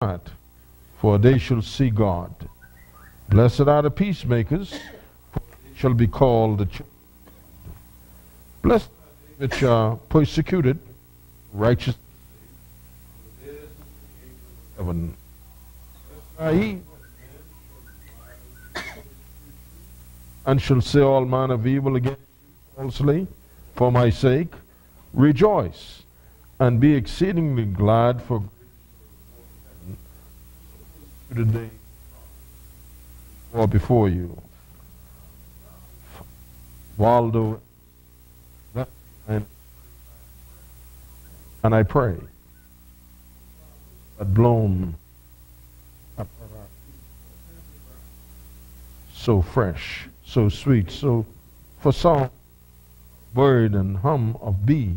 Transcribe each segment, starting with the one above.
not, for they shall see God. Blessed are the peacemakers, for they shall be called the children. Blessed are they which are persecuted, righteous heaven. Blessed are ye, and shall say all manner of evil against you falsely for my sake. Rejoice and be exceedingly glad, for today or before you. Waldo, and I pray that blown so fresh, so sweet, so for song, bird and hum of bee,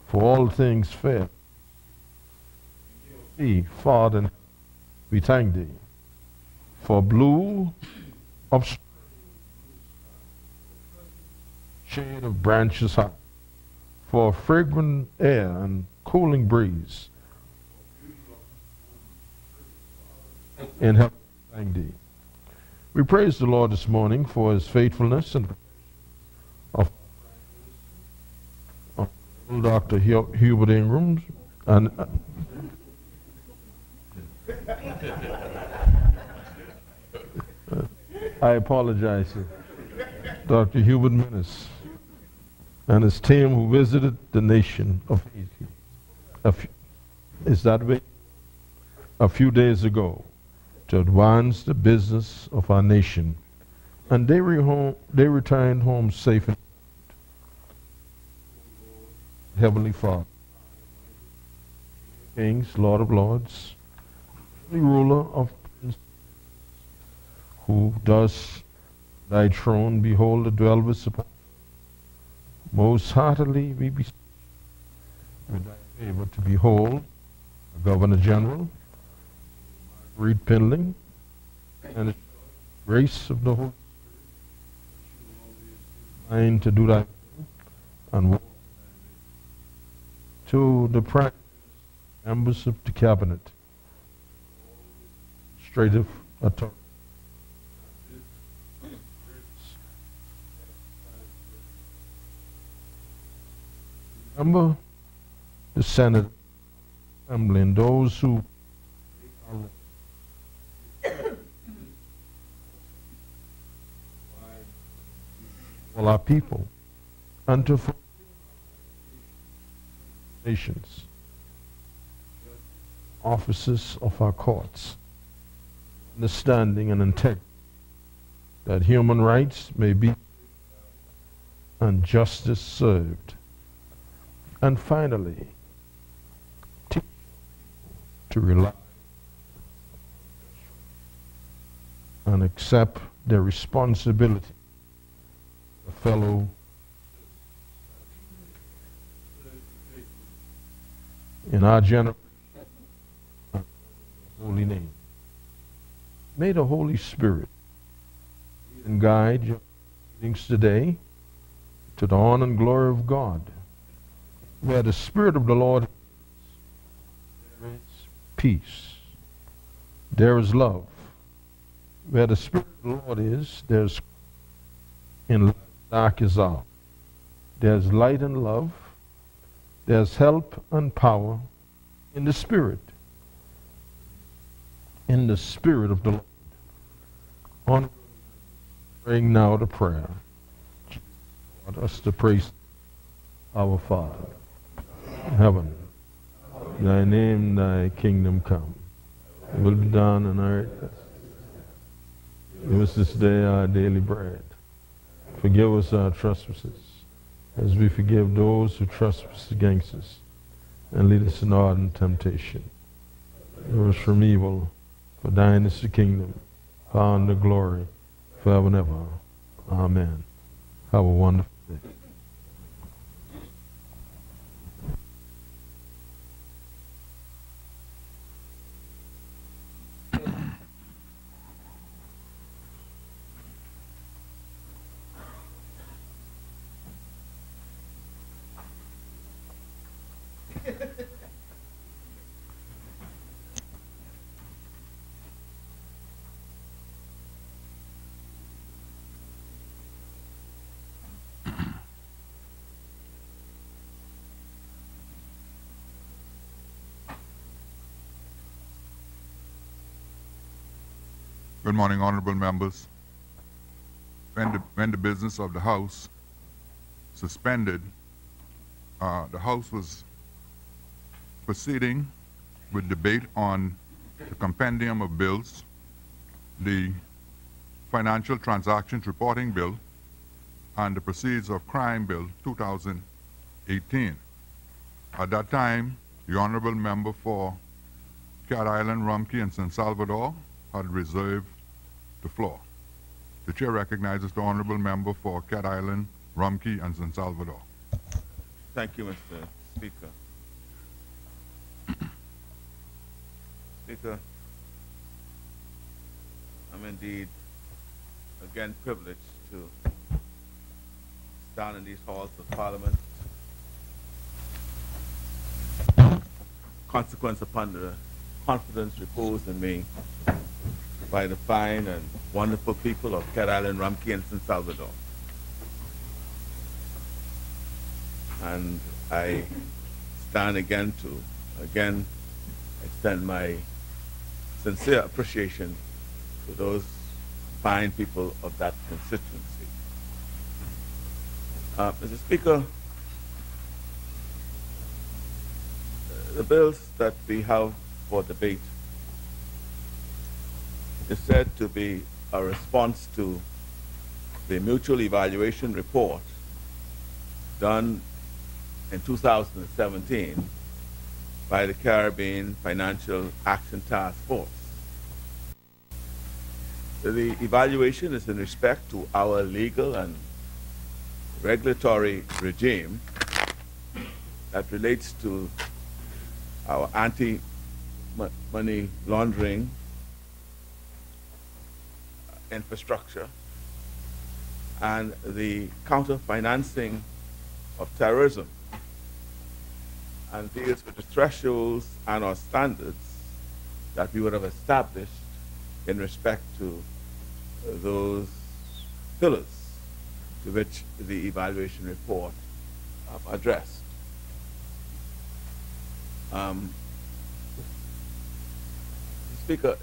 for all things fair. Thee, Father, we thank thee for blue of shade of branches high, for fragrant air and cooling breeze. In heaven, thank thee. We praise the Lord this morning for his faithfulness and of Dr. Hubert Ingram and I apologize to Dr. Hubert Minnis and his team who visited the nation of Haiti. Is that way? A few days ago, to advance the business of our nation, and they returned home safe and Heavenly Father, Kings, Lord of Lords, the ruler of princes, who does thy throne behold the dwellers upon. Most heartily we beseech with thy favor to behold the Governor General, Reed Pendling, and the grace of the Holy Spirit, mind to do thy will, and to the prime members of the cabinet, administrative authority, remember the Senate Assembly and those who all our people, and to nations, officers of our courts, understanding and integrity, that human rights may be and justice served. And finally, teach to rely and accept their responsibility, a fellow in our generation, holy name. May the Holy Spirit lead and guide your meetings today to the honor and glory of God. Where the Spirit of the Lord is, there is peace. There is love. Where the Spirit of the Lord is, there's in dark is out. There's light and love. There's help and power in the Spirit. In the Spirit of the Lord. On praying now the prayer. Want us to praise our Father in heaven. Thy name, thy kingdom come. It will be done on earth. Give us this day our daily bread. Forgive us our trespasses, as we forgive those who trespass against us. And lead us not in temptation. Deliver us from evil, for thine is the kingdom, power, and the glory, forever and ever. Amen. Have a wonderful day. Good morning, honorable members. When the business of the House suspended, the House was proceeding with debate on the compendium of bills, the Financial Transactions Reporting Bill, and the Proceeds of Crime Bill 2018. At that time, the honorable member for Cat Island, Rumkey, and San Salvador had reserved the floor. The chair recognizes the honorable member for Cat Island, Rumkey, and San Salvador. Thank you, Mr. Speaker. Speaker, I'm indeed again privileged to stand in these halls of Parliament. Consequence upon the confidence reposed in me by the fine and wonderful people of Cat Island, Rumkey, and San Salvador. And I stand again to extend my sincere appreciation to those fine people of that constituency. Mr. Speaker, the bills that we have for debate is said to be a response to the mutual evaluation report done in 2017 by the Caribbean Financial Action Task Force. The evaluation is in respect to our legal and regulatory regime that relates to our anti-money laundering infrastructure and the counter-financing of terrorism, and deals with the thresholds and or standards that we would have established in respect to those pillars to which the evaluation report addressed. Speaker,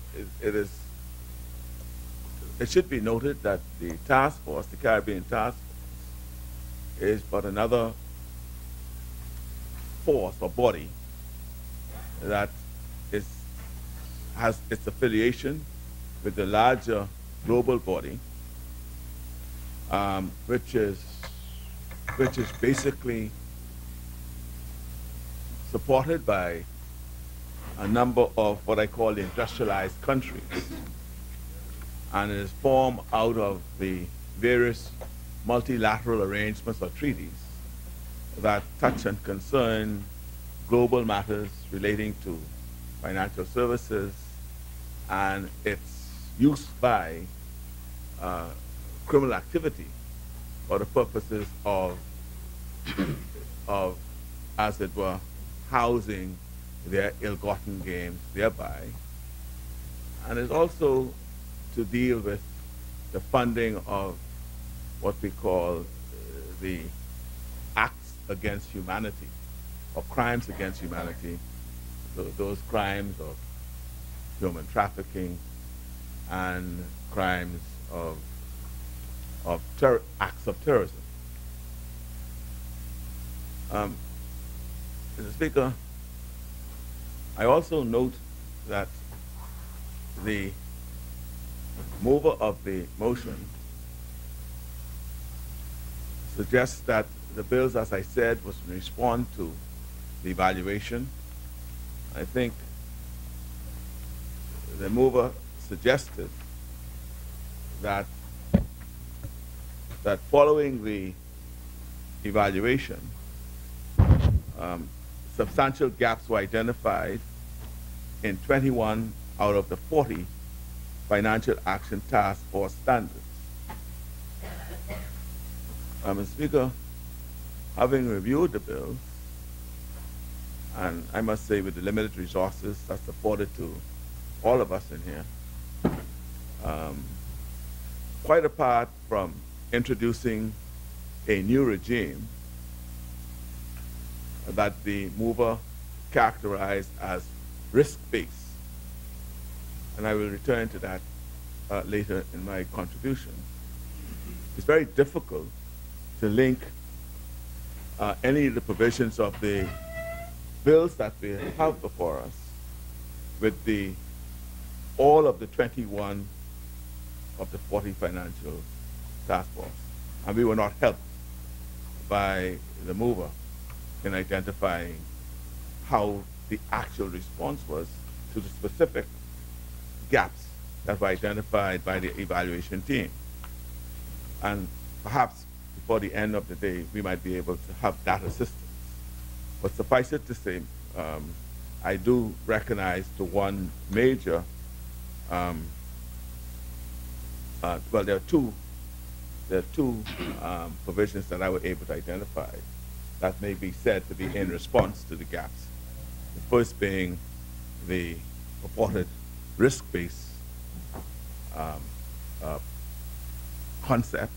it should be noted that the task force, the Caribbean task force, is but another force or body that has its affiliation with the larger global body, which is basically supported by a number of what I call industrialized countries, and it is formed out of the various multilateral arrangements or treaties that touch and concern global matters relating to financial services and its use by criminal activity for the purposes of, as it were, housing their ill-gotten gains thereby, and is also to deal with the funding of what we call the acts against humanity or crimes against humanity, those crimes of human trafficking and crimes of acts of terrorism. Mr. Speaker, I also note that the mover of the motion suggests that the bills, as I said, was to respond to the evaluation. I think the mover suggested that following the evaluation, substantial gaps were identified in 21 out of the 40 Financial Action Task Force standards. Mr. Speaker, having reviewed the bills, and I must say with the limited resources that's afforded to all of us in here, quite apart from introducing a new regime that the mover characterized as risk-based, and I will return to that later in my contribution, it's very difficult to link any of the provisions of the bills that we have before us with all of the 21 of the 40 financial task force. And we were not helped by the mover in identifying how the actual response was to the specific gaps that were identified by the evaluation team. And perhaps before the end of the day, we might be able to have that assistance. But suffice it to say, I do recognize the one major, well, there are two provisions that I were able to identify that may be said to be in response to the gaps. The first being the purported risk-based concept,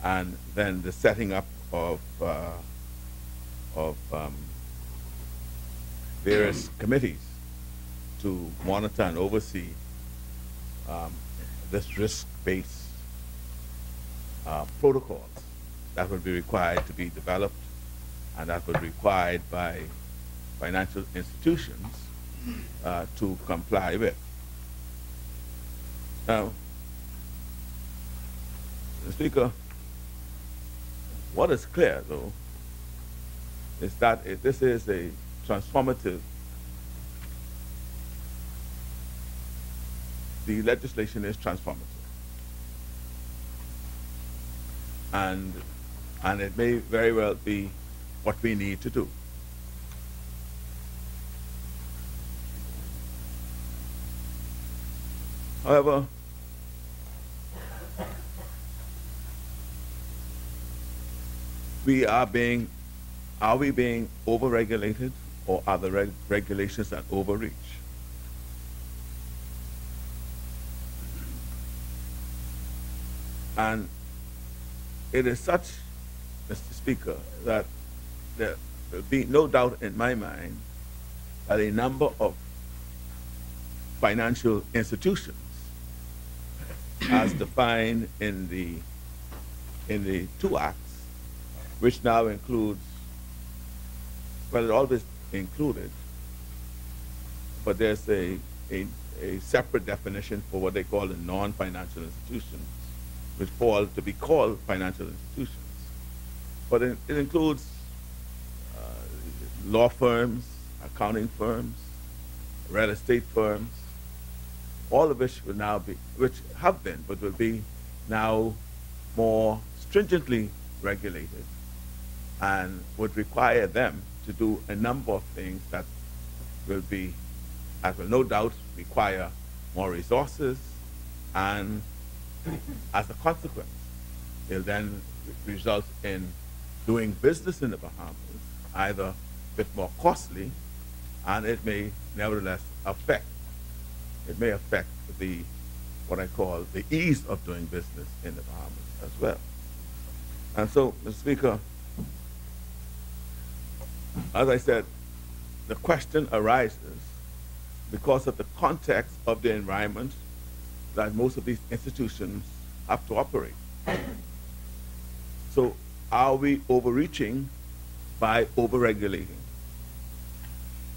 and then the setting up of various committees to monitor and oversee this risk-based protocols that would be required to be developed and that would be required by financial institutions to comply with. Now, Mr. Speaker, what is clear, though, is that this is a transformative, the legislation is transformative. And it may very well be what we need to do. However, are we being over-regulated, or are the regulations that overreach? And it is such, Mr. Speaker, that there will be no doubt in my mind that a number of financial institutions, as defined in the two acts, which now includes, well, it always included, but there's a separate definition for what they call the non-financial institutions, which fall to be called financial institutions. But it includes law firms, accounting firms, real estate firms, all of which will now be, which have been, but will be now more stringently regulated and would require them to do a number of things that will no doubt require more resources, and as a consequence, it'll then result in doing business in the Bahamas either a bit more costly, and it may nevertheless affect what I call the ease of doing business in the Bahamas as well. And so, Mr. Speaker, as I said, the question arises because of the context of the environment that most of these institutions have to operate. So are we overreaching by over-regulating?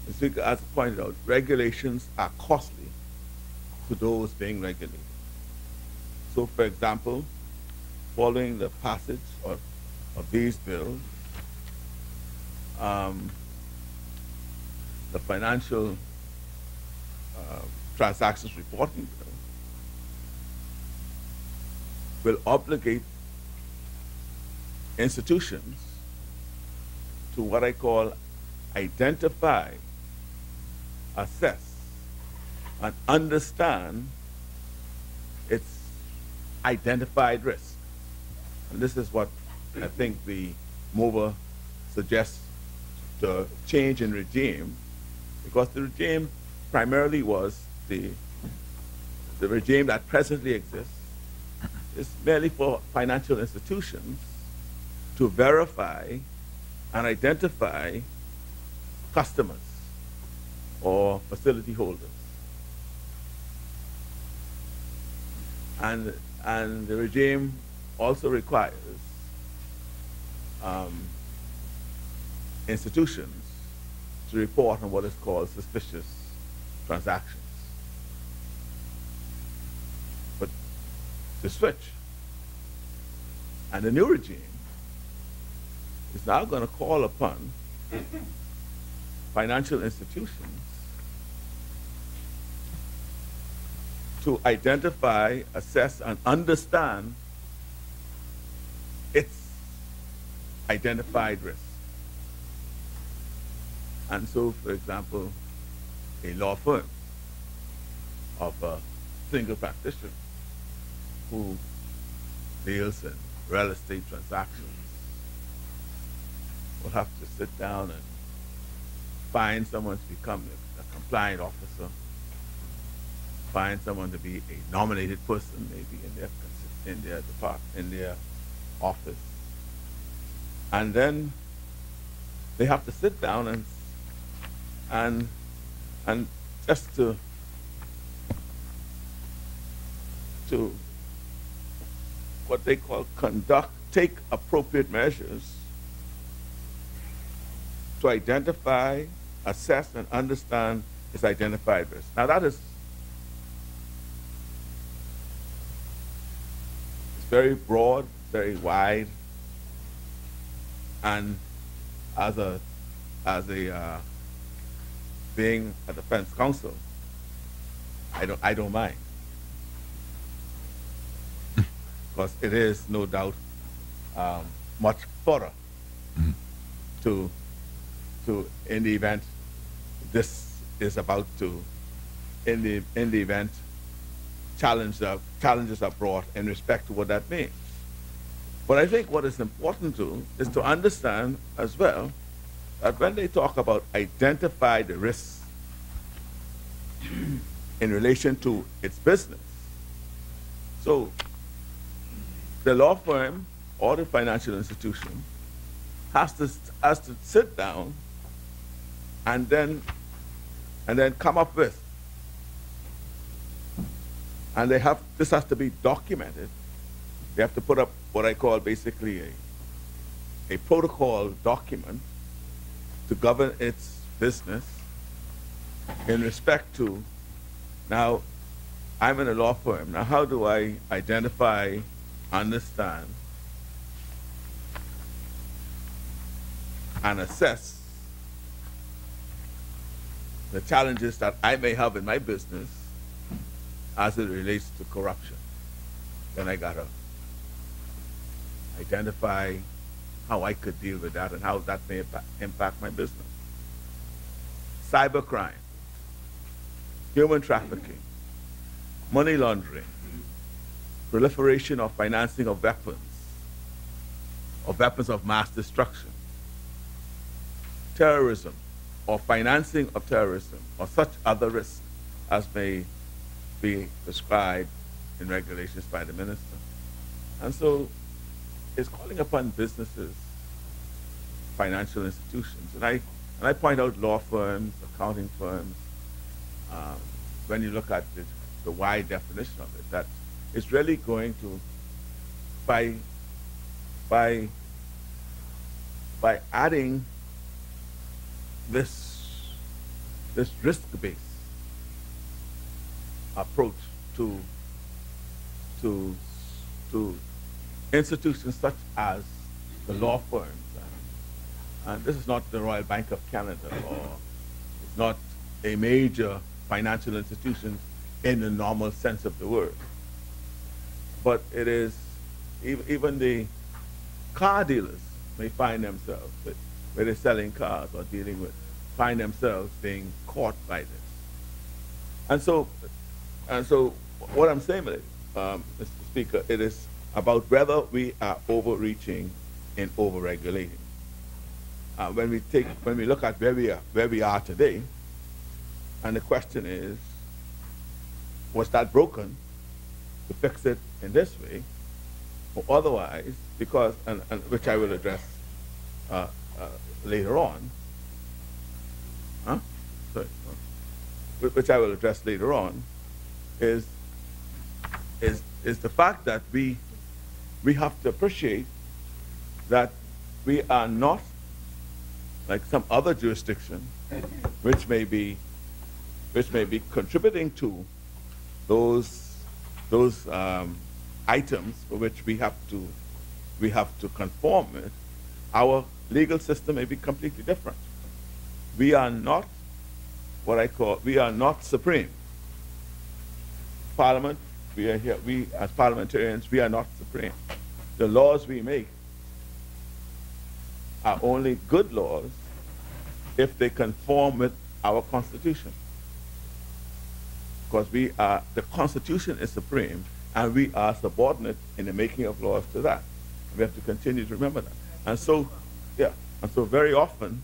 Mr. Speaker, as pointed out, regulations are costly to those being regulated. So, for example, following the passage of these bills, the financial transactions reporting bill will obligate institutions to what I call identify, assess, and understand its identified risk. And this is what I think the mover suggests, the change in regime, because the regime primarily was the regime that presently exists is merely for financial institutions to verify and identify customers or facility holders. And the regime also requires institutions to report on what is called suspicious transactions. But the switch and the new regime is now going to call upon financial institutions to identify, assess, and understand its identified risks. And so, for example, a law firm of a single practitioner who deals in real estate transactions will have to sit down and find someone to become a compliant officer, find someone to be a nominated person, maybe in their department, in their office, and then they have to sit down and just to what they call take appropriate measures to identify, assess, and understand its identified risk. Now that is very broad, very wide, and as a being a defense counsel, I don't mind, because it is no doubt much further to in the event this is about to in the event challenges are brought in respect to what that means. But I think what is important too is to understand as well that when they talk about identify the risks in relation to its business, so the law firm or the financial institution has to sit down and then come up with, and this has to be documented. They have to put up what I call basically a protocol document to govern its business in respect to, now I'm in a law firm, now how do I identify, understand, and assess the challenges that I may have in my business as it relates to corruption? Then I gotta identify how I could deal with that and how that may impact my business. Cybercrime, human trafficking, money laundering, proliferation of financing of weapons of mass destruction, terrorism, or financing of terrorism, or such other risks as may be prescribed in regulations by the minister. And so it's calling upon businesses, financial institutions, and I point out law firms, accounting firms, when you look at the wide definition of it, that it's really going to, by adding this risk-based approach to institutions such as the law firms, and this is not the Royal Bank of Canada, or it's not a major financial institution in the normal sense of the word, but it is, even the car dealers may find themselves, where they're selling cars or dealing with, find themselves being caught by this. And so what I'm saying, Mr. Speaker, it is about whether we are overreaching and overregulating. When we look at where we are today, and the question is, was that broken to fix it in this way, or otherwise? Because, and which I will address later on. Which I will address later on, is is the fact that we have to appreciate that we are not like some other jurisdiction, which may be contributing to those items for which we have to conform with. Our legal system may be completely different. We are not we are not supreme. Parliament, we are here, we as parliamentarians, we are not supreme. The laws we make are only good laws if they conform with our Constitution. Because the Constitution is supreme, and we are subordinate in the making of laws to that. We have to continue to remember that. And so very often,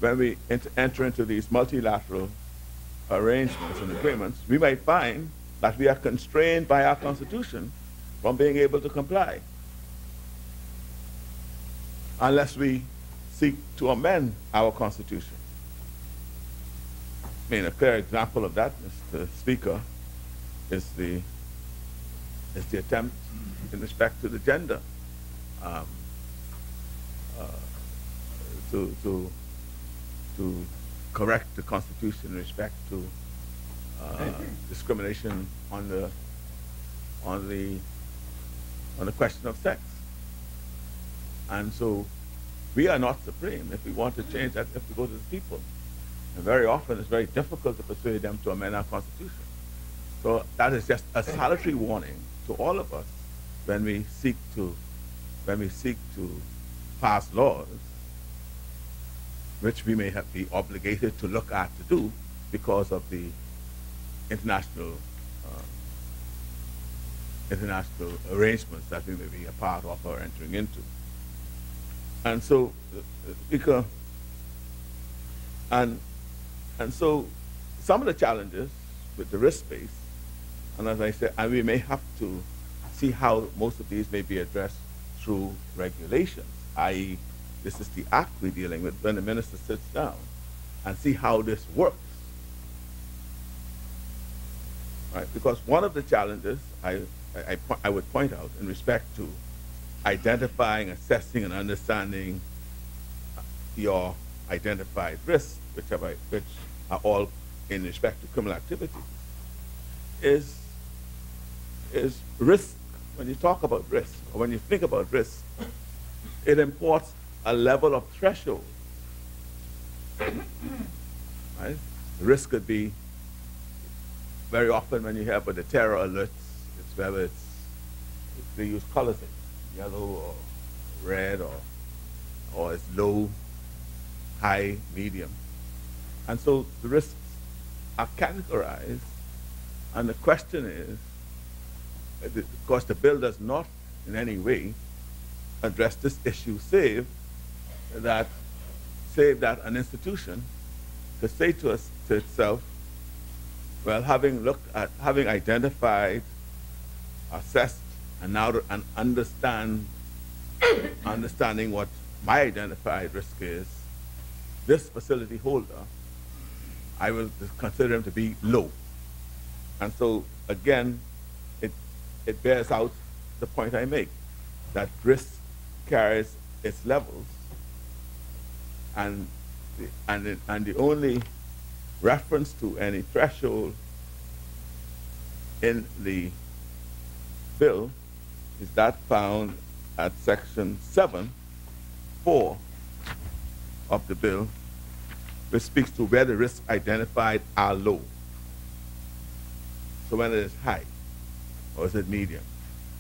when we enter into these multilateral arrangements and agreements, we might find that we are constrained by our Constitution from being able to comply, unless we seek to amend our Constitution. I mean, a clear example of that, Mr. Speaker, is the attempt in respect to the gender to correct the Constitution in respect to discrimination on the question of sex. And so we are not supreme. If we want to change that, we have to go to the people. And very often it's very difficult to persuade them to amend our Constitution. So that is just a salutary warning to all of us when we seek to pass laws which we may be obligated to look at to do because of the international arrangements that we may be a part of or entering into. And so, and so some of the challenges with the risk space, and as I said, and we may have to see how most of these may be addressed through regulations, i.e., this is the act we're dealing with when the minister sits down and see how this works. Right? Because one of the challenges I would point out in respect to identifying, assessing, and understanding your identified risks, which are all in respect to criminal activity, is risk. When you talk about risk, or when you think about risk, it imports a level of threshold. Right? Risk could be, very often when you hear about the terror alerts, it's whether they use colors, yellow or red, or it's low, high, medium. And so the risks are categorized, and the question is, of course the bill does not in any way address this issue, save that an institution could say to itself, well, having identified, assessed, and now understanding what my identified risk is, this facility holder, I will consider him to be low. And so again, it bears out the point I make, that risk carries its levels, and the only reference to any threshold in the bill is that found at section 7(4) of the bill, which speaks to where the risks identified are low. So whether it's high or is it medium.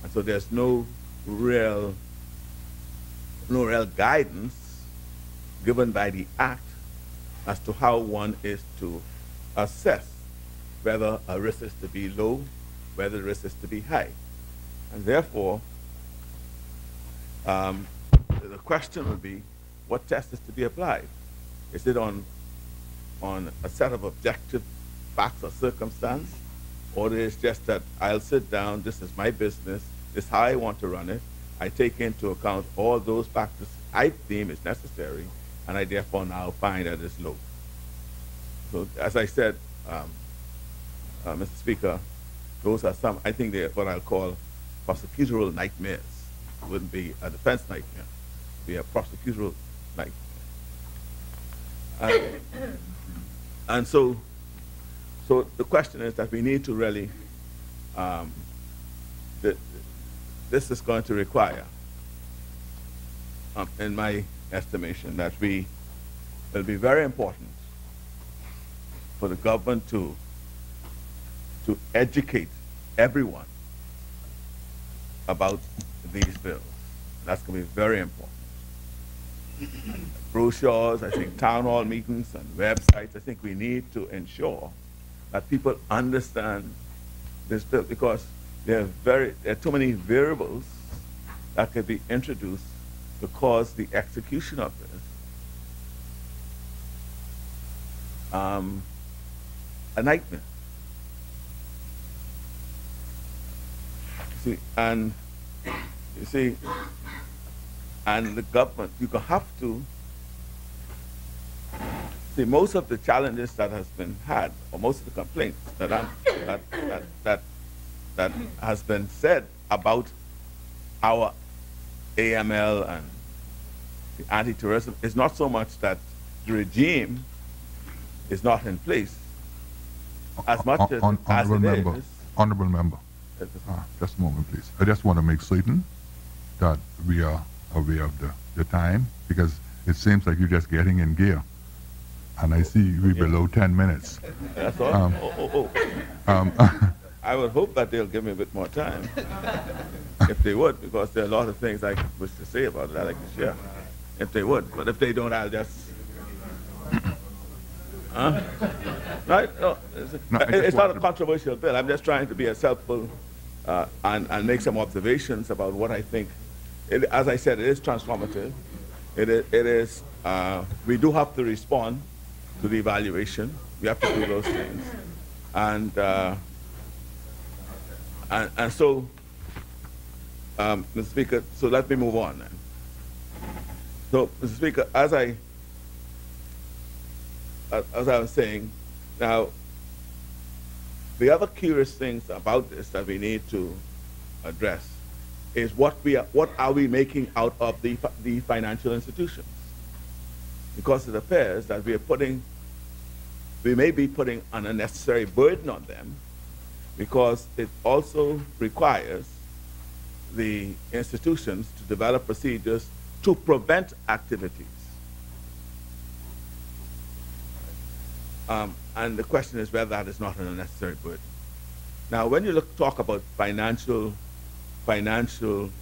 And so there's no real guidance given by the Act as to how one is to assess whether a risk is to be low, whether the risk is to be high. And therefore, the question would be, what test is to be applied? Is it on a set of objective facts or circumstance? Or is it just that I'll sit down, this is my business, this is how I want to run it, I take into account all those factors I deem is necessary, and I therefore now find that it's low. So as I said, Mr. Speaker, Those are some, I think they're what I'll call prosecutorial nightmares. It wouldn't be a defense nightmare, it'd be a prosecutorial nightmare. And so the question is that we need to really, this is going to require, in my estimation, that it will be very important for the government to educate everyone about these bills. That's going to be very important. Brochures, I think town hall meetings and websites, I think we need to ensure that people understand this bill, because there are too many variables that could be introduced to cause the execution of this a nightmare. And the government, you have to see most of the challenges that has been had, or most of the complaints that has been said about our AML and the anti-terrorism is not so much that the regime is not in place, as much as it is. Honorable member, just a moment, please. I just want to make certain that we are aware of the time, because it seems like you're just getting in gear. And I see we're below 10 minutes. That's all? I would hope that they'll give me a bit more time, if they would, because there are a lot of things I wish to say about it, I'd like to share, if they would. But if they don't, I'll just... Right? No, it's not a controversial bill. I'm just trying to be as helpful and make some observations about what I think. As I said, it is transformative. It is we do have to respond to the evaluation. We have to do those things. And so, Mr. Speaker, so let me move on then. So, Mr. Speaker, as I was saying, now, the other curious things about this that we need to address is what are we making out of the financial institutions? Because it appears that we may be putting an unnecessary burden on them, because it also requires the institutions to develop procedures to prevent activities. And the question is whether that is not an unnecessary burden. Now, when you talk about financial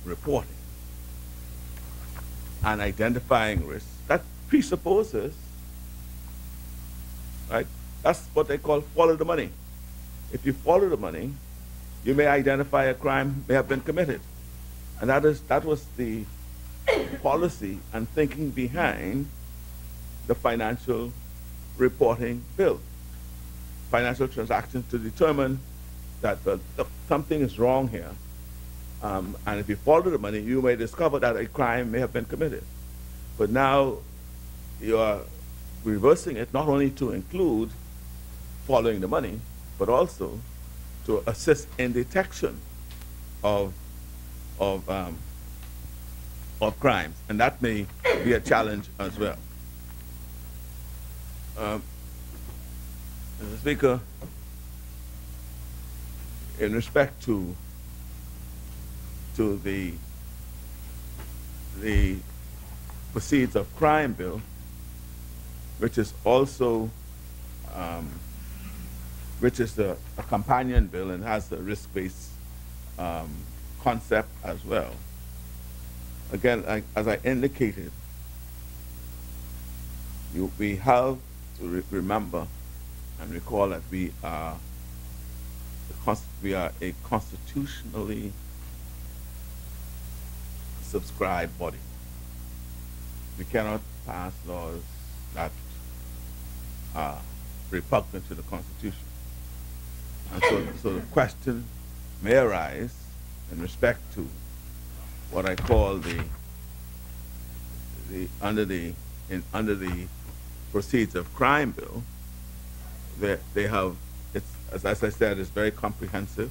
reporting and identifying risks, that presupposes, right? That's what they call follow the money. If you follow the money, you may identify a crime may have been committed. And that was the policy and thinking behind the financial reporting bill. Financial transactions to determine that something is wrong here. And if you follow the money, you may discover that a crime may have been committed. But now you are reversing it, not only to include following the money, but also to assist in detection of crimes. And that may be a challenge as well. Mr. Speaker, in respect to the Proceedings of Crime bill, which is also a companion bill and has a risk-based concept as well. Again, as I indicated, we have to remember and recall that we are a constitutionally subscribed body. We cannot pass laws that are repugnant to the Constitution. And so the question may arise in respect to what I call under the Proceedings of Crime bill. They have, as I said, it's very comprehensive.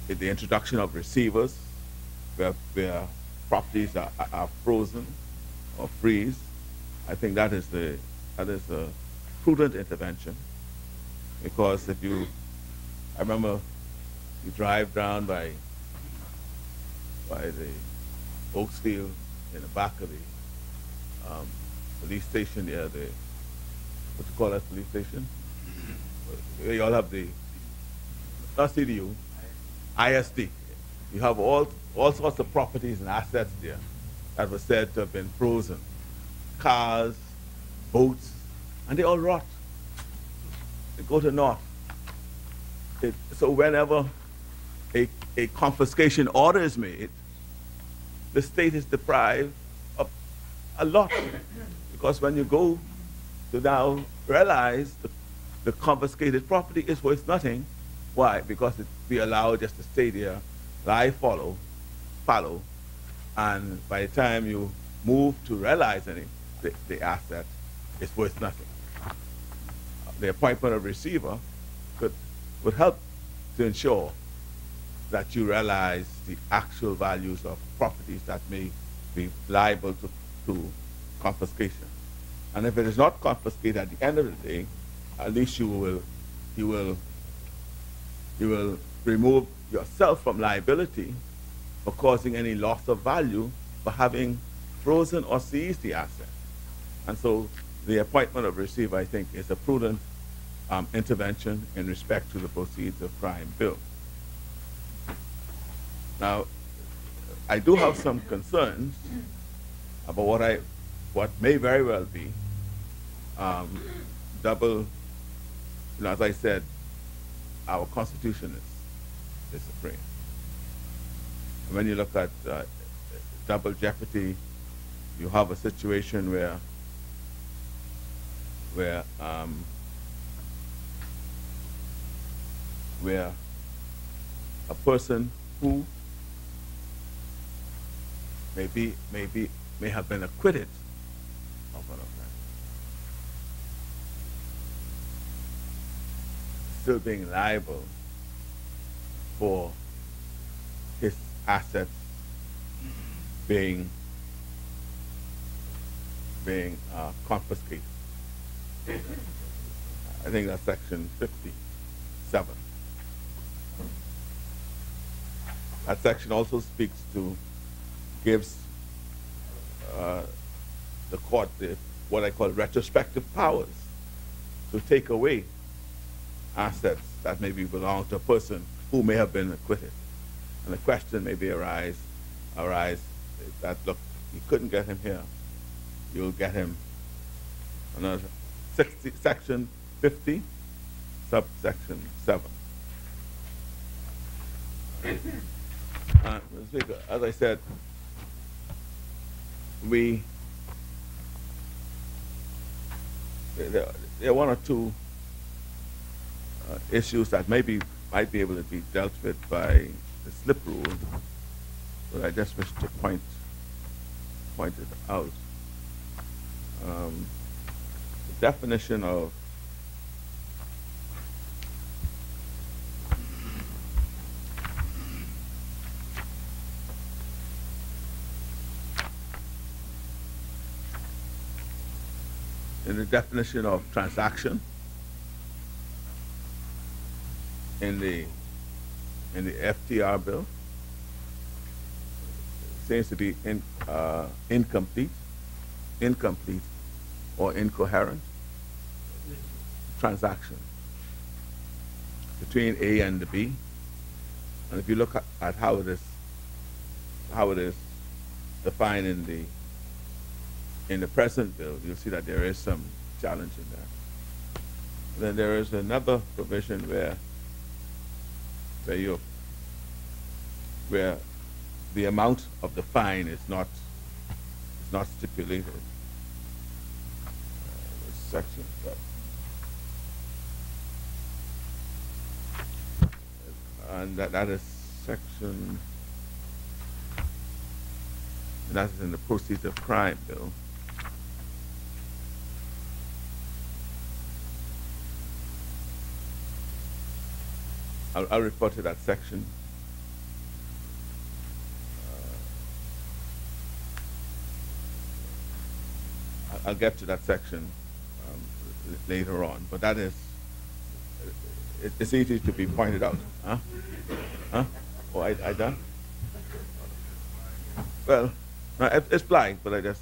the introduction of receivers where properties are frozen or freeze. I think that is a prudent intervention, because I remember you drive down by the Oaksfield in the back of the police station there, what you call that police station? Where you all have not CDU, ISD. You have all sorts of properties and assets there that were said to have been frozen. Cars, boats, and they all rot. They go to naught. So whenever a confiscation order is made, the state is deprived of a lot. Because when you go to now realize the confiscated property is worth nothing, why? Because we allow just to stay there, lie fallow, and by the time you move to realizing it, the asset is worth nothing. The appointment of receiver would help to ensure that you realize the actual values of properties that may be liable to confiscation. And if it is not confiscated at the end of the day, at least you will remove yourself from liability for causing any loss of value for having frozen or seized the asset. And so the appointment of receiver, I think, is a prudent intervention in respect to the Proceeds of Crime bill. Now, I do have some concerns about what may very well be double, as I said, our Constitution is supreme. And when you look at double jeopardy, you have a situation where a person who may have been acquitted of an offense, still being liable for his assets being confiscated. I think that's section 57. That section also gives the court what I call retrospective powers to take away assets that maybe belong to a person who may have been acquitted. And the question may arise that, look, you couldn't get him here, you'll get him another section 50, subsection 7. Mr. Speaker, as I said, there are one or two issues that might be able to be dealt with by the slip rule, but I just wish to point it out. The definition of transaction in the FTR bill seems to be incomplete or incoherent transaction between A and the B. And if you look at how it is defined in the present bill, you'll see that there is some challenge in that. Then there is another provision where the amount of the fine is not stipulated. Section. And that is section. And that is in the Proceeds of Crime bill. I'll refer to that section. I'll get to that section later on, but that is, it's easy to be pointed out. Huh? Huh? Oh, I done? Well, no, it's blank, but I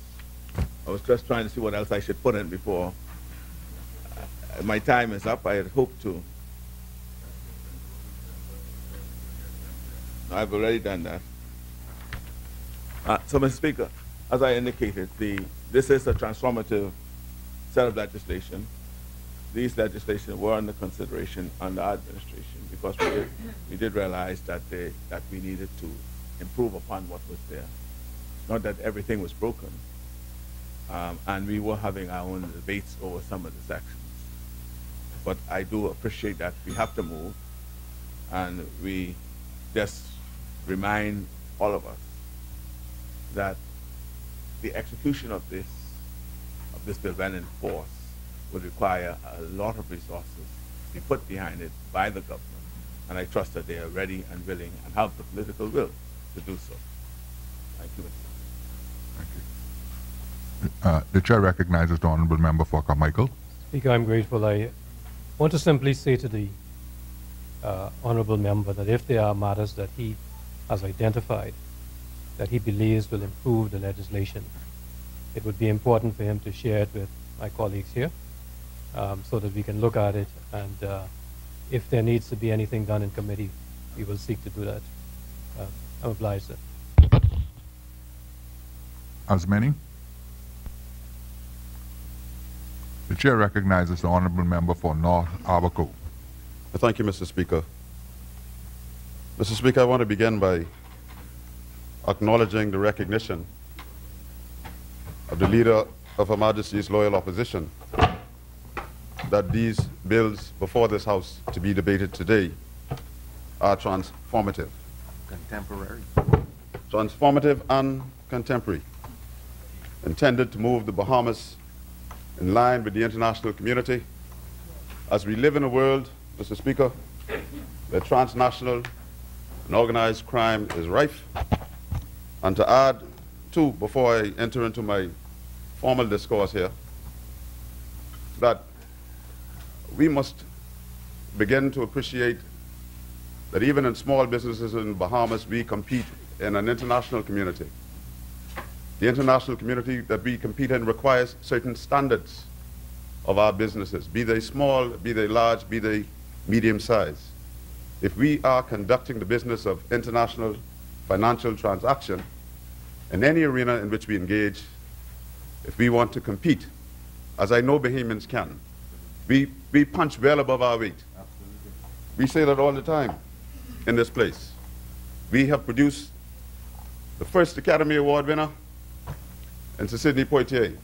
was just trying to see what else I should put in before my time is up. I had hoped to. I've already done that. So, Mr. Speaker, as I indicated, this is a transformative set of legislation. These legislation were under consideration under our administration because we did realize that we needed to improve upon what was there. Not that everything was broken, and we were having our own debates over some of the sections. But I do appreciate that we have to move, and we just remind all of us that the execution of this bill when in force would require a lot of resources to be put behind it by the government, and I trust that they are ready and willing and have the political will to do so. Thank you, Mr. Thank you. The chair recognizes the honourable member for Carmichael. Speaker, I'm grateful. I want to simply say to the honourable member that if there are matters that he has identified that he believes will improve the legislation, it would be important for him to share it with my colleagues here so that we can look at it, and if there needs to be anything done in committee, we will seek to do that. I'm obliged, sir. As many? The chair recognizes the honourable member for North Abaco. Thank you, Mr. Speaker. Mr. Speaker, I want to begin by acknowledging the recognition of the Leader of Her Majesty's loyal opposition that these bills before this House to be debated today are transformative. Contemporary. Transformative and contemporary, intended to move the Bahamas in line with the international community as we live in a world, Mr. Speaker, where transnational and organized crime is rife. And to add to, before I enter into my formal discourse here, that we must begin to appreciate that even in small businesses in Bahamas, we compete in an international community. The international community that we compete in requires certain standards of our businesses, be they small, be they large, be they medium size. If we are conducting the business of international financial transaction in any arena in which we engage, if we want to compete, as I know Bahamians can, we punch well above our weight. We say that all the time in this place. We have produced the first Academy Award winner, and Sir Sidney Poitier.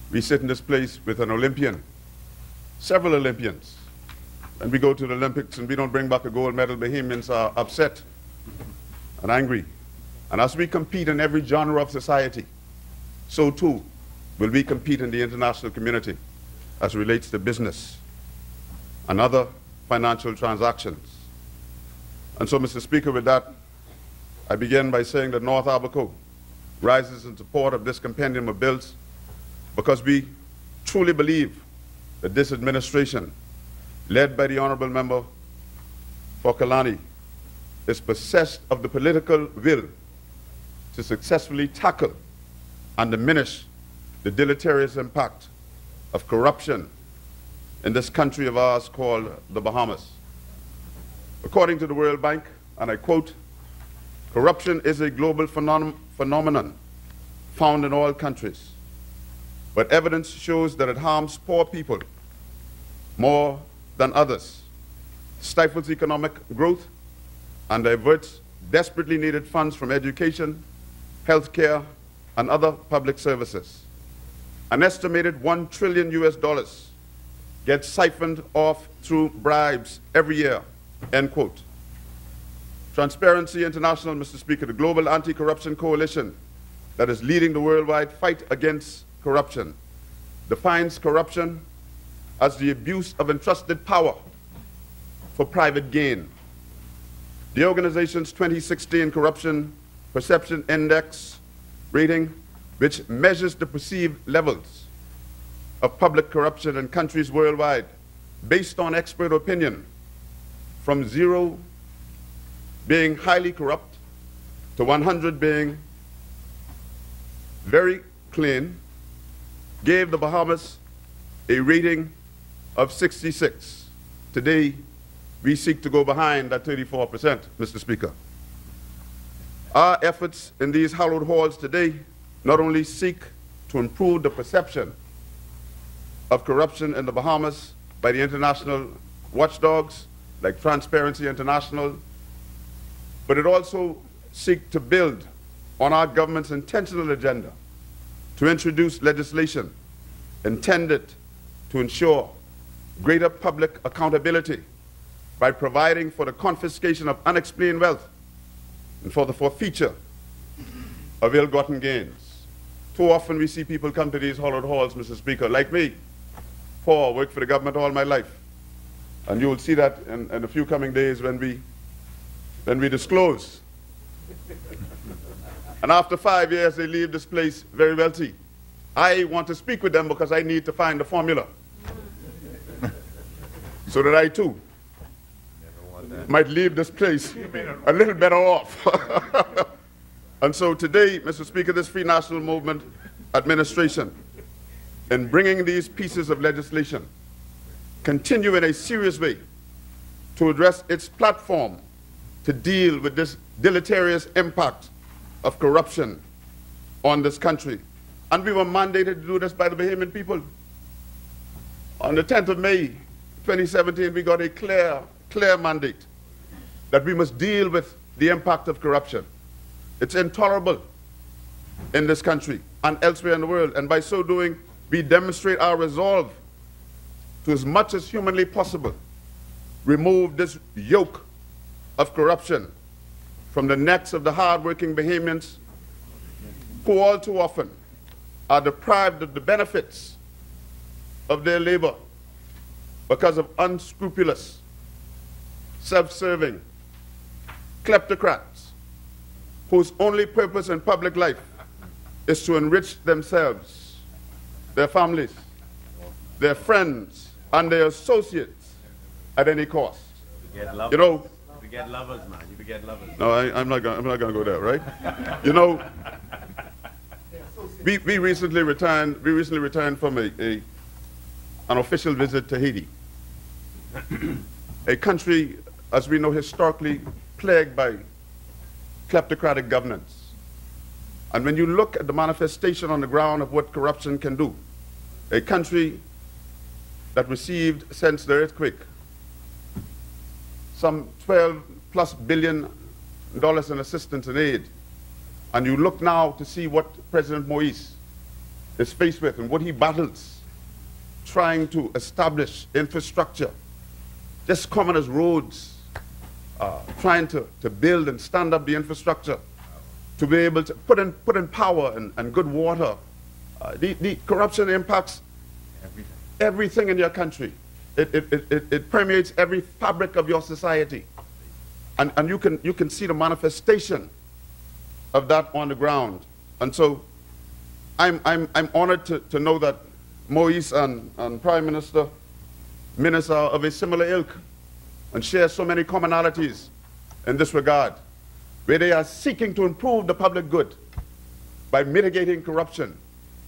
We sit in this place with an Olympian, several Olympians, and we go to the Olympics and we don't bring back a gold medal. Bahamians are upset and angry. And as we compete in every genre of society, so too will we compete in the international community as relates to business and other financial transactions. And so, Mr. Speaker, with that, I begin by saying that North Abaco rises in support of this compendium of bills because we truly believe that this administration, led by the honourable member for Kalani, is possessed of the political will to successfully tackle and diminish the deleterious impact of corruption in this country of ours called the Bahamas. According to the World Bank, and I quote, "Corruption is a global phenomenon found in all countries, but evidence shows that it harms poor people more than others, stifles economic growth, and diverts desperately needed funds from education, healthcare, and other public services. An estimated $1 trillion gets siphoned off through bribes every year," end quote. Transparency International, Mr. Speaker, the global anti-corruption coalition that is leading the worldwide fight against corruption, defines corruption as the abuse of entrusted power for private gain. The organization's 2016 Corruption Perception Index rating, which measures the perceived levels of public corruption in countries worldwide based on expert opinion, from 0 being highly corrupt to 100 being very clean, gave the Bahamas a rating of 66. Today, we seek to go behind that 34%, Mr. Speaker. Our efforts in these hallowed halls today not only seek to improve the perception of corruption in the Bahamas by the international watchdogs like Transparency International, but it also seeks to build on our government's intentional agenda to introduce legislation intended to ensure greater public accountability by providing for the confiscation of unexplained wealth and for the forfeiture of ill-gotten gains. Too often we see people come to these hallowed halls, Mr. Speaker, like me. I worked for the government all my life. And you will see that in a few coming days when we disclose. And after 5 years, they leave this place very wealthy. I want to speak with them because I need to find the formula so that I too might leave this place a little better off. And so today, Mr. Speaker, this Free National Movement administration, in bringing these pieces of legislation, continue in a serious way to address its platform to deal with this deleterious impact of corruption on this country. And we were mandated to do this by the Bahamian people. On the 10th of May, 2017, we got a clear mandate that we must deal with the impact of corruption. It's intolerable in this country and elsewhere in the world, and by so doing, we demonstrate our resolve to, as much as humanly possible, remove this yoke of corruption from the necks of the hard-working Bahamians who all too often are deprived of the benefits of their labor because of unscrupulous, self-serving kleptocrats whose only purpose in public life is to enrich themselves, their families, their friends, and their associates at any cost. You know, you get lovers, man. You get lovers. No, I'm not gonna go there, right? You know, we recently returned from an official visit to Haiti, a country, as we know, historically plagued by kleptocratic governance. And when you look at the manifestation on the ground of what corruption can do, a country that received, since the earthquake, some $12+ billion in assistance and aid, and you look now to see what President Moise is faced with and what he battles trying to establish infrastructure, just common as roads, trying to build and stand up the infrastructure to be able to put in power and good water. The corruption impacts everything in your country. It permeates every fabric of your society. And you can see the manifestation of that on the ground. And so I'm honored to know that Moise and Prime Minister are of a similar ilk and share so many commonalities in this regard, where they are seeking to improve the public good by mitigating corruption,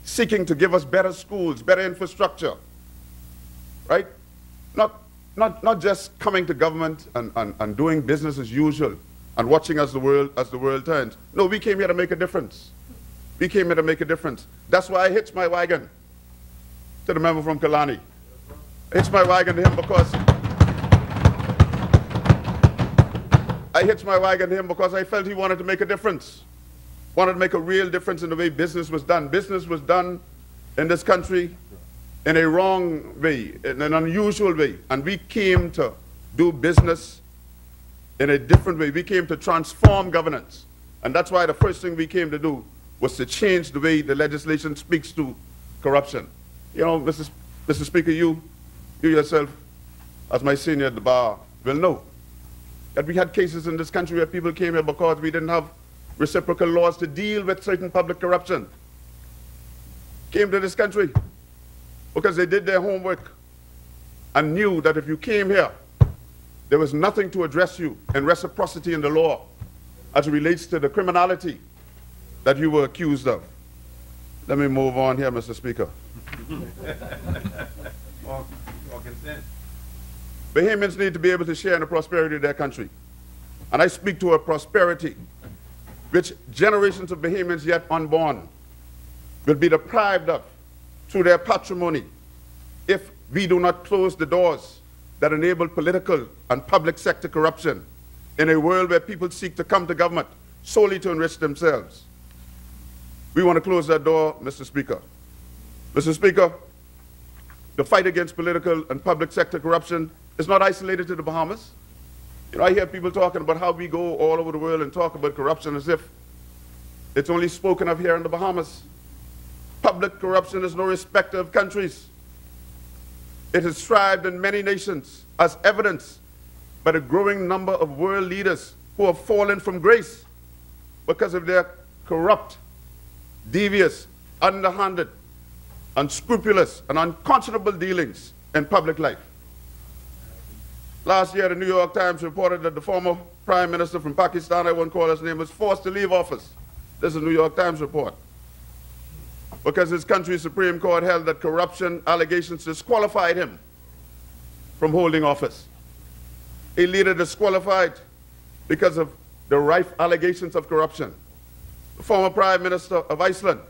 seeking to give us better schools, better infrastructure, right? Not just coming to government and doing business as usual and watching as the world turns. No, we came here to make a difference. We came here to make a difference. That's why I hitched my wagon to the member from Kalani. I hitched my wagon to him because I felt he wanted to make a difference, wanted to make a real difference in the way business was done. Business was done in this country in a wrong way, in an unusual way, and we came to do business in a different way. We came to transform governance, and that's why the first thing we came to do was to change the way the legislation speaks to corruption. You know, Mr. Speaker, you yourself, as my senior at the bar, will know that we had cases in this country where people came here because we didn't have reciprocal laws to deal with certain public corruption. Came to this country because they did their homework and knew that if you came here, there was nothing to address you in reciprocity in the law as it relates to the criminality that you were accused of. Let me move on here, Mr. Speaker. Bahamians need to be able to share in the prosperity of their country. And I speak to a prosperity which generations of Bahamians yet unborn will be deprived of through their patrimony if we do not close the doors that enable political and public sector corruption in a world where people seek to come to government solely to enrich themselves. We want to close that door, Mr. Speaker. Mr. Speaker, the fight against political and public sector corruption is not isolated to the Bahamas. You know, I hear people talking about how we go all over the world and talk about corruption as if it's only spoken of here in the Bahamas. Public corruption is no respecter of countries. It has thrived in many nations, as evidenced by the growing number of world leaders who have fallen from grace because of their corrupt, devious, underhanded, unscrupulous, and unconscionable dealings in public life. Last year, the New York Times reported that the former Prime Minister from Pakistan, I won't call his name, was forced to leave office. This is a New York Times report. Because his country's Supreme Court held that corruption allegations disqualified him from holding office. A leader disqualified because of the rife allegations of corruption. The former Prime Minister of Iceland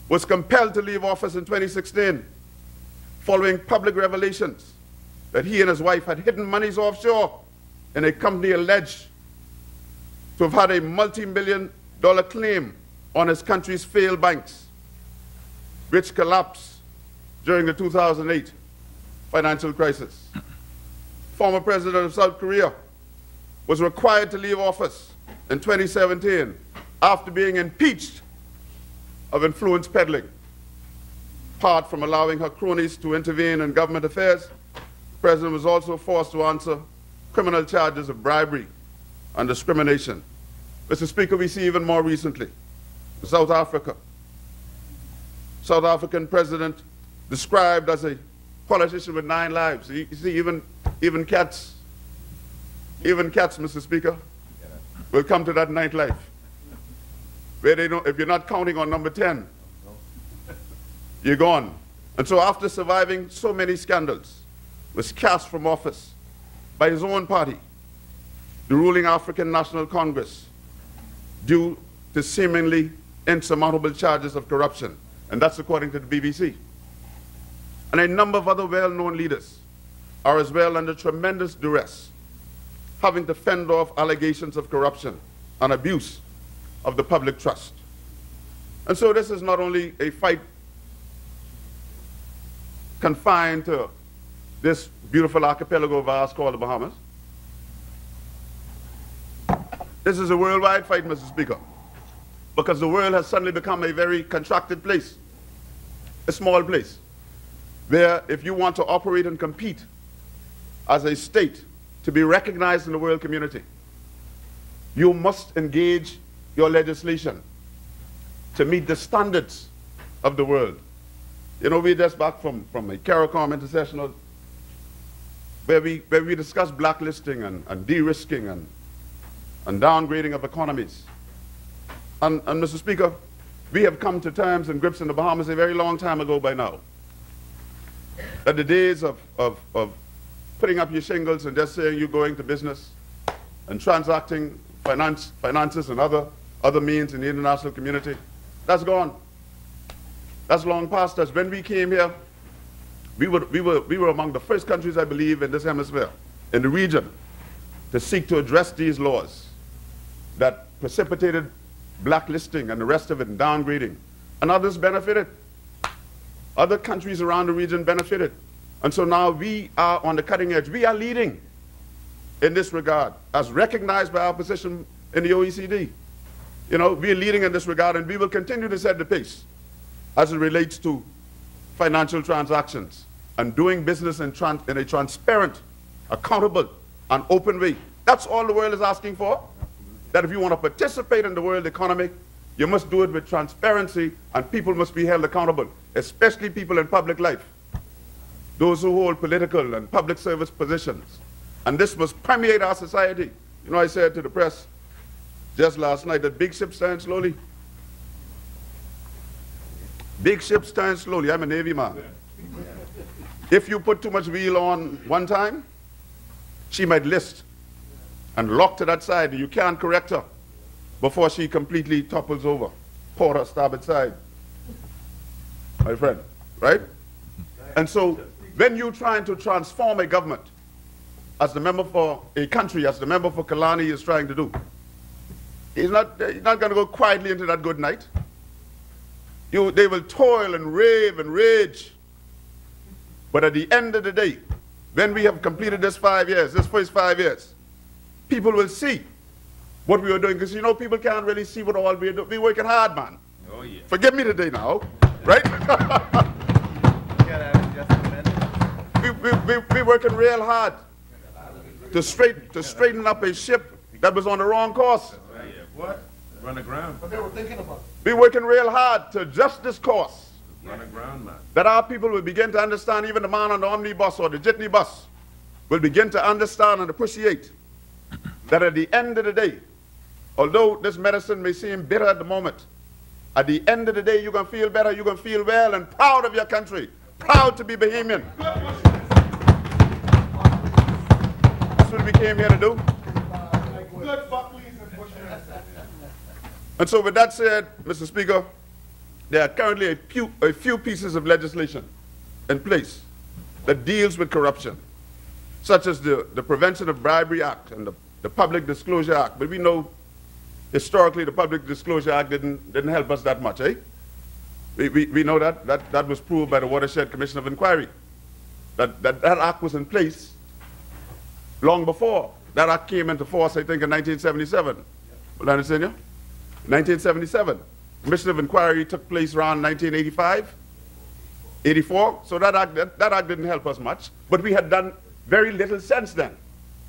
was compelled to leave office in 2016 following public revelations that he and his wife had hidden monies offshore in a company alleged to have had a multi-million-dollar claim on his country's failed banks, which collapsed during the 2008 financial crisis. Former President of South Korea was required to leave office in 2017 after being impeached of influence peddling. Apart from allowing her cronies to intervene in government affairs, the President was also forced to answer criminal charges of bribery and discrimination. Mr. Speaker, we see even more recently, South Africa. South African president described as a politician with 9 lives. You see, even cats, Mr. Speaker, will come to that 9th life, where they know if you're not counting on number 10, you're gone. And so after surviving so many scandals, was cast from office by his own party, the ruling African National Congress, due to seemingly insurmountable charges of corruption. And that's according to the BBC. And a number of other well-known leaders are as well under tremendous duress, having to fend off allegations of corruption and abuse of the public trust. And so this is not only a fight confined to this beautiful archipelago of ours called the Bahamas. This is a worldwide fight, Mr. Speaker, because the world has suddenly become a very contracted place, a small place, where if you want to operate and compete as a state to be recognized in the world community, you must engage your legislation to meet the standards of the world. You know, we're just back from a CARICOM intersessional where we discussed blacklisting and de-risking and downgrading of economies. And Mr. Speaker, we have come to terms and grips in the Bahamas a very long time ago by now, that the days of putting up your shingles and just saying you're going to business and transacting finances and other means in the international community, that's gone. That's long past us. When we came here, we were among the first countries, I believe, in this hemisphere, in the region, to seek to address these laws that precipitated blacklisting and the rest of it and downgrading. And others benefited. Other countries around the region benefited. And so now we are on the cutting edge. We are leading in this regard, as recognized by our position in the OECD. You know, we are leading in this regard, and we will continue to set the pace as it relates to financial transactions and doing business in a transparent accountable, and open way. That's all the world is asking for. That if you want to participate in the world economy, you must do it with transparency, and people must be held accountable, especially people in public life, those who hold political and public service positions. And this must permeate our society. You know, I said to the press just last night that big ships turn slowly. Big ships turn slowly. I'm a Navy man. If you put too much wheel on one time, she might list and lock to that side. You can't correct her before she completely topples over. Port her starboard side. My friend, right? And so when you're trying to transform a government, as the member for a country, as the member for Kalani is trying to do, he's not going to go quietly into that good night. They will toil and rave and rage. But at the end of the day, when we have completed this 5 years, this first 5 years, people will see what we are doing. Because, you know, people can't really see what all we are doing. We're working hard, man. Oh, yeah. Forgive me today now, right? We're working real hard to straighten up a ship that was on the wrong course. What? Run aground. What they were thinking about. We're working real hard to adjust this course. Run aground, man. That our people will begin to understand, even the man on the omnibus or the jitney bus will begin to understand and appreciate that at the end of the day, although this medicine may seem bitter at the moment, at the end of the day, you're going to feel better, you're going to feel well and proud of your country, proud to be Bahamian. That's what we came here to do. And so with that said, Mr. Speaker, there are currently a few pieces of legislation in place that deals with corruption, such as the Prevention of Bribery Act and the Public Disclosure Act. But we know historically the Public Disclosure Act didn't help us that much, eh? We know that was proved by the Watershed Commission of Inquiry. That act was in place long before. That act came into force, I think, in 1977. Will I understand you? 1977. Commission of Inquiry took place around 1985, 84. So that act didn't help us much. But we had done very little since then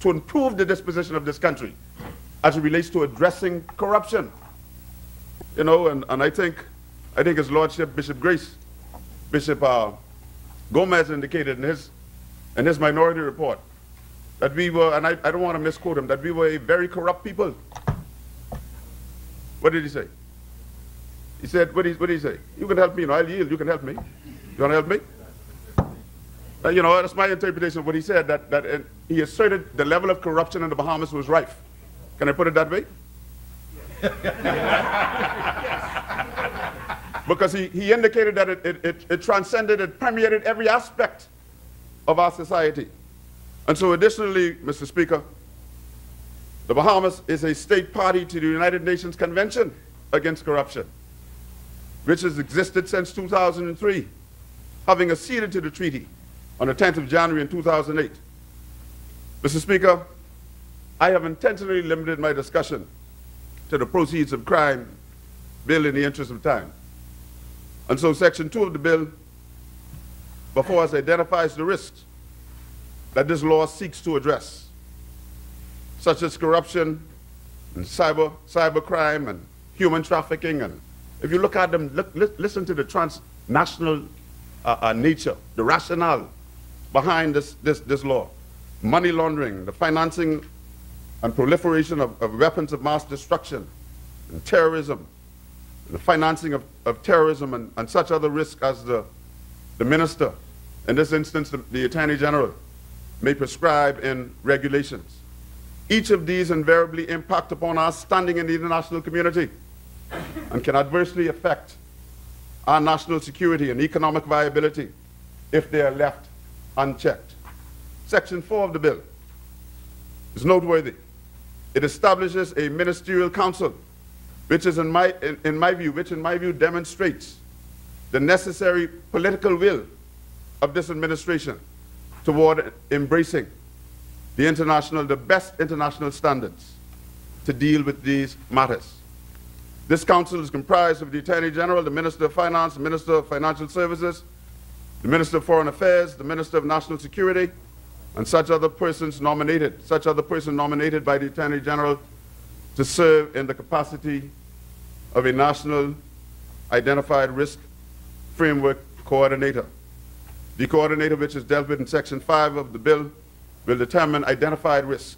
to improve the disposition of this country as it relates to addressing corruption. You know, and I think His Lordship, Bishop Gomez indicated in his minority report that we were, and I don't want to misquote him, that we were a very corrupt people. What did he say? He said, what did he say? You can help me, you know, I'll yield, you can help me. You want to help me? You know, that's my interpretation of what he said, that he asserted the level of corruption in the Bahamas was rife. Can I put it that way? Because he indicated that it transcended, it permeated every aspect of our society. And so additionally, Mr. Speaker, the Bahamas is a state party to the United Nations Convention Against Corruption, which has existed since 2003, having acceded to the treaty on the 10th of January in 2008. Mr. Speaker, I have intentionally limited my discussion to the proceeds of crime bill in the interest of time. And so Section 2 of the bill before us identifies the risks that this law seeks to address, such as corruption and cybercrime and human trafficking. And if you look at them, listen to the transnational nature, the rationale behind this law. Money laundering, the financing and proliferation of weapons of mass destruction, and terrorism, and the financing of terrorism and such other risks as the minister, in this instance the Attorney General, may prescribe in regulations. Each of these invariably impact upon our standing in the international community and can adversely affect our national security and economic viability if they are left unchecked. Section 4 of the bill is noteworthy. It establishes a ministerial council, which is in my view demonstrates the necessary political will of this administration toward embracing the best international standards to deal with these matters. This council is comprised of the Attorney General, the Minister of Finance, the Minister of Financial Services, the Minister of Foreign Affairs, the Minister of National Security, and such other person nominated by the Attorney General to serve in the capacity of a national identified risk framework coordinator. The coordinator, which is dealt with in Section 5 of the bill, will determine identified risks,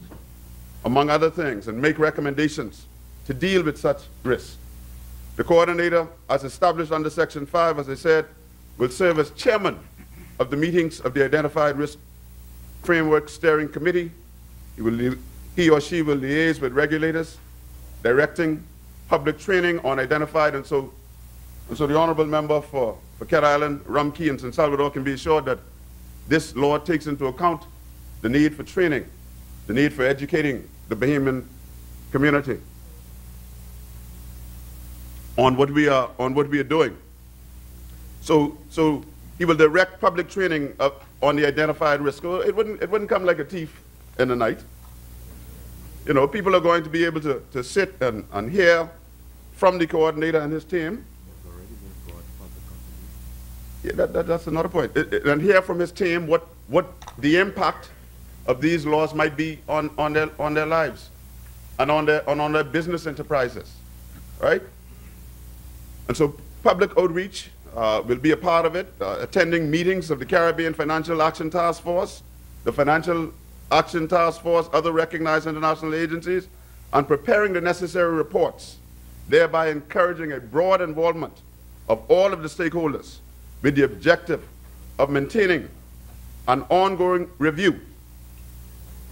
among other things, and make recommendations to deal with such risks. The coordinator, as established under Section 5, as I said, will serve as chairman of the meetings of the Identified Risk Framework Steering Committee. He or she will liaise with regulators, directing public training on identified, and so the honorable member for Cat Island, Rum Key, and San Salvador can be assured that this law takes into account the need for training, the need for educating the Bahamian community on what we are doing. So he will direct public training on the identified risk. It wouldn't come like a thief in the night. You know, people are going to be able to sit and hear from the coordinator and his team. Yeah, that's another point. And hear from his team what the impact of these laws might be on their lives and on their business enterprises, right? And so public outreach will be a part of it, attending meetings of the Caribbean Financial Action Task Force, the Financial Action Task Force, other recognized international agencies, and preparing the necessary reports, thereby encouraging a broad involvement of all of the stakeholders with the objective of maintaining an ongoing review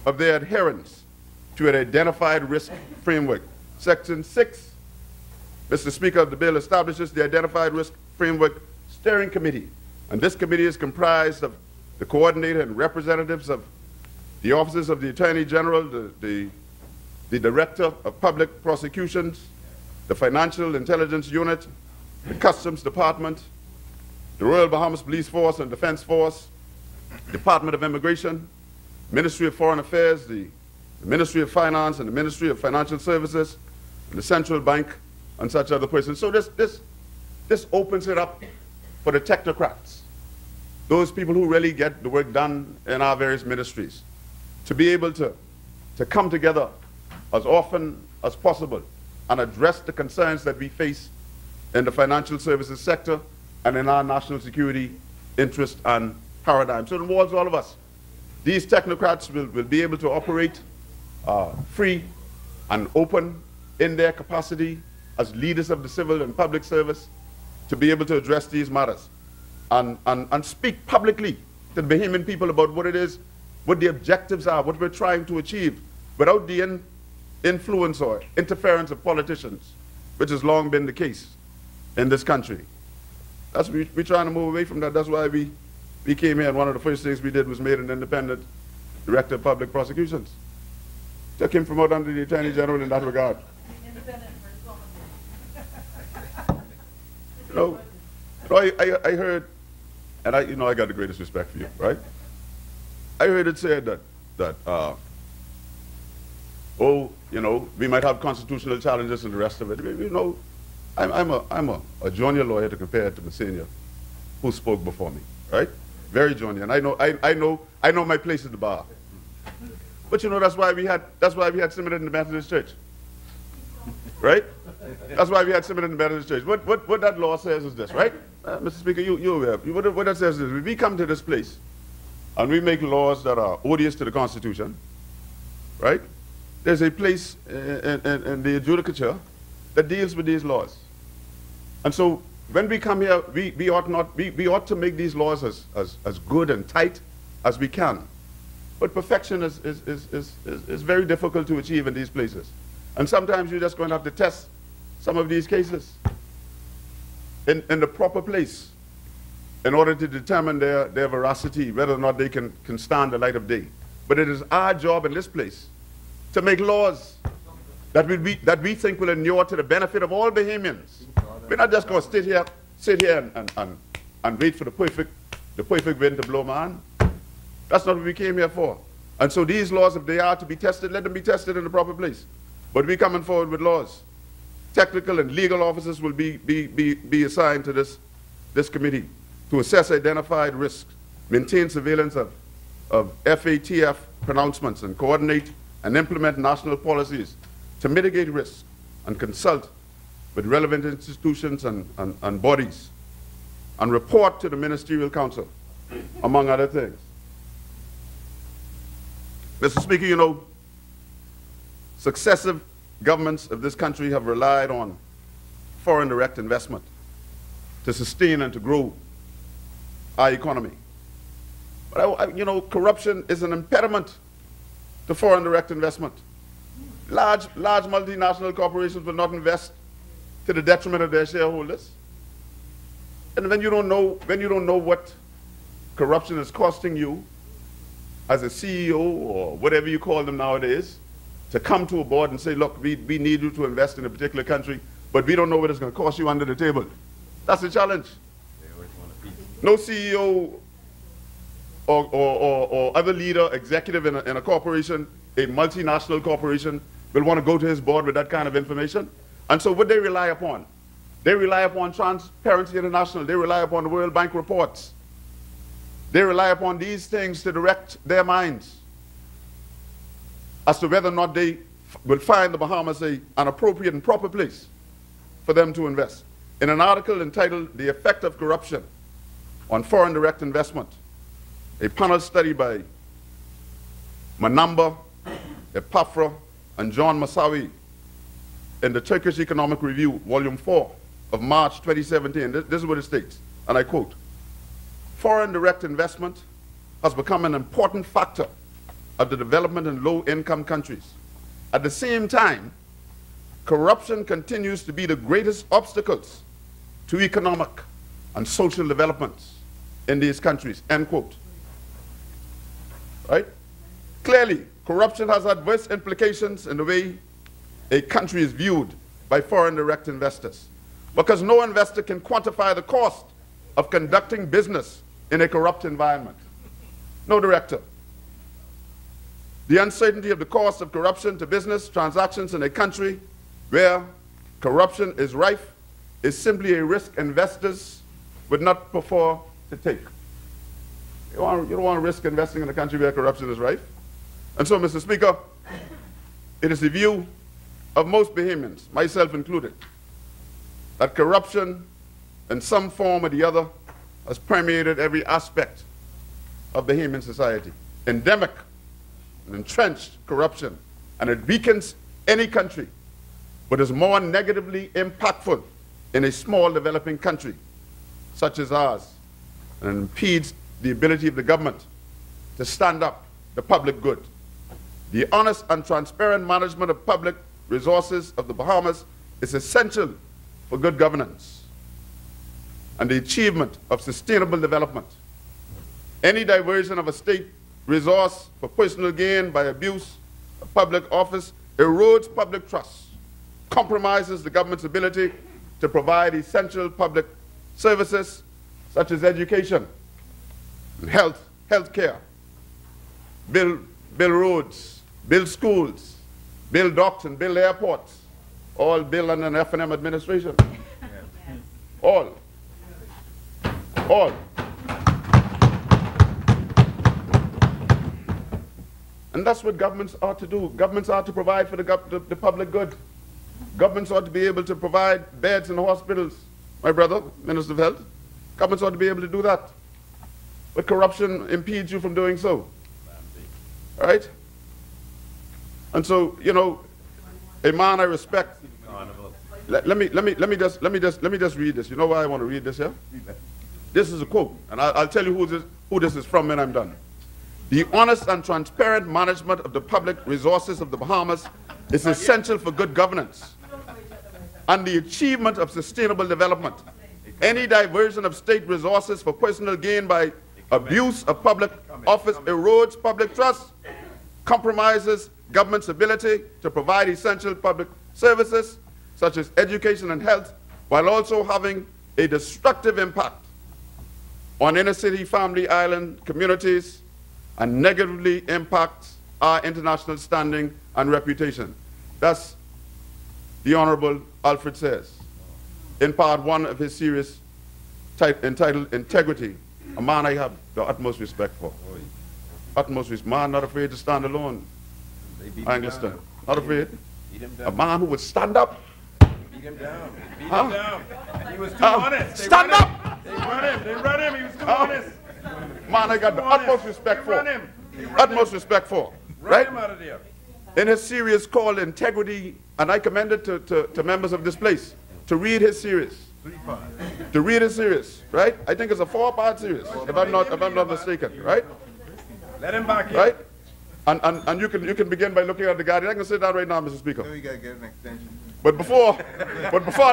of their adherence to an identified risk framework. Section 6, Mr. Speaker, of the bill establishes the Identified Risk Framework Steering Committee, and this committee is comprised of the coordinator and representatives of the offices of the Attorney General, the Director of Public Prosecutions, the Financial Intelligence Unit, the Customs Department, the Royal Bahamas Police Force and Defense Force, Department of Immigration, Ministry of Foreign Affairs, the Ministry of Finance and the Ministry of Financial Services, and the Central Bank, and such other persons. So this opens it up for the technocrats, those people who really get the work done in our various ministries, to be able to come together as often as possible and address the concerns that we face in the financial services sector and in our national security interest and paradigm. So it involves all of us. These technocrats will be able to operate free and open in their capacity as leaders of the civil and public service to be able to address these matters and speak publicly to the Bahamian people about what it is, what the objectives are, what we're trying to achieve, without the influence or interference of politicians, which has long been the case in this country. We're trying to move away from that. That's why we came here, and one of the first things we did was made an independent director of public prosecutions. Took him from out under the Attorney General in that regard. I heard, and I got the greatest respect for you, right? I heard it said that we might have constitutional challenges and the rest of it. I'm a junior lawyer to compare to the senior who spoke before me, right? Very junior, and I know my place at the bar. But that's why we had Simon in the Methodist Church, right? That's why we had Simon in the Methodist Church. What that law says is this, right? Mr. Speaker, you're aware. What that says is we come to this place and we make laws that are odious to the Constitution, right? There's a place in the adjudicature that deals with these laws. And so when we come here, we ought to make these laws as good and tight as we can. But perfection is very difficult to achieve in these places. And sometimes you're just going to have to test some of these cases in the proper place in order to determine their veracity, whether or not they can stand the light of day. But it is our job in this place to make laws that we think will inure to the benefit of all Bahamians. We're not just going to sit here and wait for the perfect wind to blow, man. That's not what we came here for. And so these laws, if they are to be tested, let them be tested in the proper place. But we're coming forward with laws. Technical and legal officers will be assigned to this committee to assess identified risks, maintain surveillance of of FATF pronouncements and coordinate and implement national policies to mitigate risk and consult with relevant institutions and bodies and report to the Ministerial Council, among other things. Mr. Speaker, you know, successive governments of this country have relied on foreign direct investment to sustain and to grow our economy. But, you know, corruption is an impediment to foreign direct investment. Large multinational corporations will not invest to the detriment of their shareholders. And when you don't know what corruption is costing you as a CEO or whatever you call them nowadays, to come to a board and say, look, we need you to invest in a particular country, but we don't know what it's going to cost you under the table. That's the challenge. No CEO or other leader, executive in a corporation, a multinational corporation, will want to go to his board with that kind of information. And so what they rely upon? They rely upon Transparency International. They rely upon the World Bank reports. They rely upon these things to direct their minds as to whether or not they will find the Bahamas an appropriate and proper place for them to invest. In an article entitled "The Effect of Corruption on Foreign Direct Investment," a panel study by Manamba, Epafra, and John Masawi in the Turkish Economic Review, Volume 4 of March 2017, this is what it states, and I quote, "Foreign direct investment has become an important factor of the development in low-income countries. At the same time, corruption continues to be the greatest obstacles to economic and social developments in these countries," end quote. Right? Clearly, corruption has adverse implications in the way a country is viewed by foreign direct investors, because no investor can quantify the cost of conducting business in a corrupt environment. No director. The uncertainty of the cost of corruption to business transactions in a country where corruption is rife is simply a risk investors would not prefer to take. You don't want to risk investing in a country where corruption is rife. And so, Mr. Speaker, it is the view of most Bahamians, myself included, that corruption in some form or the other has permeated every aspect of Bahamian society. Endemic and entrenched corruption, and it weakens any country, but is more negatively impactful in a small developing country such as ours, and impedes the ability of the government to stand up the public good. The honest and transparent management of public resources of the Bahamas is essential for good governance and the achievement of sustainable development. Any diversion of a state resource for personal gain by abuse of public office erodes public trust, compromises the government's ability to provide essential public services such as education, and health care, build roads, build schools, build docks and build airports, all built under an F&M administration. All. And that's what governments ought to do. Governments ought to provide for the public good. Governments ought to be able to provide beds in hospitals. My brother, Minister of Health, governments ought to be able to do that. But corruption impedes you from doing so. All right? And so, you know, a man I respect. Let me just read this. You know why I want to read this here? This is a quote, and I'll tell you who this is from when I'm done. "The honest and transparent management of the public resources of the Bahamas is essential for good governance and the achievement of sustainable development. Any diversion of state resources for personal gain by abuse of public office erodes public trust, compromises government's ability to provide essential public services such as education and health, while also having a destructive impact on inner city family island communities and negatively impacts our international standing and reputation." That's the Honorable Alfred Sayers in part 1 of his series entitled "Integrity," a man I have the utmost respect for. utmost respect. Man not afraid to stand alone. I understand. Not afraid. Beat him A down. man who would stand up. Beat him down. Beat Huh? him down. He was too honest. They Stand run up! him. They run him. They run him. He was too honest. Man, I got the utmost respect They for. run him. They run Utmost him. respect for. Run Right? him out of there. In his series called Integrity, and I commend it to members of this place to read his series. To read his series, right? I think it's a 4-part series, if I'm not mistaken, right? Let him back in. Right? And you can begin by looking at the Guardian. I can sit down right now, Mr. Speaker. You gotta get an extension. But before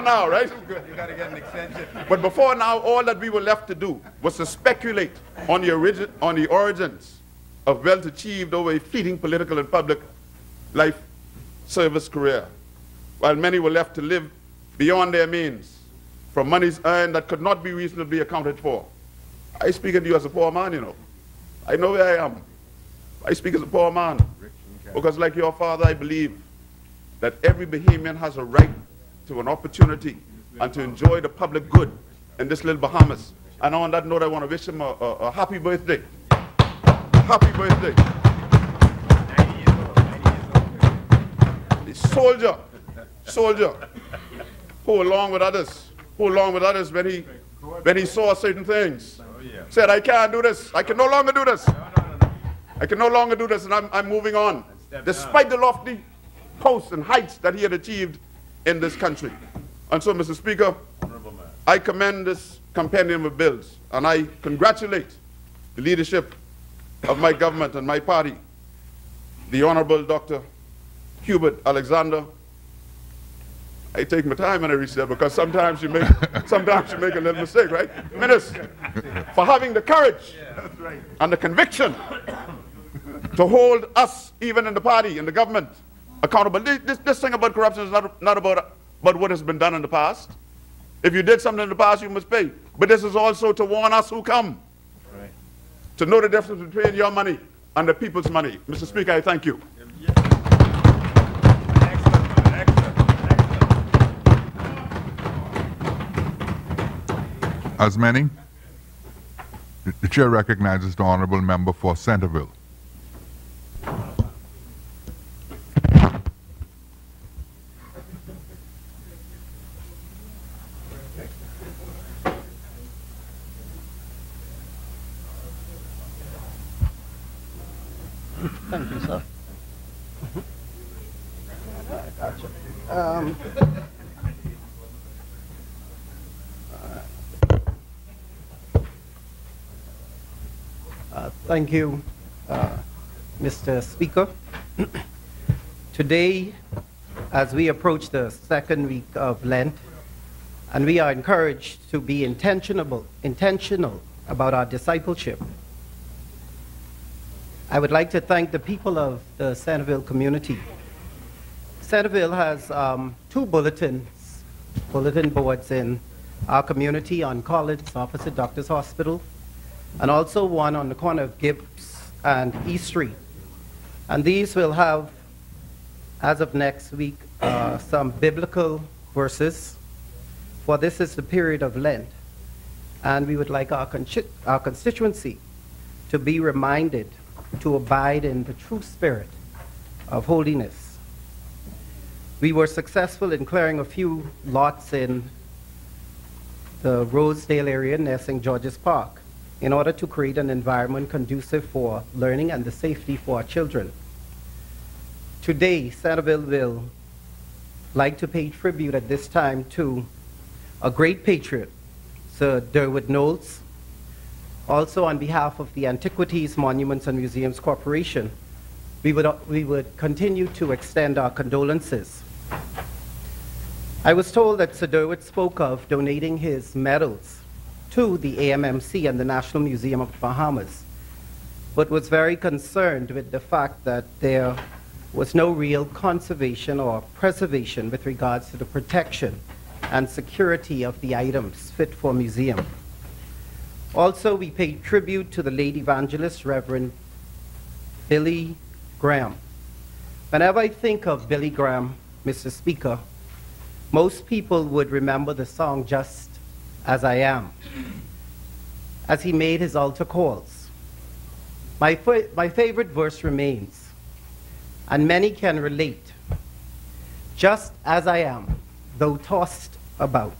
now, right? You gotta get an extension. But before now, all that we were left to do was to speculate on the origins of wealth achieved over a fleeting political and public life service career, while many were left to live beyond their means from monies earned that could not be reasonably accounted for. I speak to you as a poor man, you know. I know where I am. I speak as a poor man. Because like your father, I believe that every Bahamian has a right to an opportunity and to enjoy the public good in this little Bahamas. And on that note, I want to wish him a happy birthday. Happy birthday. The soldier, who along with others when he saw certain things, said, I can't do this. I can no longer do this. I can no longer do this, and I'm moving on, despite the lofty posts and heights that he had achieved in this country. And so, Mr. Speaker, I commend this compendium of bills, and I congratulate the leadership of my government and my party, the Honorable Dr. Hubert Alexander. I take my time when I reach there because sometimes you make a little mistake, right? Minister, for having the courage and the conviction to hold us, even in the party, in the government, accountable. This thing about corruption is not about what has been done in the past. If you did something in the past, you must pay. But this is also to warn us who come, to know the difference between your money and the people's money. Mr. Speaker, I thank you. As many, the chair recognizes the honorable member for Centerville. Thank you, sir. Gotcha. Thank you, Mr. Speaker. Today, as we approach the second week of Lent, and we are encouraged to be intentional about our discipleship, I would like to thank the people of the Centerville community. Centerville has 2 bulletin boards in our community on Collins, opposite Doctor's Hospital, and also one on the corner of Gibbs and East Street. And these will have, as of next week, some biblical verses, for this is the period of Lent. And we would like our constituency to be reminded to abide in the true spirit of holiness. We were successful in clearing a few lots in the Rosedale area near St. George's Park in order to create an environment conducive for learning and the safety for our children. Today, Centerville will like to pay tribute at this time to a great patriot, Sir Derwood Knowles. Also, on behalf of the Antiquities, Monuments, and Museums Corporation, we would continue to extend our condolences. I was told that Sir Derwood spoke of donating his medals to the AMMC and the National Museum of the Bahamas, but was very concerned with the fact that there was no real conservation or preservation with regards to the protection and security of the items fit for museum. Also, we paid tribute to the late evangelist, Reverend Billy Graham. Whenever I think of Billy Graham, Mr. Speaker, most people would remember the song Just As I Am, as he made his altar calls. My favorite verse remains, and many can relate. Just as I am, though tossed about,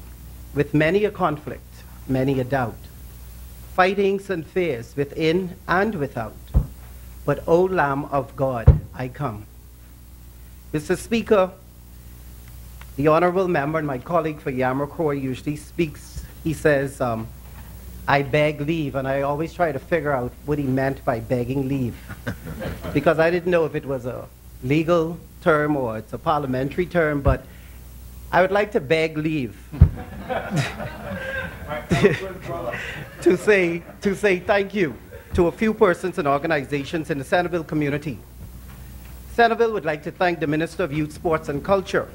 with many a conflict, many a doubt, fightings and fears within and without, but O Lamb of God, I come. Mr. Speaker, the honorable member and my colleague for Yamacraw usually speaks, he says, I beg leave, and I always try to figure out what he meant by begging leave, because I didn't know if it was a legal term or it's a parliamentary term, but I would like to beg leave to say thank you to a few persons and organizations in the Centerville community. Centerville would like to thank the Minister of Youth, Sports and Culture,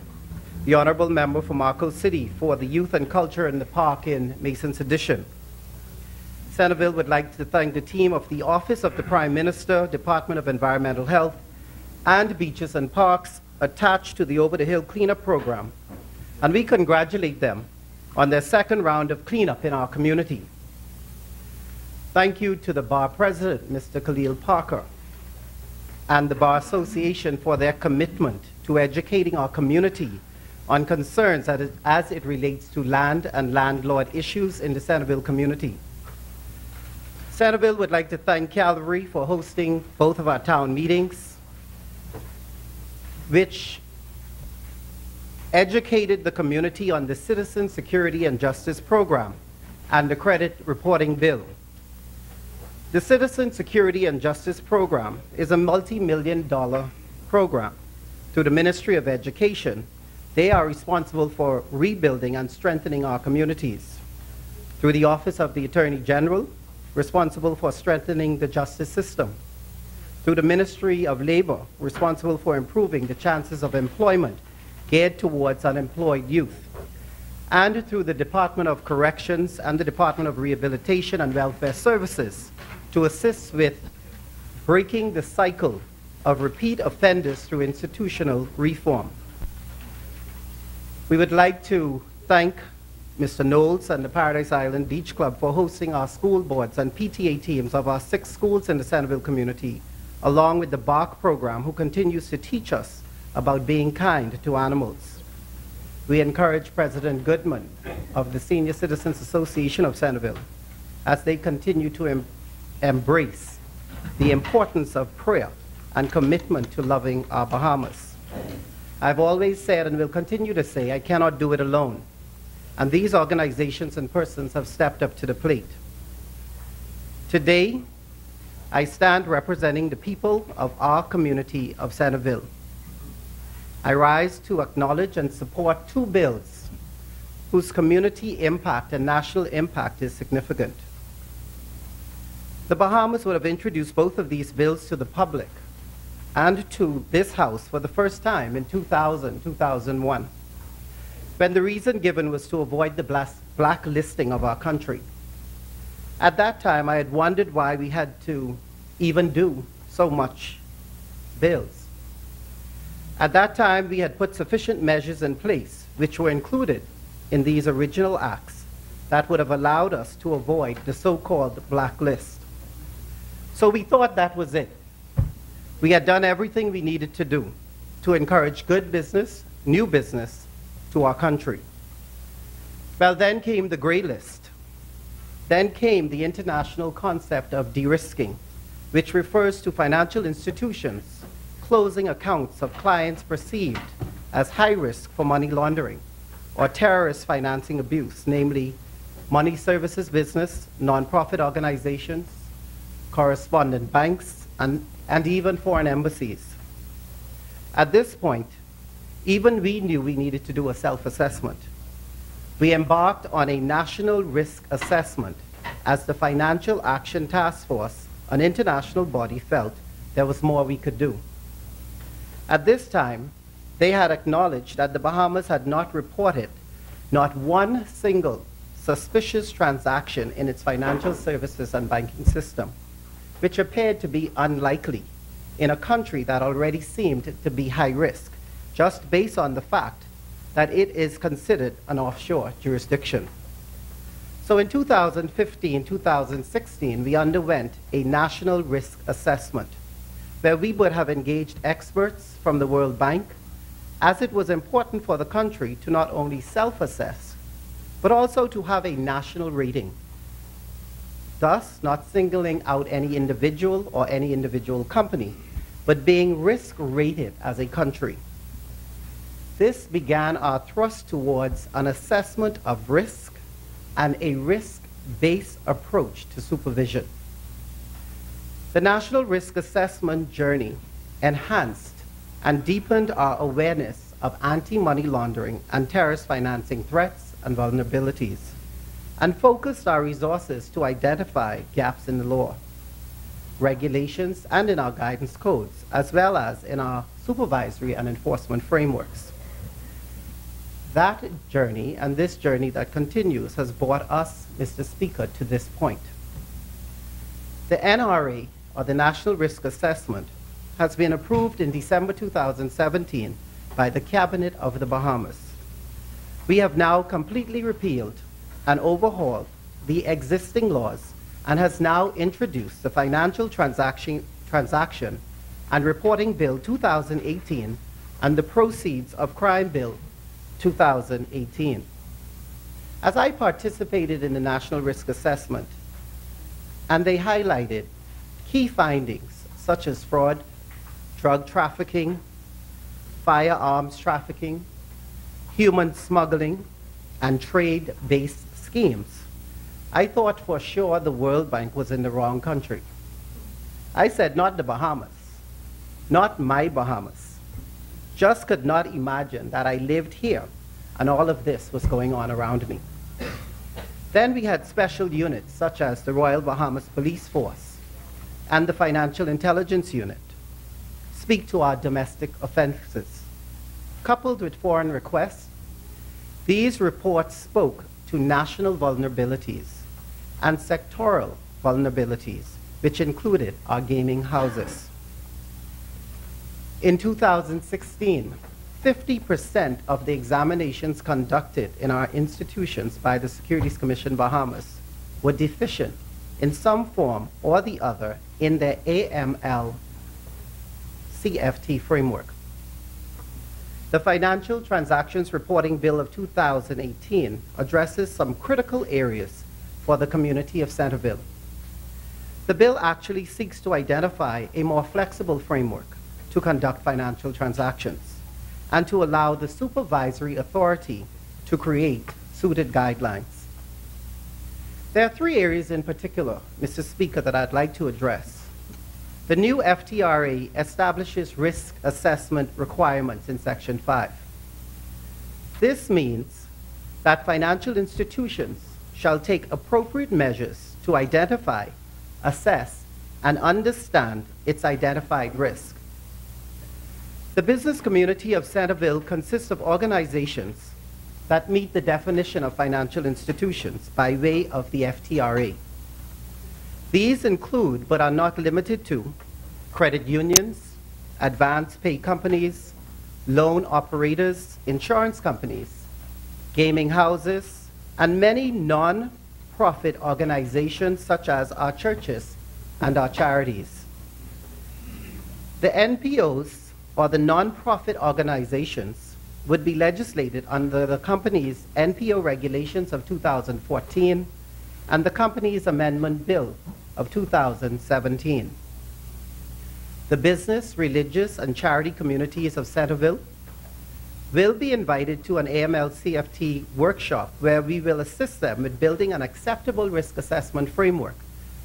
the Honorable Member for Marco City, for the youth and culture in the park in Mason's Addition. Centerville would like to thank the team of the Office of the Prime Minister, Department of Environmental Health, and Beaches and Parks attached to the Over the Hill Cleanup Program. And we congratulate them on their second round of cleanup in our community. Thank you to the Bar President, Mr. Khalil Parker, and the Bar Association for their commitment to educating our community on concerns as it relates to land and landlord issues in the Centerville community. Centerville would like to thank Calvary for hosting both of our town meetings, which educated the community on the Citizen Security and Justice Program and the Credit Reporting Bill. The Citizen Security and Justice Program is a multi-million-dollar program. Through the Ministry of Education, they are responsible for rebuilding and strengthening our communities. Through the Office of the Attorney General, responsible for strengthening the justice system. Through the Ministry of Labor, responsible for improving the chances of employment geared towards unemployed youth. And through the Department of Corrections and the Department of Rehabilitation and Welfare Services, to assist with breaking the cycle of repeat offenders through institutional reform. We would like to thank Mr. Knowles and the Paradise Island Beach Club for hosting our school boards and PTA teams of our 6 schools in the Centerville community, along with the BARC program, who continues to teach us about being kind to animals. We encourage President Goodman of the Senior Citizens Association of Centerville as they continue to embrace the importance of prayer and commitment to loving our Bahamas. I've always said and will continue to say, I cannot do it alone. And these organizations and persons have stepped up to the plate. Today, I stand representing the people of our community of Centerville. I rise to acknowledge and support 2 bills whose community impact and national impact is significant. The Bahamas would have introduced both of these bills to the public and to this House for the first time in 2000-2001, when the reason given was to avoid the blacklisting of our country. At that time, I had wondered why we had to even do so much bills. At that time, we had put sufficient measures in place, which were included in these original acts, that would have allowed us to avoid the so-called blacklist. So we thought that was it. We had done everything we needed to do to encourage good business, new business, to our country. Well, then came the gray list. Then came the international concept of de-risking, which refers to financial institutions closing accounts of clients perceived as high risk for money laundering or terrorist financing abuse, namely money services business, nonprofit organizations, correspondent banks, and even foreign embassies. At this point, even we knew we needed to do a self-assessment. We embarked on a national risk assessment as the Financial Action Task Force, an international body, felt there was more we could do. At this time, they had acknowledged that the Bahamas had not reported not one single suspicious transaction in its financial services and banking system, which appeared to be unlikely in a country that already seemed to be high risk, just based on the fact that it is considered an offshore jurisdiction. So in 2015, 2016, we underwent a national risk assessment where we would have engaged experts from the World Bank, as it was important for the country to not only self-assess, but also to have a national rating, thus not singling out any individual or any individual company, but being risk-rated as a country. This began our thrust towards an assessment of risk and a risk-based approach to supervision. The National Risk Assessment journey enhanced and deepened our awareness of anti-money laundering and terrorist financing threats and vulnerabilities, and focused our resources to identify gaps in the law, regulations, and in our guidance codes, as well as in our supervisory and enforcement frameworks. That journey, and this journey that continues, has brought us, Mr. Speaker, to this point. The NRA, or the National Risk Assessment, has been approved in December 2017 by the Cabinet of the Bahamas. We have now completely repealed and overhauled the existing laws and has now introduced the Financial Transaction and Reporting Bill 2018 and the Proceeds of Crime Bill 2018. As I participated in the National Risk Assessment, and they highlighted key findings such as fraud, drug trafficking, firearms trafficking, human smuggling, and trade-based schemes, I thought for sure the World Bank was in the wrong country. I said, not the Bahamas, not my Bahamas. Just could not imagine that I lived here and all of this was going on around me. Then we had special units such as the Royal Bahamas Police Force and the Financial Intelligence Unit speak to our domestic offenses. Coupled with foreign requests, these reports spoke to national vulnerabilities and sectoral vulnerabilities, which included our gaming houses. In 2016, 50% of the examinations conducted in our institutions by the Securities Commission Bahamas were deficient in some form or the other in their AML CFT framework. The Financial Transactions Reporting Bill of 2018 addresses some critical areas for the community of Centerville. The bill actually seeks to identify a more flexible framework to conduct financial transactions and to allow the supervisory authority to create suited guidelines. There are three areas in particular, Mr. Speaker, that I'd like to address. The new FTRA establishes risk assessment requirements in Section 5. This means that financial institutions shall take appropriate measures to identify, assess, and understand its identified risk. The business community of Centerville consists of organizations that meet the definition of financial institutions by way of the FTRA. These include, but are not limited to, credit unions, advance pay companies, loan operators, insurance companies, gaming houses, and many non-profit organizations such as our churches and our charities. The NPOs, or the non-profit organizations, would be legislated under the company's NPO regulations of 2014 and the company's amendment bill of 2017. The business, religious, and charity communities of Centerville will be invited to an AML-CFT workshop where we will assist them with building an acceptable risk assessment framework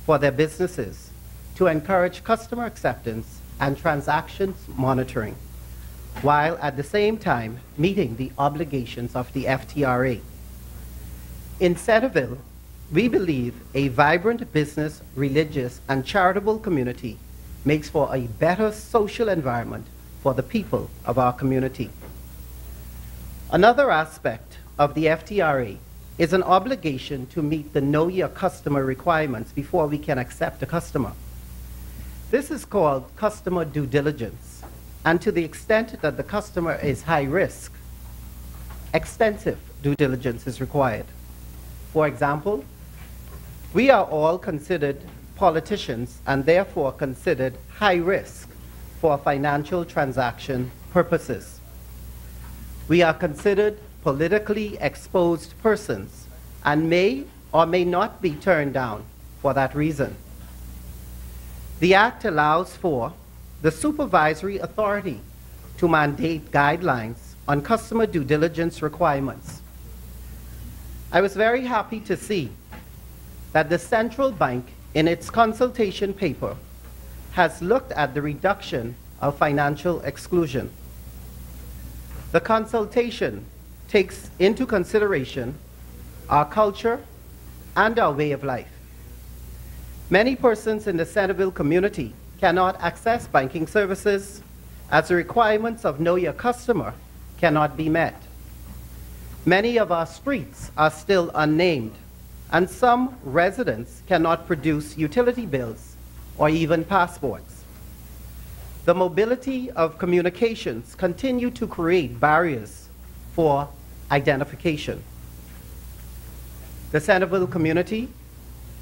for their businesses to encourage customer acceptance and transactions monitoring, while at the same time meeting the obligations of the FTRA. In Centerville, we believe a vibrant business, religious, and charitable community makes for a better social environment for the people of our community. Another aspect of the FTRA is an obligation to meet the Know Your Customer requirements before we can accept a customer. This is called customer due diligence, and to the extent that the customer is high risk, extensive due diligence is required. For example, we are all considered politicians and therefore considered high risk for financial transaction purposes. We are considered politically exposed persons and may or may not be turned down for that reason. The Act allows for the supervisory authority to mandate guidelines on customer due diligence requirements. I was very happy to see that the central bank, in its consultation paper, has looked at the reduction of financial exclusion. The consultation takes into consideration our culture and our way of life. Many persons in the Centerville community cannot access banking services as the requirements of Know Your Customer cannot be met. Many of our streets are still unnamed, and some residents cannot produce utility bills or even passports. The mobility of communications continue to create barriers for identification. The Centerville community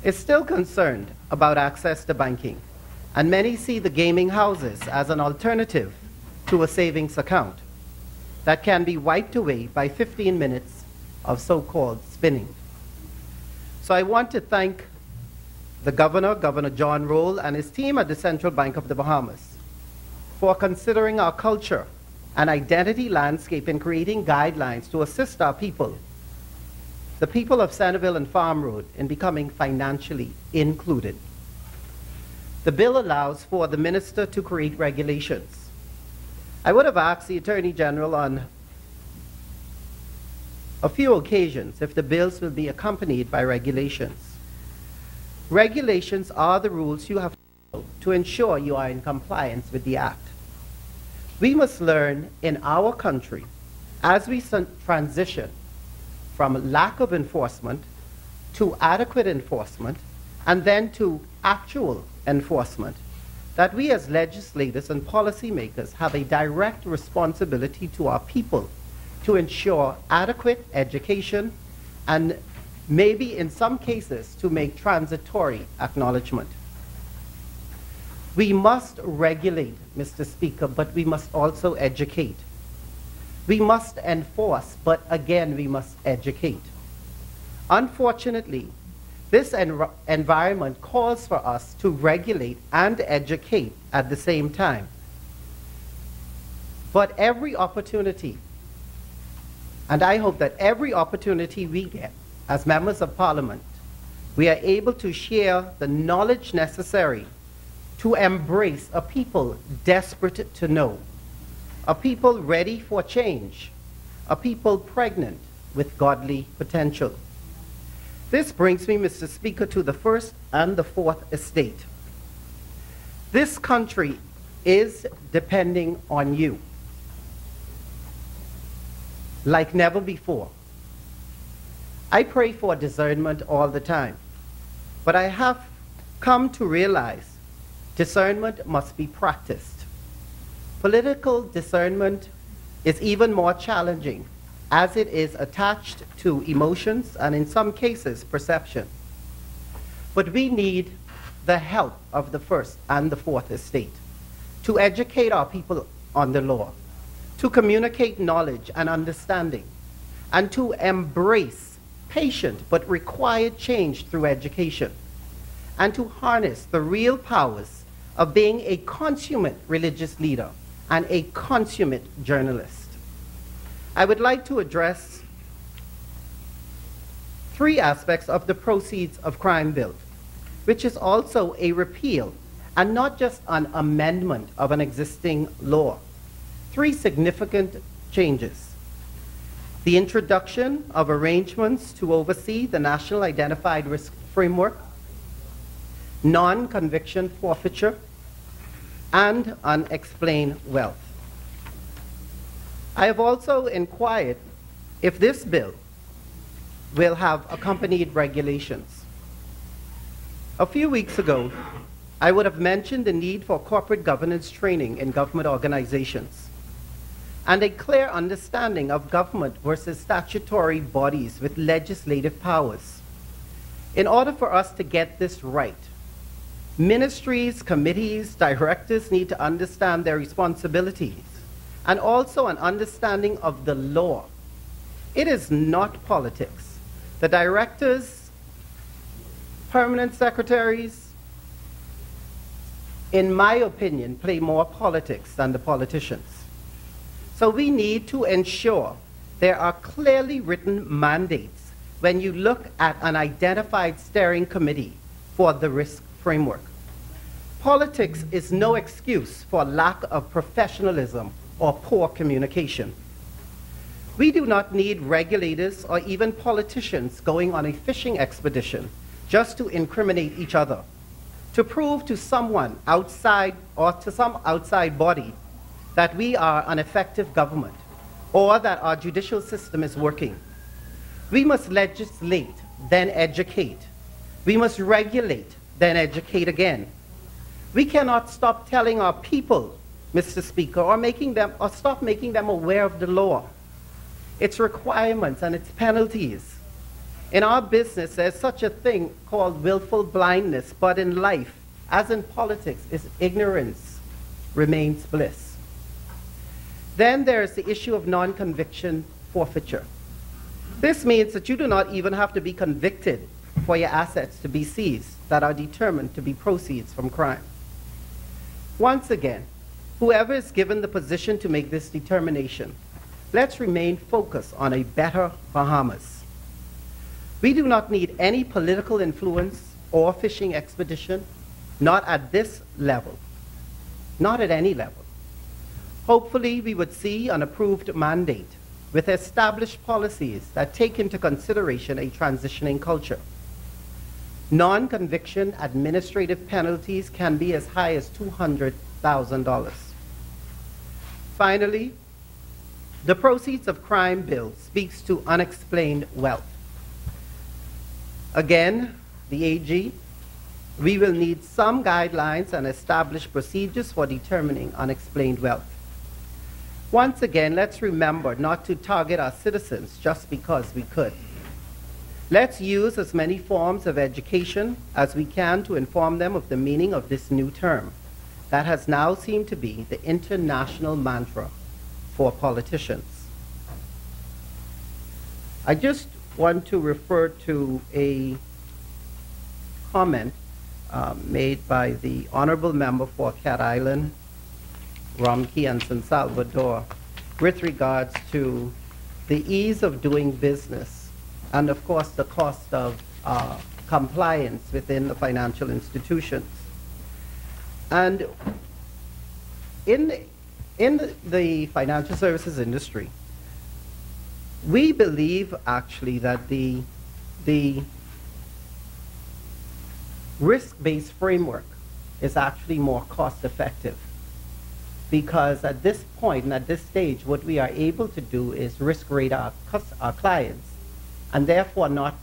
is still concerned about access to banking, and many see the gaming houses as an alternative to a savings account that can be wiped away by 15 minutes of so-called spinning. So I want to thank the Governor, Governor John Roll, and his team at the Central Bank of the Bahamas for considering our culture and identity landscape in creating guidelines to assist our people, the people of Centerville and Farm Road, in becoming financially included. The bill allows for the minister to create regulations. I would have asked the Attorney General on a few occasions if the bills will be accompanied by regulations. Regulations are the rules you have to follow to ensure you are in compliance with the Act. We must learn in our country, as we transition from lack of enforcement to adequate enforcement and then to actual enforcement, that we as legislators and policymakers have a direct responsibility to our people to ensure adequate education and maybe in some cases to make transitory acknowledgement. We must regulate, Mr. Speaker, but we must also educate. We must enforce, but again, we must educate. Unfortunately, this environment calls for us to regulate and educate at the same time. But every opportunity, and I hope that every opportunity we get as members of Parliament, we are able to share the knowledge necessary to embrace a people desperate to know, a people ready for change, a people pregnant with godly potential. This brings me, Mr. Speaker, to the first and the fourth estate. This country is depending on you like never before. I pray for discernment all the time, but I have come to realize discernment must be practiced. Political discernment is even more challenging as it is attached to emotions and in some cases perception. But we need the help of the first and the fourth estate to educate our people on the law, to communicate knowledge and understanding, and to embrace patient but required change through education, and to harness the real powers of being a consummate religious leader and a consummate journalist. I would like to address three aspects of the Proceeds of Crime Bill, which is also a repeal and not just an amendment of an existing law. Three significant changes: the introduction of arrangements to oversee the National Identified Risk Framework, non-conviction forfeiture, and unexplained wealth. I have also inquired if this bill will have accompanied regulations. A few weeks ago, I would have mentioned the need for corporate governance training in government organizations. and a clear understanding of government versus statutory bodies with legislative powers. In order for us to get this right, ministries, committees, directors need to understand their responsibilities and also an understanding of the law. It is not politics. The directors, permanent secretaries, in my opinion, play more politics than the politicians. So we need to ensure there are clearly written mandates when you look at an identified steering committee for the risk framework. Politics is no excuse for lack of professionalism or poor communication. We do not need regulators or even politicians going on a fishing expedition just to incriminate each other, to prove to someone outside or to some outside body that we are an effective government or that our judicial system is working. We must legislate, then educate. We must regulate, then educate again. We cannot stop telling our people, Mr. Speaker, or stop making them aware of the law, its requirements and its penalties. In our business, there's such a thing called willful blindness, but in life, as in politics, is ignorance remains bliss. Then there is the issue of non-conviction forfeiture. This means that you do not even have to be convicted for your assets to be seized that are determined to be proceeds from crime. Once again, whoever is given the position to make this determination, let's remain focused on a better Bahamas. We do not need any political influence or fishing expedition, not at this level, not at any level. Hopefully, we would see an approved mandate with established policies that take into consideration a transitioning culture. Non-conviction administrative penalties can be as high as $200,000. Finally, the proceeds of crime bill speaks to unexplained wealth. Again, the AG, we will need some guidelines and established procedures for determining unexplained wealth. Once again, let's remember not to target our citizens just because we could. Let's use as many forms of education as we can to inform them of the meaning of this new term that has now seemed to be the international mantra for politicians. I just want to refer to a comment made by the Honorable Member for Cat Island, Romkey and San Salvador, with regards to the ease of doing business and, of course, the cost of compliance within the financial institutions. And in the financial services industry, we believe actually that the risk-based framework is actually more cost-effective, because at this point and at this stage, what we are able to do is risk rate our clients and therefore not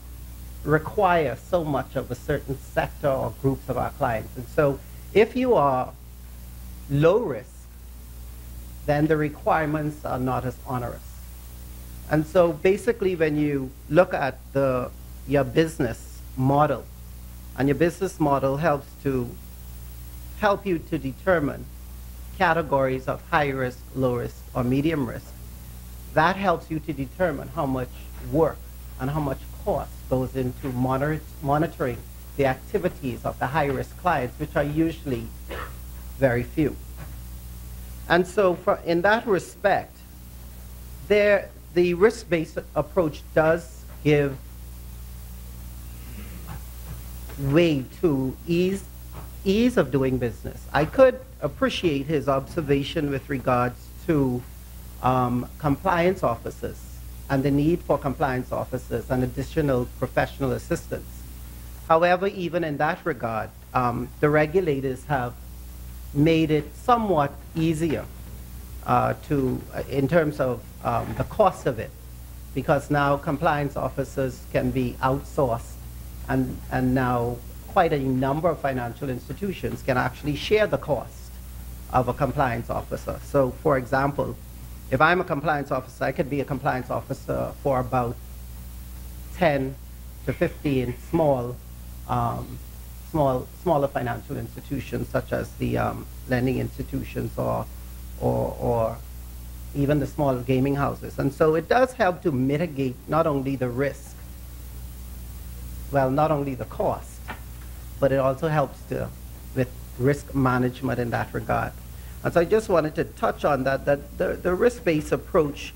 require so much of a certain sector or groups of our clients. And so if you are low risk, then the requirements are not as onerous. And so basically when you look at your business model, and your business model helps you to determine categories of high risk, low risk, or medium risk, that helps you to determine how much work and how much cost goes into monitoring the activities of the high risk clients, which are usually very few. And so in that respect, the risk-based approach does give way to ease of doing business. I could appreciate his observation with regards to compliance officers and the need for compliance officers and additional professional assistance. However, even in that regard, the regulators have made it somewhat easier in terms of the cost of it, because now compliance officers can be outsourced, and now quite a number of financial institutions can actually share the cost of a compliance officer. So, for example, If I'm a compliance officer, I could be a compliance officer for about 10 to 15 smaller financial institutions, such as the lending institutions or even the small gaming houses. And so it does help to mitigate not only the risk, well, not only the cost, but it also helps with risk management in that regard. And so I just wanted to touch on that the risk-based approach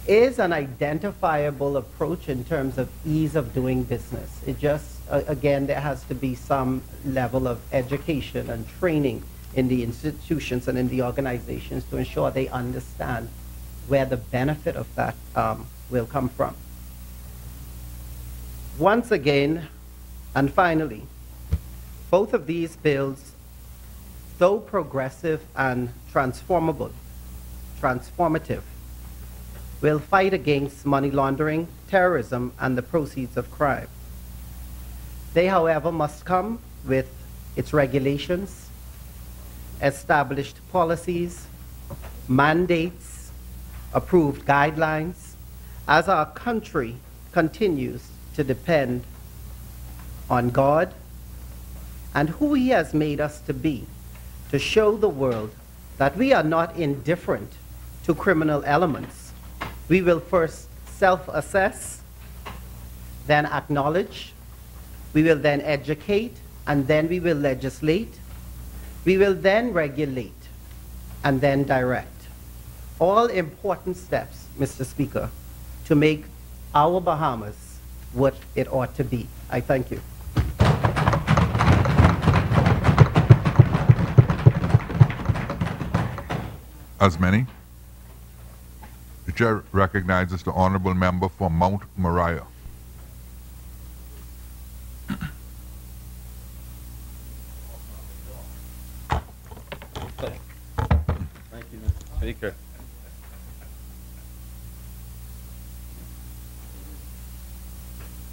is an identifiable approach in terms of ease of doing business. It just, again, there has to be some level of education and training in the institutions and in the organizations to ensure they understand where the benefit of that will come from. Once again, and finally, both of these bills, though progressive and transformative, will fight against money laundering, terrorism, and the proceeds of crime. They, however, must come with its regulations, established policies, mandates, approved guidelines, as our country continues to depend on God and who He has made us to be, to show the world that we are not indifferent to criminal elements. We will first self-assess, then acknowledge, we will then educate, and then we will legislate. We will then regulate, and then direct. All important steps, Mr. Speaker, to make our Bahamas what it ought to be. I thank you. As many. The chair recognizes the honorable member for Mount Moriah. Thank you, Mr. Speaker.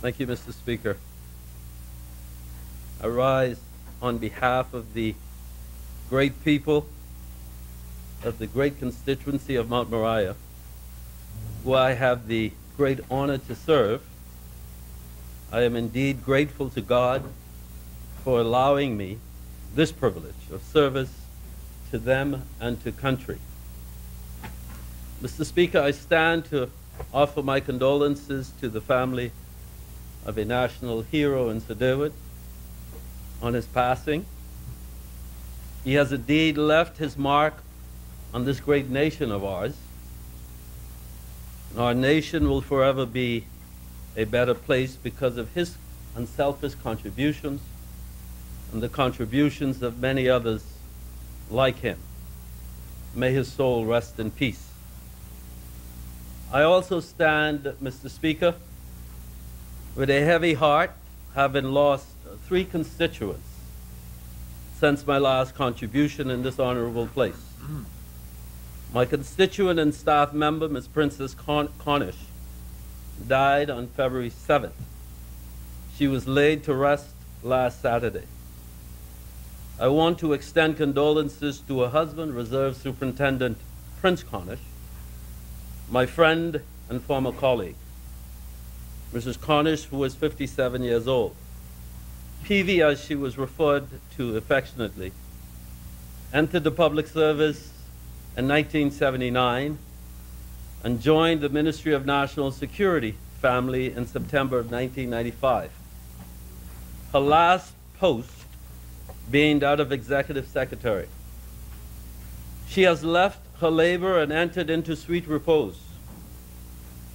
Thank you, Mr. Speaker. I rise on behalf of the great people of the great constituency of Mount Moriah, who I have the great honor to serve. I am indeed grateful to God for allowing me this privilege of service to them and to country. Mr. Speaker, I stand to offer my condolences to the family of a national hero in Sir Derwent on his passing. He has indeed left his mark on this great nation of ours. And our nation will forever be a better place because of his unselfish contributions and the contributions of many others like him. May his soul rest in peace. I also stand, Mr. Speaker, with a heavy heart, having lost 3 constituents since my last contribution in this honorable place. My constituent and staff member, Ms. Princess Cornish, died on February 7th. She was laid to rest last Saturday. I want to extend condolences to her husband, Reserve Superintendent Prince Cornish, my friend and former colleague, Mrs. Cornish, who was 57 years old. PV, as she was referred to affectionately, entered the public service in 1979 and joined the Ministry of National Security family in September of 1995. Her last post being that of Executive Secretary. She has left her labor and entered into sweet repose.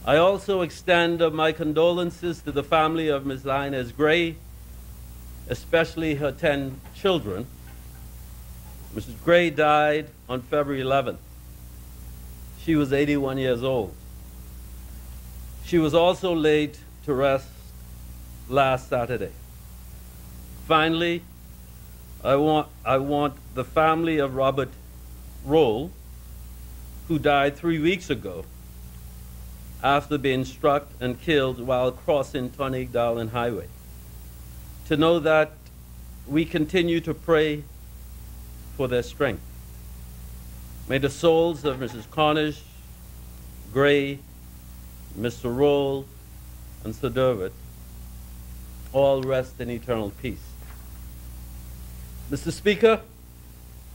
I also extend my condolences to the family of Ms. Lioness Gray, especially her 10 children. Mrs. Gray died on February 11th. She was 81 years old. She was also laid to rest last Saturday. Finally, I want the family of Robert Roll, who died 3 weeks ago after being struck and killed while crossing Tony-Darling Highway, to know that we continue to pray for their strength. May the souls of Mrs. Cornish, Gray, Mr. Roll, and Sir Derwent all rest in eternal peace. Mr. Speaker,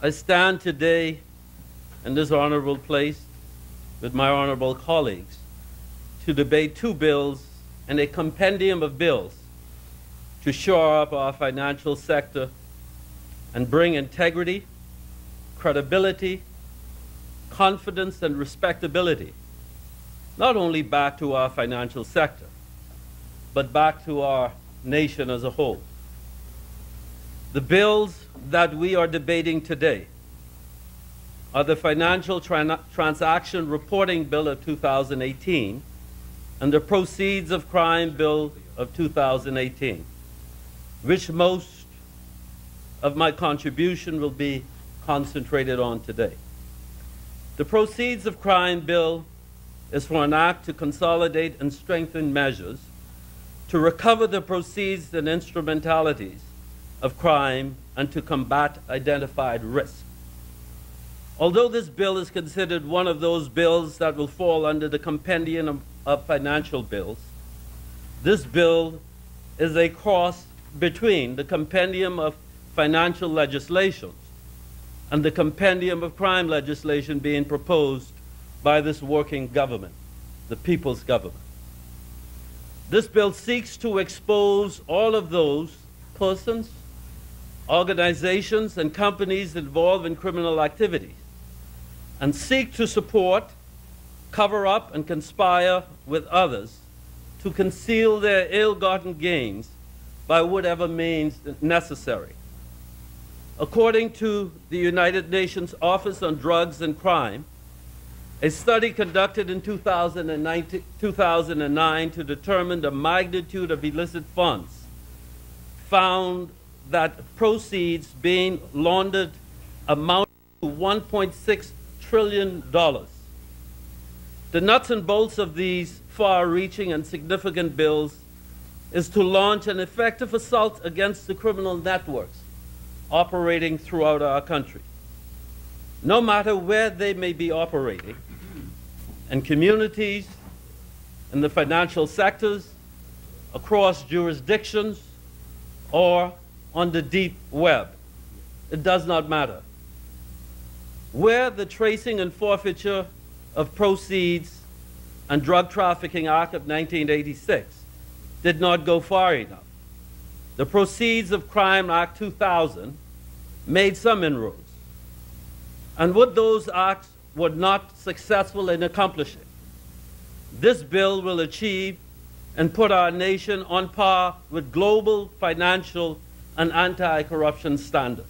I stand today in this honorable place with my honorable colleagues to debate two bills and a compendium of bills to shore up our financial sector and bring integrity, credibility, confidence, and respectability not only back to our financial sector, but back to our nation as a whole. The bills that we are debating today are the Financial Transaction Reporting Bill of 2018 and the Proceeds of Crime Bill of 2018, which most of my contribution will be concentrated on today. The Proceeds of Crime Bill is for an act to consolidate and strengthen measures to recover the proceeds and instrumentalities of crime and to combat identified risk. Although this bill is considered one of those bills that will fall under the compendium of financial bills, this bill is a cross between the compendium of financial legislation and the compendium of crime legislation being proposed by this working government, the people's government. This bill seeks to expose all of those persons, organizations, and companies involved in criminal activities and seek to support, cover up, and conspire with others to conceal their ill-gotten gains by whatever means necessary. According to the United Nations Office on Drugs and Crime, a study conducted in 2009 to determine the magnitude of illicit funds found that proceeds being laundered amount to $1.6 trillion. The nuts and bolts of these far-reaching and significant bills is to launch an effective assault against the criminal networks operating throughout our country, no matter where they may be operating, in communities, in the financial sectors, across jurisdictions, or on the deep web. It does not matter. Where the Tracing and Forfeiture of Proceeds and Drug Trafficking Act of 1986 did not go far enough, the Proceeds of Crime Act 2000 made some inroads. And what those acts were not successful in accomplishing, this bill will achieve and put our nation on par with global financial and anti-corruption standards.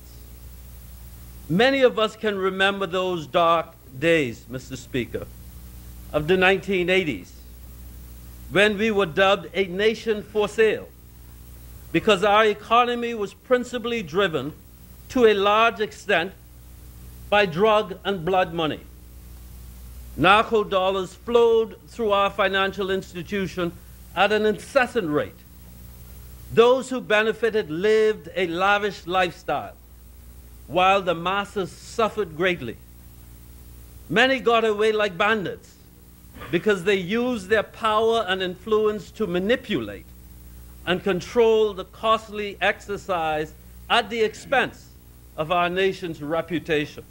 Many of us can remember those dark days, Mr. Speaker, of the 1980s, when we were dubbed a nation for sale, because our economy was principally driven to a large extent by drug and blood money. Narco dollars flowed through our financial institution at an incessant rate. Those who benefited lived a lavish lifestyle, while the masses suffered greatly. Many got away like bandits because they used their power and influence to manipulate and control the costly exercise at the expense of our nation's reputation.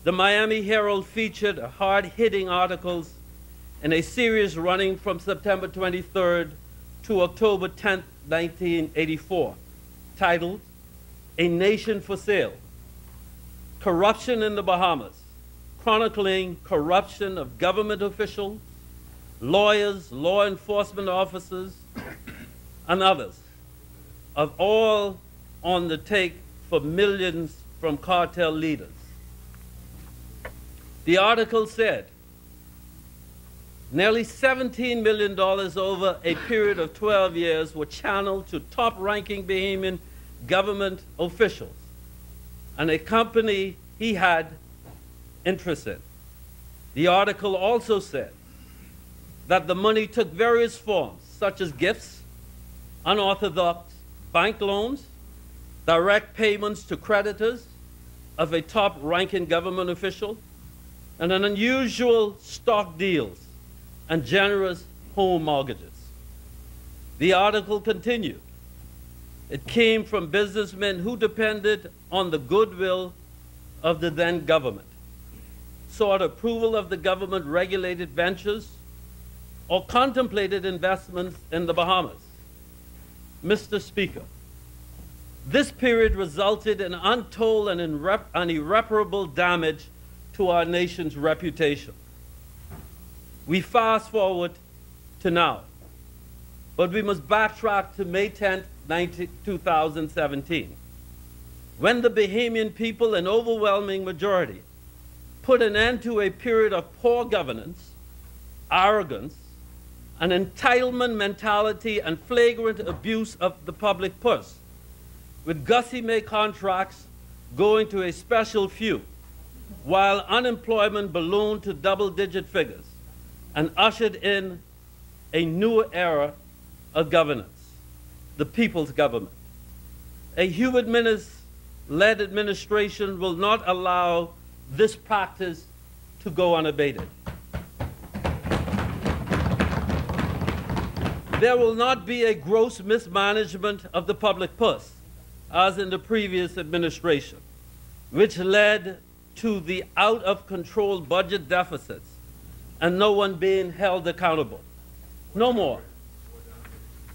The Miami Herald featured hard-hitting articles in a series running from September 23rd to October 10th, 1984, titled "A Nation for Sale: Corruption in the Bahamas," chronicling corruption of government officials, lawyers, law enforcement officers, and others, of all on the take for millions from cartel leaders. The article said nearly $17 million over a period of 12 years were channeled to top-ranking Bahamian government officials and a company he had interest in. The article also said that the money took various forms, such as gifts, unorthodox bank loans, direct payments to creditors, of a top-ranking government official, and an unusual stock deals and generous home mortgages. The article continued. It came from businessmen who depended on the goodwill of the then government, sought approval of the government-regulated ventures, or contemplated investments in the Bahamas. Mr. Speaker, this period resulted in untold and irreparable damage to our nation's reputation. We fast forward to now, but we must backtrack to May 10, 2017, when the Bahamian people, in overwhelming majority, put an end to a period of poor governance, arrogance, an entitlement mentality, and flagrant abuse of the public purse, with Gussie Mae contracts going to a special few, while unemployment ballooned to double-digit figures and ushered in a new era of governance, the people's government. A Hubert Minnis-led administration will not allow this practice to go unabated. There will not be a gross mismanagement of the public purse, as in the previous administration, which led to the out-of-control budget deficits and no one being held accountable. No more.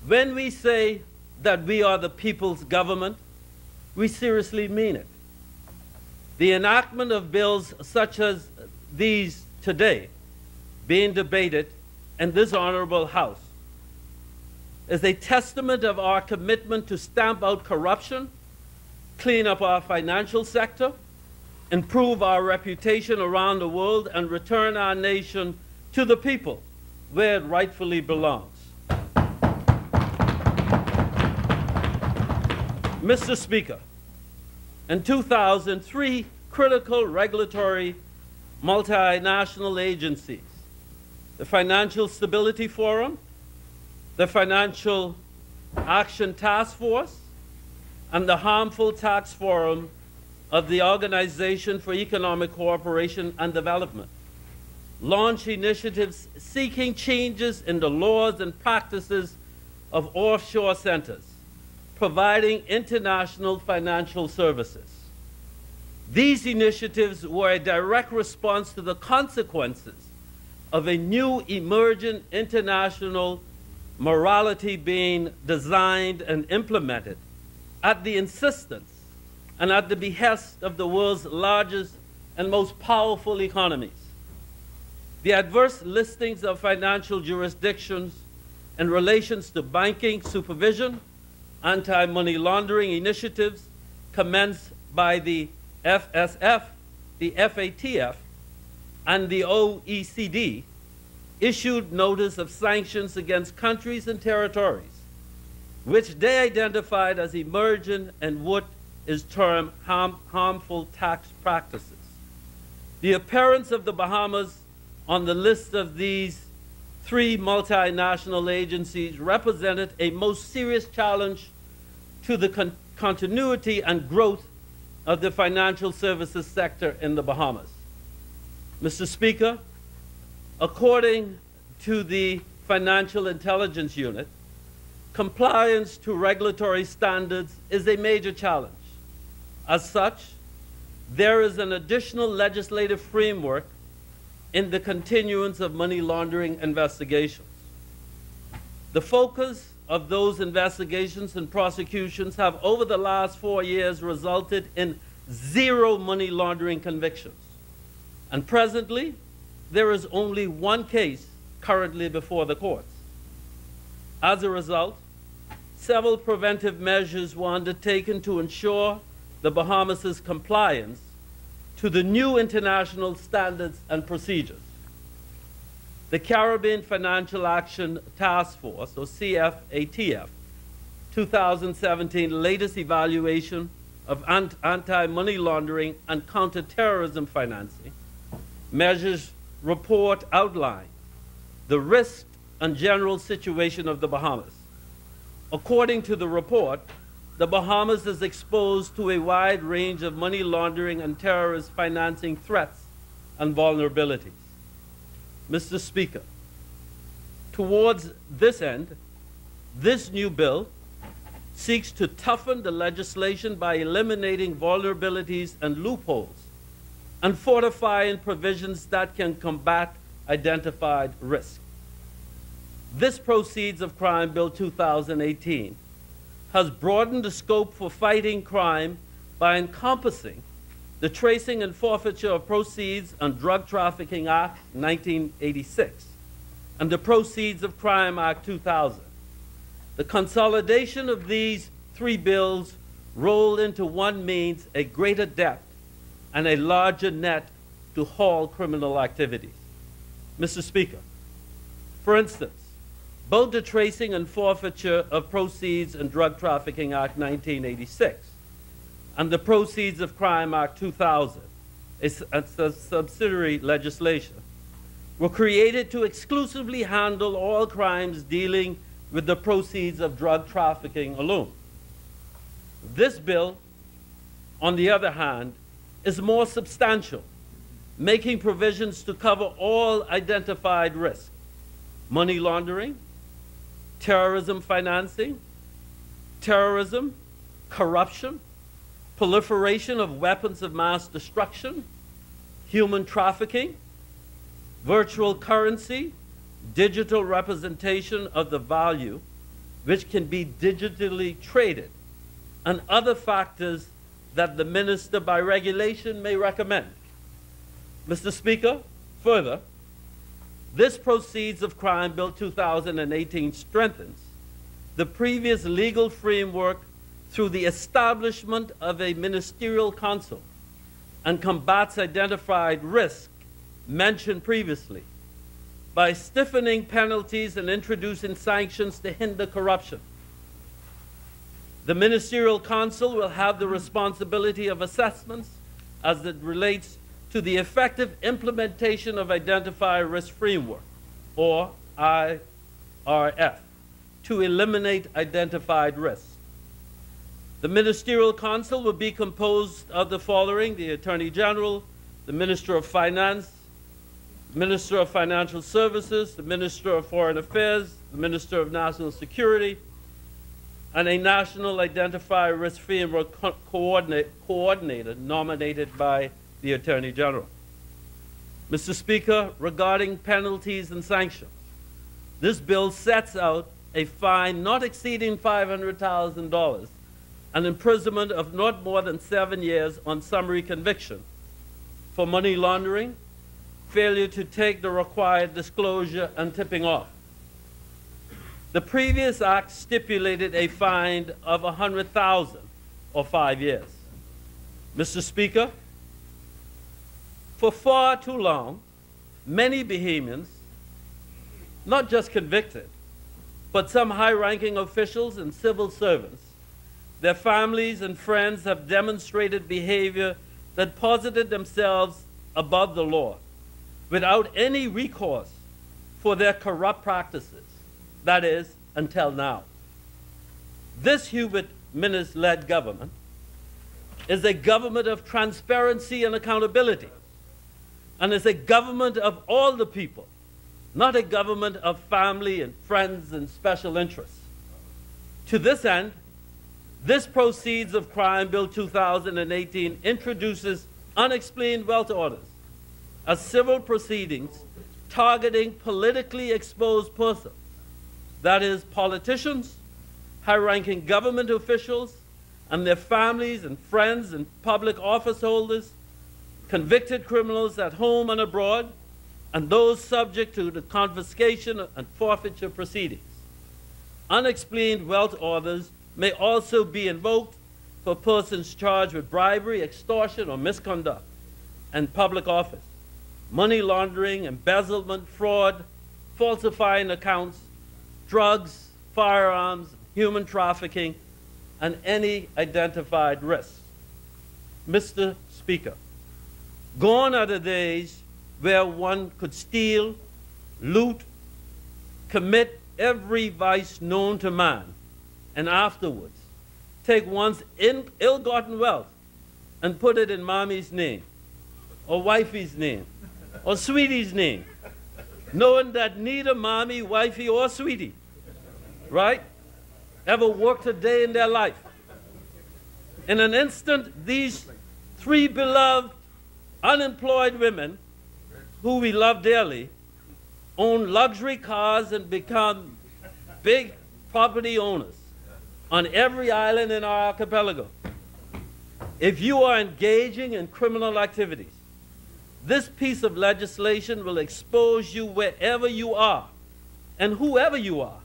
When we say that we are the people's government, we seriously mean it. The enactment of bills such as these today being debated in this honorable House is a testament of our commitment to stamp out corruption, clean up our financial sector, improve our reputation around the world, and return our nation to the people where it rightfully belongs. Mr. Speaker, in 2003, critical regulatory multinational agencies, the Financial Stability Forum, the Financial Action Task Force, and the Harmful Tax Forum of the Organization for Economic Cooperation and Development, launched initiatives seeking changes in the laws and practices of offshore centers, providing international financial services. These initiatives were a direct response to the consequences of a new emergent international morality being designed and implemented at the insistence and at the behest of the world's largest and most powerful economies. The adverse listings of financial jurisdictions in relations to banking supervision, anti-money laundering initiatives commenced by the FSF, the FATF, and the OECD issued notice of sanctions against countries and territories, which they identified as emergent and what is termed harmful tax practices. The appearance of the Bahamas on the list of these three multinational agencies represented a most serious challenge to the continuity and growth of the financial services sector in the Bahamas. Mr. Speaker, according to the Financial Intelligence Unit, compliance to regulatory standards is a major challenge. As such, there is an additional legislative framework in the continuance of money laundering investigations. The focus of those investigations and prosecutions have over the last 4 years resulted in 0 money laundering convictions. And presently, there is only 1 case currently before the courts. As a result, several preventive measures were undertaken to ensure the Bahamas' compliance to the new international standards and procedures. The Caribbean Financial Action Task Force, or CFATF, 2017 latest evaluation of anti-money laundering and counterterrorism financing measures report outline the risk and general situation of the Bahamas. According to the report, the Bahamas is exposed to a wide range of money laundering and terrorist financing threats and vulnerabilities. Mr. Speaker, towards this end, this new bill seeks to toughen the legislation by eliminating vulnerabilities and loopholes and fortifying provisions that can combat identified risk. This Proceeds of Crime Bill 2018 has broadened the scope for fighting crime by encompassing the Tracing and Forfeiture of Proceeds and Drug Trafficking Act 1986 and the Proceeds of Crime Act 2000. The consolidation of these three bills rolled into one means a greater depth and a larger net to halt criminal activities. Mr. Speaker, for instance, both the Tracing and Forfeiture of Proceeds and Drug Trafficking Act 1986 and the Proceeds of Crime Act 2000, a subsidiary legislation, were created to exclusively handle all crimes dealing with the proceeds of drug trafficking alone. This bill, on the other hand, is more substantial, making provisions to cover all identified risks: money laundering, terrorism financing, terrorism, corruption, proliferation of weapons of mass destruction, human trafficking, virtual currency, digital representation of the value which can be digitally traded, and other factors that the minister by regulation may recommend. Mr. Speaker, further, this Proceeds of Crime Bill 2018 strengthens the previous legal framework through the establishment of a ministerial council and combats identified risk mentioned previously by stiffening penalties and introducing sanctions to hinder corruption. The ministerial council will have the responsibility of assessments as it relates to the effective implementation of Identified Risk Framework, or IRF, to eliminate identified risks. The Ministerial Council will be composed of the following: the Attorney General, the Minister of Finance, Minister of Financial Services, the Minister of Foreign Affairs, the Minister of National Security, and a National Identified Risk Framework coordinator nominated by the Attorney General. Mr. Speaker, regarding penalties and sanctions, this bill sets out a fine not exceeding $500,000, an imprisonment of not more than 7 years on summary conviction for money laundering, failure to take the required disclosure, and tipping off. The previous act stipulated a fine of $100,000 or 5 years. Mr. Speaker, for far too long, many Bahamians, not just convicted, but some high-ranking officials and civil servants, their families and friends have demonstrated behavior that posited themselves above the law without any recourse for their corrupt practices. That is, until now. This Hubert Minnis-led government is a government of transparency and accountability, and is a government of all the people, not a government of family and friends and special interests. To this end, this Proceeds of Crime Bill 2018 introduces unexplained wealth orders as civil proceedings targeting politically exposed persons, that is, politicians, high-ranking government officials, and their families and friends and public office holders, convicted criminals at home and abroad, and those subject to the confiscation and forfeiture proceedings. Unexplained wealth orders may also be invoked for persons charged with bribery, extortion, or misconduct in public office, money laundering, embezzlement, fraud, falsifying accounts, drugs, firearms, human trafficking, and any identified risks. Mr. Speaker, gone are the days where one could steal, loot, commit every vice known to man, and afterwards take one's ill-gotten wealth and put it in mommy's name, or wifey's name, or sweetie's name, knowing that neither mommy, wifey, or sweetie, right, ever worked a day in their life. In an instant, these three beloved, unemployed women, who we love dearly, own luxury cars and become big property owners on every island in our archipelago. If you are engaging in criminal activities, this piece of legislation will expose you wherever you are and whoever you are,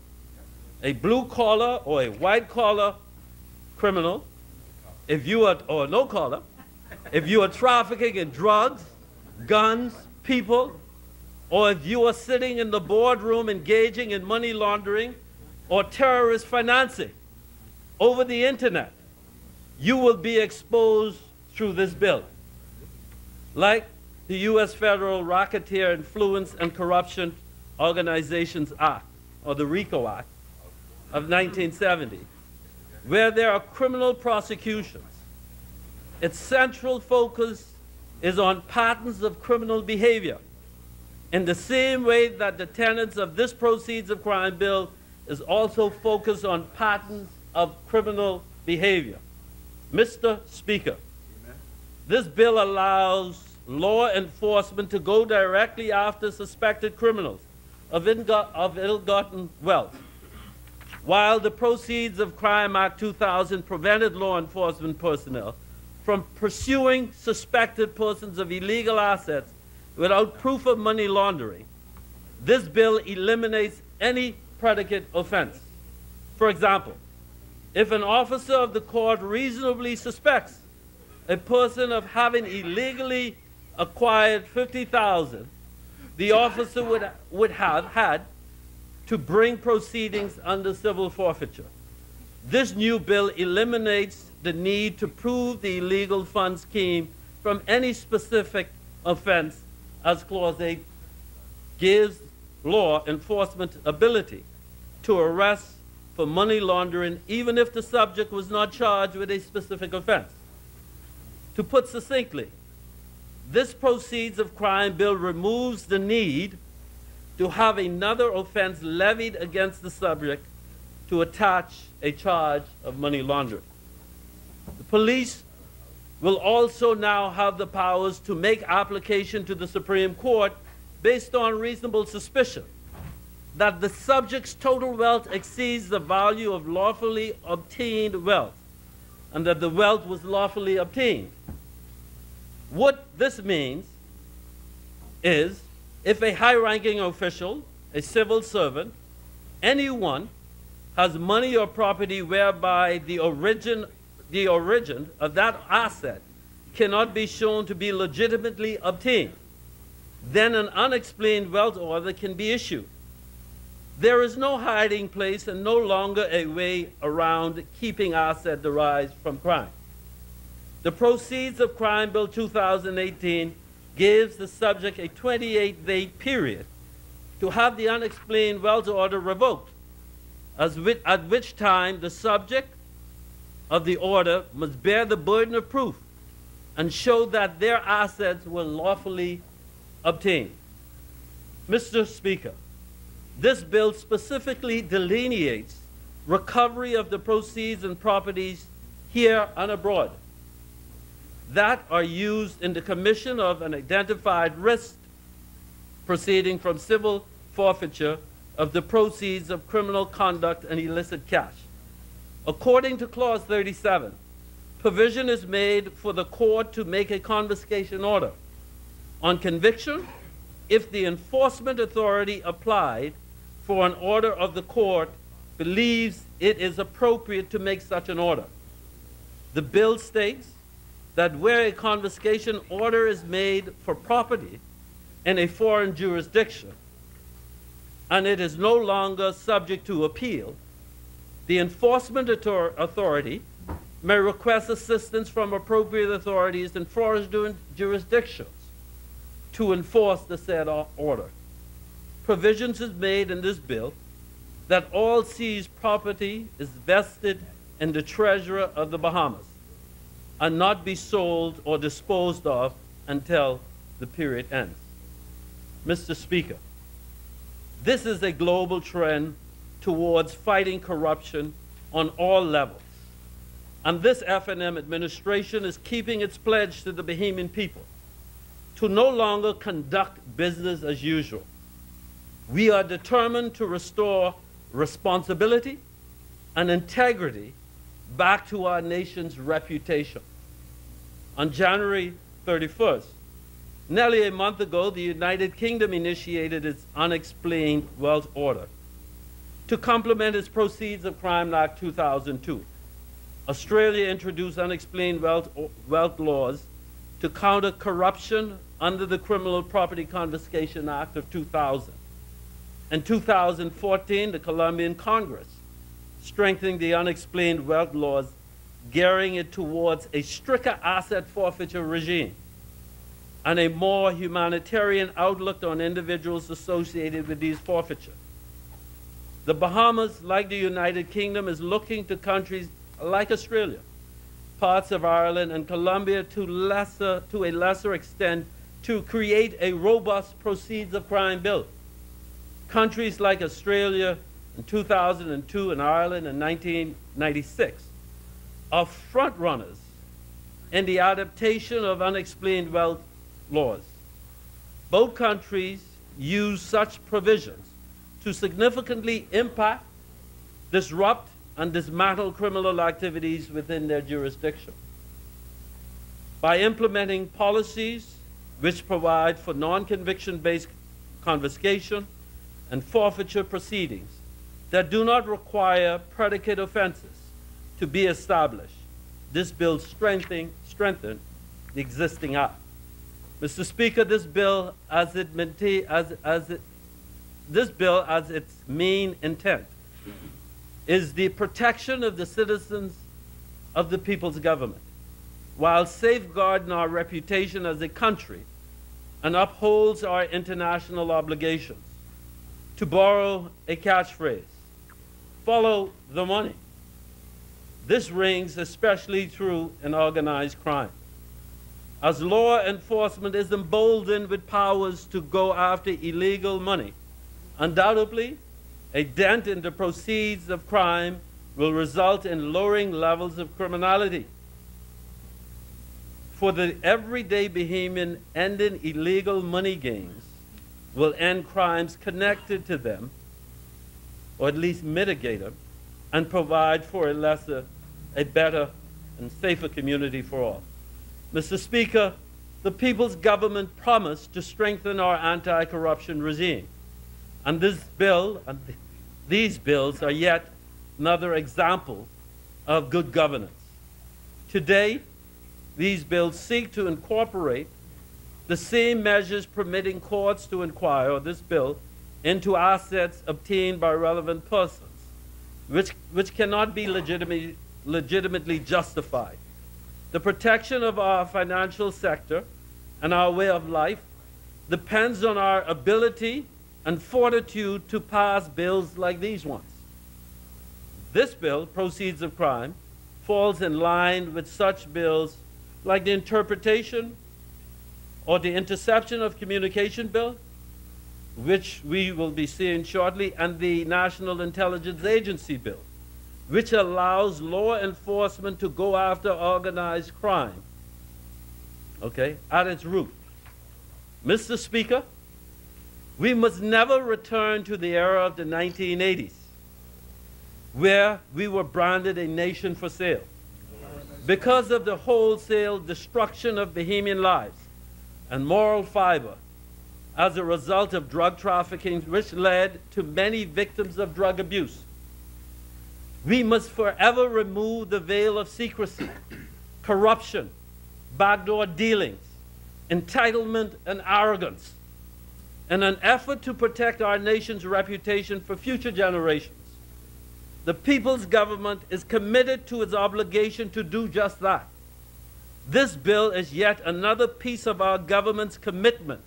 a blue-collar or a white-collar criminal, if you are, or no collar, if you are trafficking in drugs, guns, people, or if you are sitting in the boardroom engaging in money laundering or terrorist financing over the internet, you will be exposed through this bill. Like the U.S. Federal Racketeer Influence and Corruption Organizations Act, or the RICO Act of 1970, where there are criminal prosecutions. Its central focus is on patterns of criminal behavior, in the same way that the tenets of this Proceeds of Crime bill is also focused on patterns of criminal behavior. Mr. Speaker, this bill allows law enforcement to go directly after suspected criminals of ill-gotten wealth, while the Proceeds of Crime Act 2000 prevented law enforcement personnel from pursuing suspected persons of illegal assets without proof of money laundering. This bill eliminates any predicate offense. For example, if an officer of the court reasonably suspects a person of having illegally acquired $50,000, the officer would have had to bring proceedings under civil forfeiture. This new bill eliminates the need to prove the illegal funds came from any specific offense, as Clause 8 gives law enforcement ability to arrest for money laundering even if the subject was not charged with a specific offense. To put succinctly, this Proceeds of Crime bill removes the need to have another offense levied against the subject to attach a charge of money laundering. The police will also now have the powers to make application to the Supreme Court based on reasonable suspicion that the subject's total wealth exceeds the value of lawfully obtained wealth, and that the wealth was lawfully obtained. What this means is, if a high-ranking official, a civil servant, anyone has money or property whereby the origin of that asset cannot be shown to be legitimately obtained, then an unexplained wealth order can be issued. There is no hiding place and no longer a way around keeping assets derived from crime. The Proceeds of Crime Bill 2018 gives the subject a 28-day period to have the unexplained wealth order revoked, at which time the subject of the order must bear the burden of proof and show that their assets were lawfully obtained. Mr. Speaker, this bill specifically delineates recovery of the proceeds and properties here and abroad that are used in the commission of an identified risk proceeding from civil forfeiture of the proceeds of criminal conduct and illicit cash. According to Clause 37, provision is made for the court to make a confiscation order on conviction if the enforcement authority applied for an order of the court believes it is appropriate to make such an order. The bill states that where a confiscation order is made for property in a foreign jurisdiction and it is no longer subject to appeal, the enforcement authority may request assistance from appropriate authorities in foreign jurisdictions to enforce the said order. Provisions is made in this bill that all seized property is vested in the treasury of the Bahamas and not be sold or disposed of until the period ends. Mr. Speaker, this is a global trend towards fighting corruption on all levels. And this F&M administration is keeping its pledge to the Bahamian people to no longer conduct business as usual. We are determined to restore responsibility and integrity back to our nation's reputation. On January 31st, nearly a month ago, the United Kingdom initiated its Unexplained Wealth Order to complement its Proceeds of Crime Act 2002. Australia introduced unexplained wealth laws to counter corruption under the Criminal Property Confiscation Act of 2000. In 2014, the Colombian Congress strengthening the unexplained wealth laws, gearing it towards a stricter asset forfeiture regime and a more humanitarian outlook on individuals associated with these forfeitures. The Bahamas, like the United Kingdom, is looking to countries like Australia, parts of Ireland, and Colombia to a lesser extent to create a robust Proceeds of Crime bill. Countries like Australia in 2002 and Ireland in 1996 are front runners in the adaptation of unexplained wealth laws. Both countries use such provisions to significantly impact, disrupt, and dismantle criminal activities within their jurisdiction. By implementing policies which provide for non-conviction-based confiscation and forfeiture proceedings that do not require predicate offenses to be established, this bill strengthens the existing act. Mr. Speaker, this bill as its main intent is the protection of the citizens of the people's government, while safeguarding our reputation as a country and upholds our international obligations. To borrow a catchphrase, follow the money. This rings especially true in organized crime. As law enforcement is emboldened with powers to go after illegal money, undoubtedly, a dent in the proceeds of crime will result in lowering levels of criminality. For the everyday Bahamian, ending illegal money gains will end crimes connected to them, or at least mitigate them, and provide for a better and safer community for all. Mr. Speaker, the people's government promised to strengthen our anti-corruption regime. And this bill, and these bills are yet another example of good governance. Today, these bills seek to incorporate the same measures permitting courts to inquire, this bill, into assets obtained by relevant persons, which cannot be legitimately justified. The protection of our financial sector and our way of life depends on our ability and fortitude to pass bills like these ones. This bill, Proceeds of Crime, falls in line with such bills like the Interpretation or the Interception of Communication Bill, which we will be seeing shortly, and the National Intelligence Agency Bill, which allows law enforcement to go after organized crime, okay, at its root. Mr. Speaker, we must never return to the era of the 1980s, where we were branded a nation for sale. Because of the wholesale destruction of Bahamian lives and moral fiber as a result of drug trafficking, which led to many victims of drug abuse. We must forever remove the veil of secrecy, corruption, backdoor dealings, entitlement, and arrogance in an effort to protect our nation's reputation for future generations. The people's government is committed to its obligation to do just that. This bill is yet another piece of our government's commitment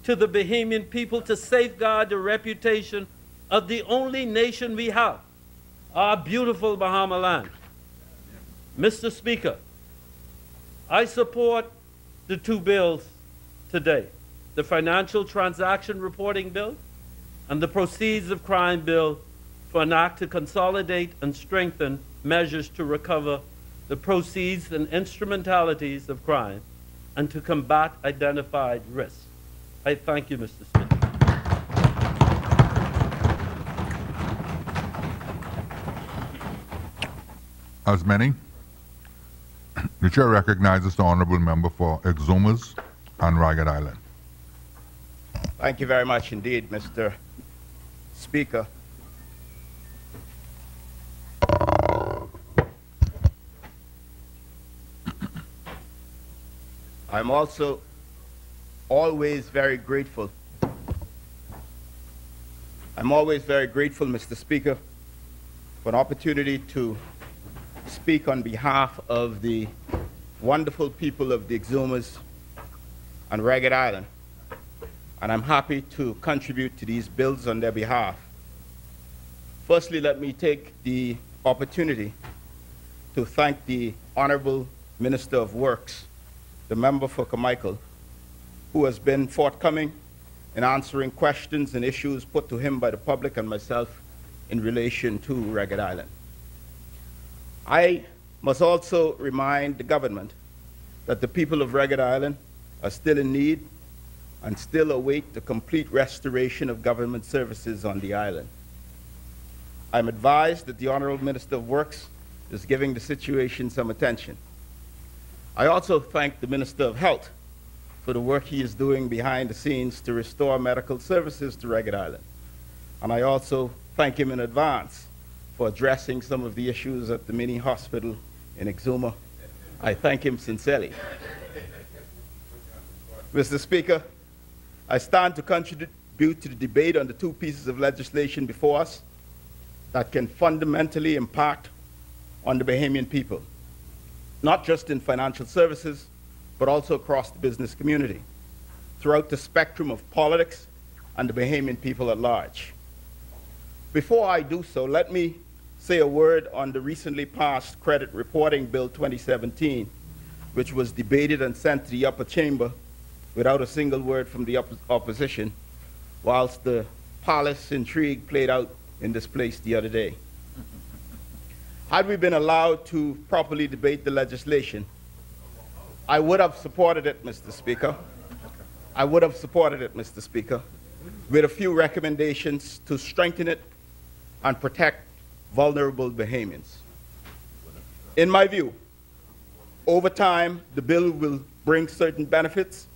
to the Bahamian people to safeguard the reputation of the only nation we have, our beautiful Bahama land. Mr. Speaker, I support the two bills today, the Financial Transaction Reporting Bill and the Proceeds of Crime Bill, for an act to consolidate and strengthen measures to recover the proceeds and instrumentalities of crime and to combat identified risks. I thank you, Mr. Speaker. As many, the chair recognizes the honorable member for Exumas and Ragged Island. Thank you very much indeed, Mr. Speaker. I'm also always very grateful. Mr. Speaker, for an opportunity to speak on behalf of the wonderful people of the Exumas and Ragged Island, and I'm happy to contribute to these bills on their behalf. Firstly, let me take the opportunity to thank the Honorable Minister of Works, the member for Carmichael, who has been forthcoming in answering questions and issues put to him by the public and myself in relation to Ragged Island. I must also remind the government that the people of Ragged Island are still in need and still await the complete restoration of government services on the island. I'm advised that the Honorable Minister of Works is giving the situation some attention. I also thank the Minister of Health for the work he is doing behind the scenes to restore medical services to Ragged Island. And I also thank him in advance for addressing some of the issues at the mini hospital in Exuma. I thank him sincerely. Mr. Speaker, I stand to contribute to the debate on the two pieces of legislation before us that can fundamentally impact on the Bahamian people, not just in financial services, but also across the business community, throughout the spectrum of politics and the Bahamian people at large. Before I do so, let me say a word on the recently passed Credit Reporting Bill 2017, which was debated and sent to the upper chamber without a single word from the opposition, whilst the palace intrigue played out in this place the other day. Had we been allowed to properly debate the legislation, I would have supported it, Mr. Speaker. I would have supported it, Mr. Speaker, with a few recommendations to strengthen it and protect vulnerable Bahamians. In my view, over time, the bill will bring certain benefits,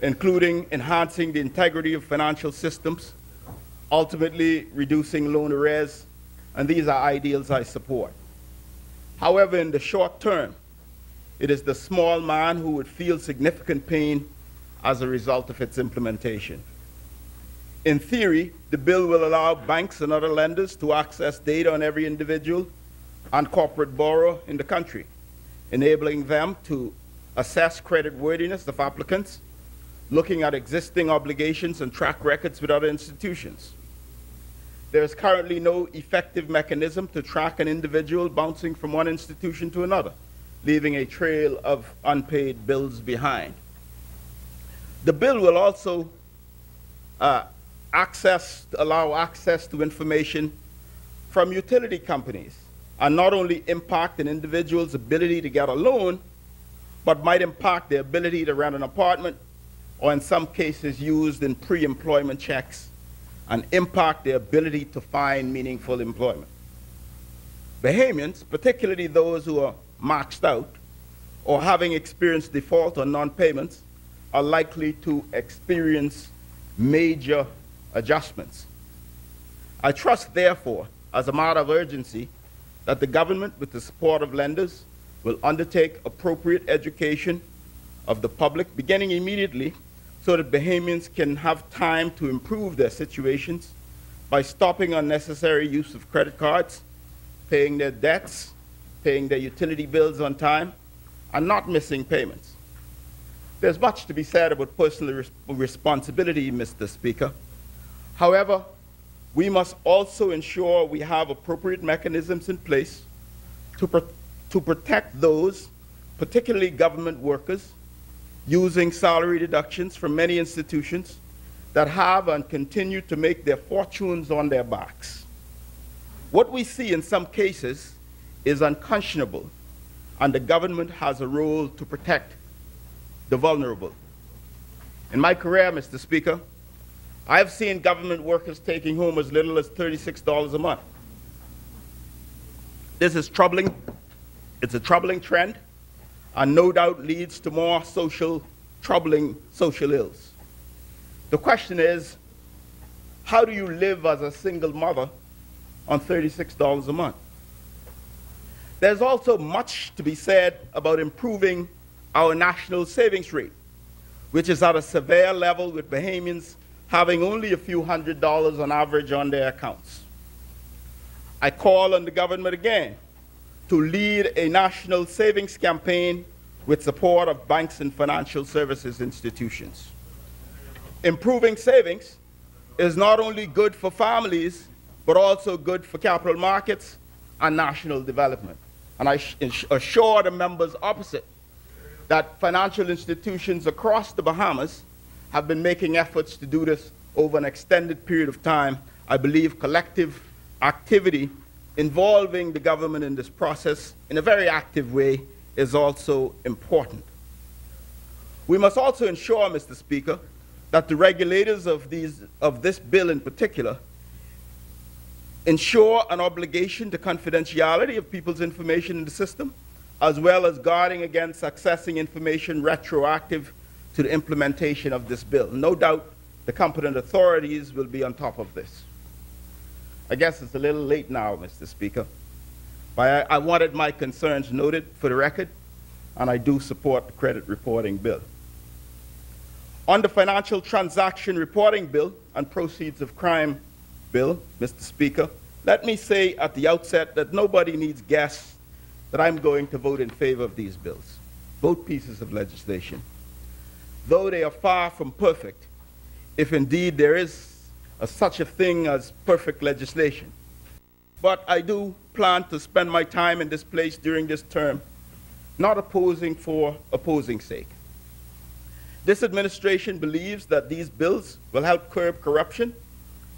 including enhancing the integrity of financial systems, ultimately reducing loan arrears, and these are ideals I support. However, in the short term, it is the small man who would feel significant pain as a result of its implementation. In theory, the bill will allow banks and other lenders to access data on every individual and corporate borrower in the country, enabling them to assess creditworthiness of applicants, looking at existing obligations and track records with other institutions. There is currently no effective mechanism to track an individual bouncing from one institution to another, leaving a trail of unpaid bills behind. The bill will also allow access to information from utility companies and not only impact an individual's ability to get a loan, but might impact their ability to rent an apartment, or in some cases used in pre-employment checks, and impact their ability to find meaningful employment. Bahamians, particularly those who are maxed out or having experienced default or non-payments, are likely to experience major adjustments. I trust, therefore, as a matter of urgency, that the government, with the support of lenders, will undertake appropriate education of the public, beginning immediately, so that Bahamians can have time to improve their situations by stopping unnecessary use of credit cards, paying their debts, paying their utility bills on time, and not missing payments. There's much to be said about personal responsibility, Mr. Speaker. However, we must also ensure we have appropriate mechanisms in place to to protect those, particularly government workers, using salary deductions from many institutions that have and continue to make their fortunes on their backs. What we see in some cases is unconscionable, and the government has a role to protect the vulnerable. In my career, Mr. Speaker, I've seen government workers taking home as little as $36 a month. This is troubling. It's a troubling trend, and no doubt leads to more troubling social ills. The question is, how do you live as a single mother on $36 a month? There's also much to be said about improving our national savings rate, which is at a severe level, with Bahamians having only a few $100s on average on their accounts. I call on the government again to lead a national savings campaign with support of banks and financial services institutions. Improving savings is not only good for families, but also good for capital markets and national development. And I assure the members opposite that financial institutions across the Bahamas have been making efforts to do this over an extended period of time. I believe collective activity involving the government in this process in a very active way is also important. We must also ensure, Mr. Speaker, that the regulators of this bill in particular ensure an obligation to confidentiality of people's information in the system, as well as guarding against accessing information retroactive to the implementation of this bill. No doubt the competent authorities will be on top of this. I guess it's a little late now, Mr. Speaker, but I wanted my concerns noted for the record, and I do support the credit reporting bill. On the financial transaction reporting bill and proceeds of crime bill, Mr. Speaker, let me say at the outset that nobody needs guess that I'm going to vote in favor of these bills, both pieces of legislation. Though they are far from perfect, if indeed there is such a thing as perfect legislation. But I do plan to spend my time in this place during this term, not opposing for opposing's sake. This administration believes that these bills will help curb corruption,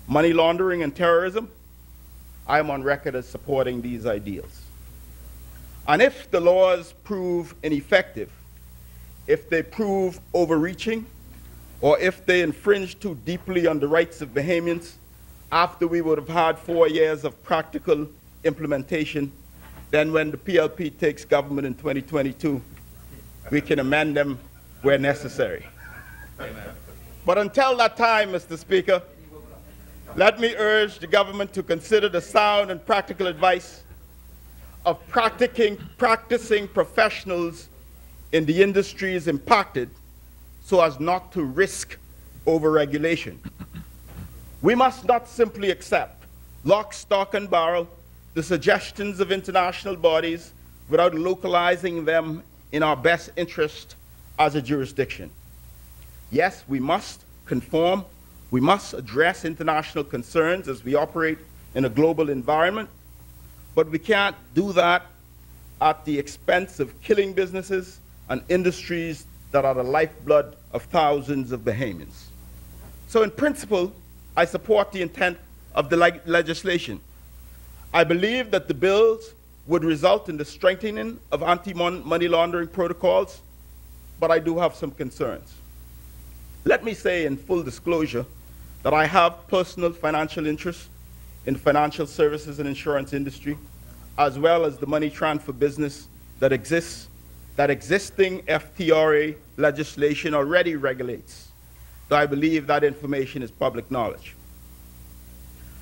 money laundering, and terrorism. I am on record as supporting these ideals. And if the laws prove ineffective, if they prove overreaching, or if they infringe too deeply on the rights of Bahamians, after we would have had 4 years of practical implementation, then when the PLP takes government in 2022, we can amend them where necessary. Amen. But until that time, Mr. Speaker, let me urge the government to consider the sound and practical advice of practicing professionals in the industries impacted, so as not to risk overregulation. We must not simply accept, lock, stock, and barrel, the suggestions of international bodies without localizing them in our best interest as a jurisdiction. Yes, we must conform, we must address international concerns as we operate in a global environment, but we can't do that at the expense of killing businesses and industries that are the lifeblood of thousands of Bahamians. So in principle, I support the intent of the legislation. I believe that the bills would result in the strengthening of anti-money laundering protocols, but I do have some concerns. Let me say in full disclosure that I have personal financial interests in the financial services and insurance industry, as well as the money transfer business that exists, that existing FTRA legislation already regulates, though I believe that information is public knowledge.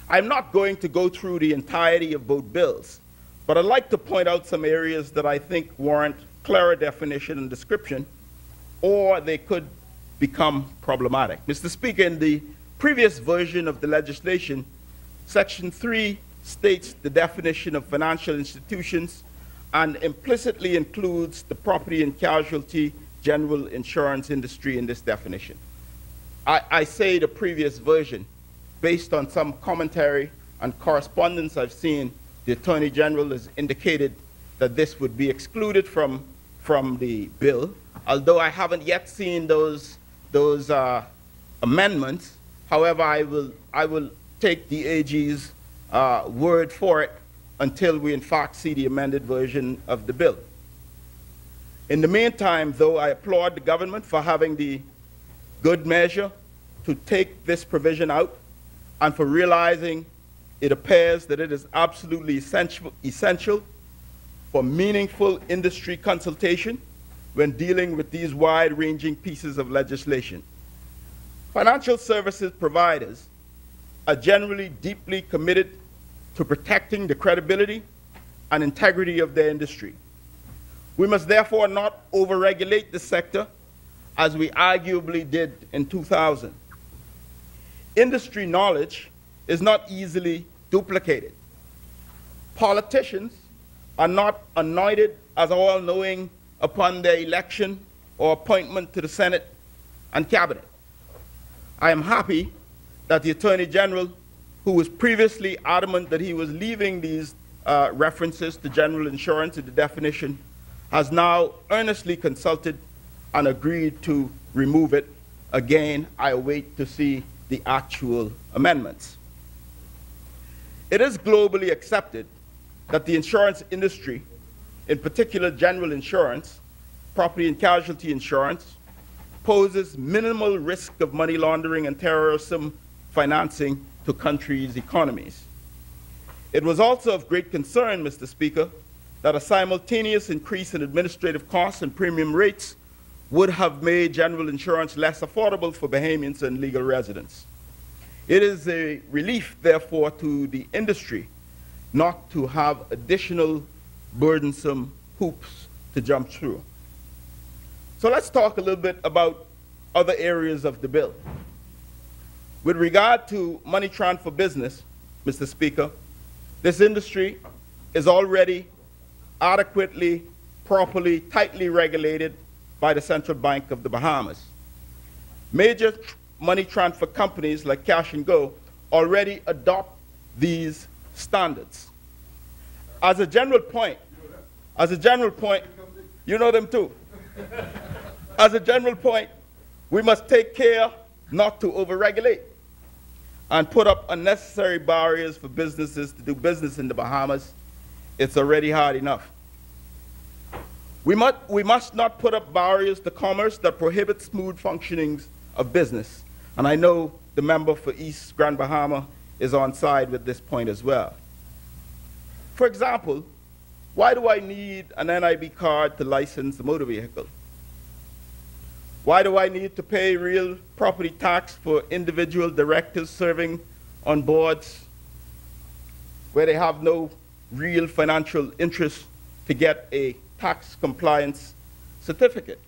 I'm not going to go through the entirety of both bills, but I'd like to point out some areas that I think warrant clearer definition and description, or they could become problematic. Mr. Speaker, in the previous version of the legislation, Section 3 states the definition of financial institutions and implicitly includes the property and casualty general insurance industry in this definition. I say the previous version based on some commentary and correspondence I've seen. The Attorney General has indicated that this would be excluded from the bill, although I haven't yet seen those amendments. However, I will take the AG's word for it until we in fact see the amended version of the bill. In the meantime, though, I applaud the government for having the good measure to take this provision out and for realizing it appears that it is absolutely essential for meaningful industry consultation when dealing with these wide-ranging pieces of legislation. Financial services providers are generally deeply committed to protecting the credibility and integrity of their industry. We must therefore not overregulate the sector as we arguably did in 2000. Industry knowledge is not easily duplicated. Politicians are not anointed as all-knowing upon their election or appointment to the Senate and Cabinet. I am happy that the Attorney General, who was previously adamant that he was leaving these references to general insurance in the definition, has now earnestly consulted and agreed to remove it. Again, I await to see the actual amendments. It is globally accepted that the insurance industry, in particular general insurance, property and casualty insurance, poses minimal risk of money laundering and terrorism financing to countries' economies. It was also of great concern, Mr. Speaker, that a simultaneous increase in administrative costs and premium rates would have made general insurance less affordable for Bahamians and legal residents. It is a relief, therefore, to the industry not to have additional burdensome hoops to jump through. So let's talk a little bit about other areas of the bill. With regard to money transfer business, Mr. Speaker, this industry is already adequately, properly, tightly regulated by the Central Bank of the Bahamas. Major money transfer companies like Cash and Go already adopt these standards. As a general point, you know them too. As a general point, we must take care not to overregulate and put up unnecessary barriers for businesses to do business in the Bahamas. It's already hard enough. We must not put up barriers to commerce that prohibit smooth functioning of business. And I know the member for East Grand Bahama is on side with this point as well. For example, why do I need an NIB card to license a motor vehicle? Why do I need to pay real property tax for individual directors serving on boards where they have no real financial interest to get a tax compliance certificate?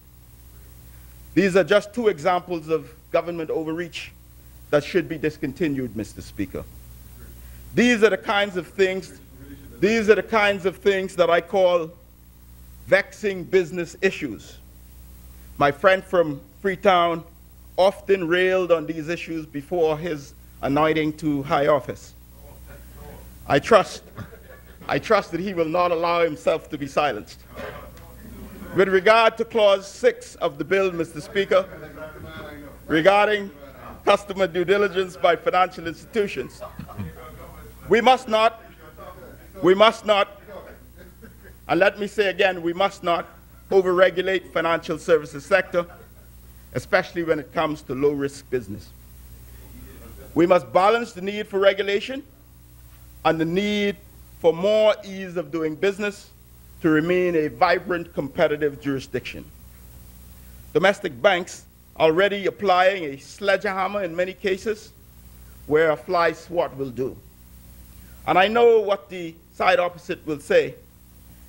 These are just two examples of government overreach that should be discontinued, Mr. Speaker. These are the kinds of things that I call vexing business issues. My friend from Freetown often railed on these issues before his anointing to high office. I trust that he will not allow himself to be silenced. With regard to Clause 6 of the bill, Mr. Speaker, regarding customer due diligence by financial institutions, we must not, and let me say again, we must not overregulate financial services sector, especially when it comes to low-risk business. We must balance the need for regulation and the need for more ease of doing business to remain a vibrant, competitive jurisdiction. Domestic banks already applying a sledgehammer in many cases where a fly swat will do. And I know what the side opposite will say.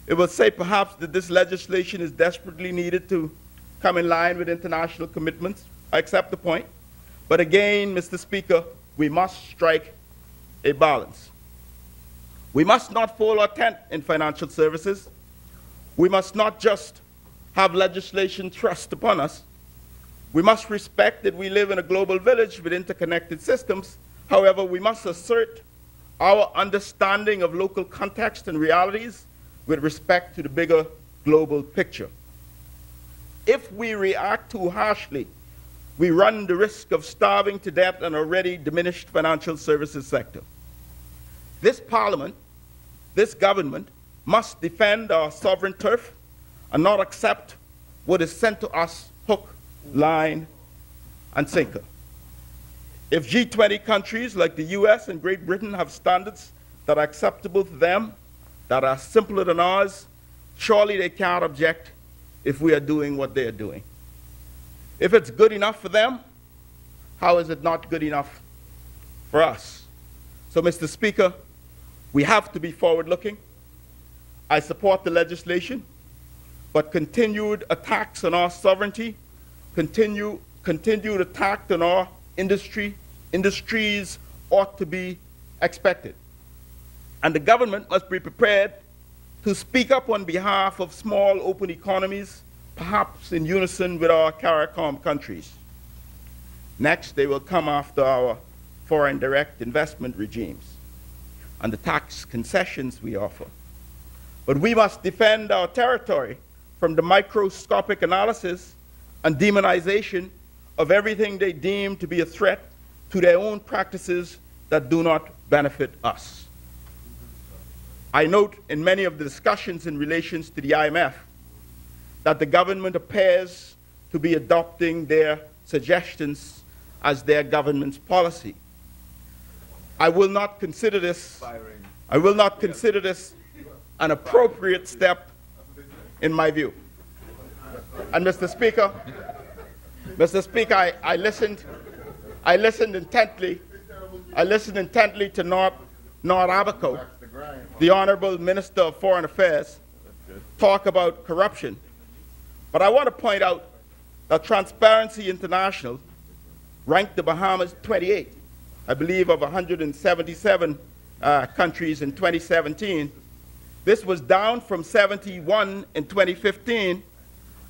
It will say perhaps that this legislation is desperately needed to come in line with international commitments. I accept the point. But again, Mr. Speaker, we must strike a balance. We must not fall our tent in financial services. We must not just have legislation thrust upon us. We must respect that we live in a global village with interconnected systems. However, we must assert our understanding of local context and realities with respect to the bigger global picture. If we react too harshly, we run the risk of starving to death an already diminished financial services sector. This Parliament, this government, must defend our sovereign turf and not accept what is sent to us hook, line, and sinker. If G20 countries like the US and Great Britain have standards that are acceptable to them, that are simpler than ours, surely they can't object if we are doing what they are doing. If it's good enough for them, how is it not good enough for us? So, Mr. Speaker, we have to be forward-looking. I support the legislation, but continued attacks on our sovereignty, continued attack on our industries ought to be expected. And the government must be prepared to speak up on behalf of small open economies, perhaps in unison with our CARICOM countries. Next, they will come after our foreign direct investment regimes and the tax concessions we offer. But we must defend our territory from the microscopic analysis and demonization of everything they deem to be a threat to their own practices that do not benefit us. I note in many of the discussions in relation to the IMF that the government appears to be adopting their suggestions as their government's policy. I will not consider this an appropriate step in my view. And Mr. Speaker, I listened intently to Nord Abaco, the Honorable Minister of Foreign Affairs, talk about corruption. But I want to point out that Transparency International ranked the Bahamas 28, I believe, of 177 countries in 2017. This was down from 71 in 2015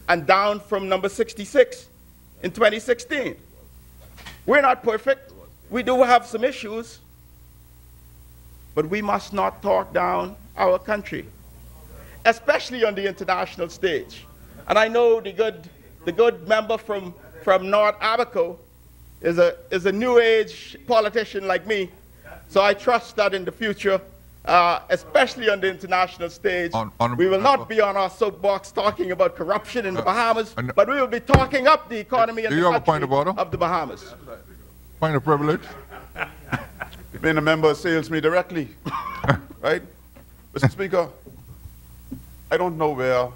and down from number 66 in 2016. We're not perfect. We do have some issues, but we must not talk down our country, especially on the international stage. And I know the good member from North Abaco is a new age politician like me, so I trust that in the future, especially on the international stage, we will not be on our soapbox talking about corruption in the Bahamas, but we will be talking up the economy and the country of the Bahamas. Point of privilege. Being a member assails me directly, right? Mr. Speaker, I don't know where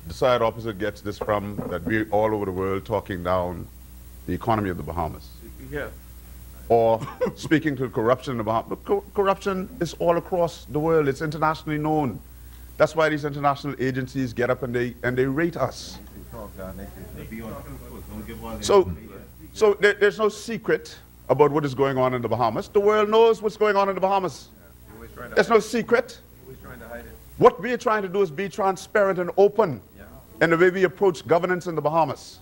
the side opposite gets this from, that we're all over the world talking down the economy of the Bahamas. Yeah. Or speaking to corruption in the Bahamas. But corruption is all across the world. It's internationally known. That's why these international agencies get up and they rate us. So there's no secret about what is going on in the Bahamas. The world knows what's going on in the Bahamas. There's no secret. What we're trying to do is be transparent and open in the way we approach governance in the Bahamas.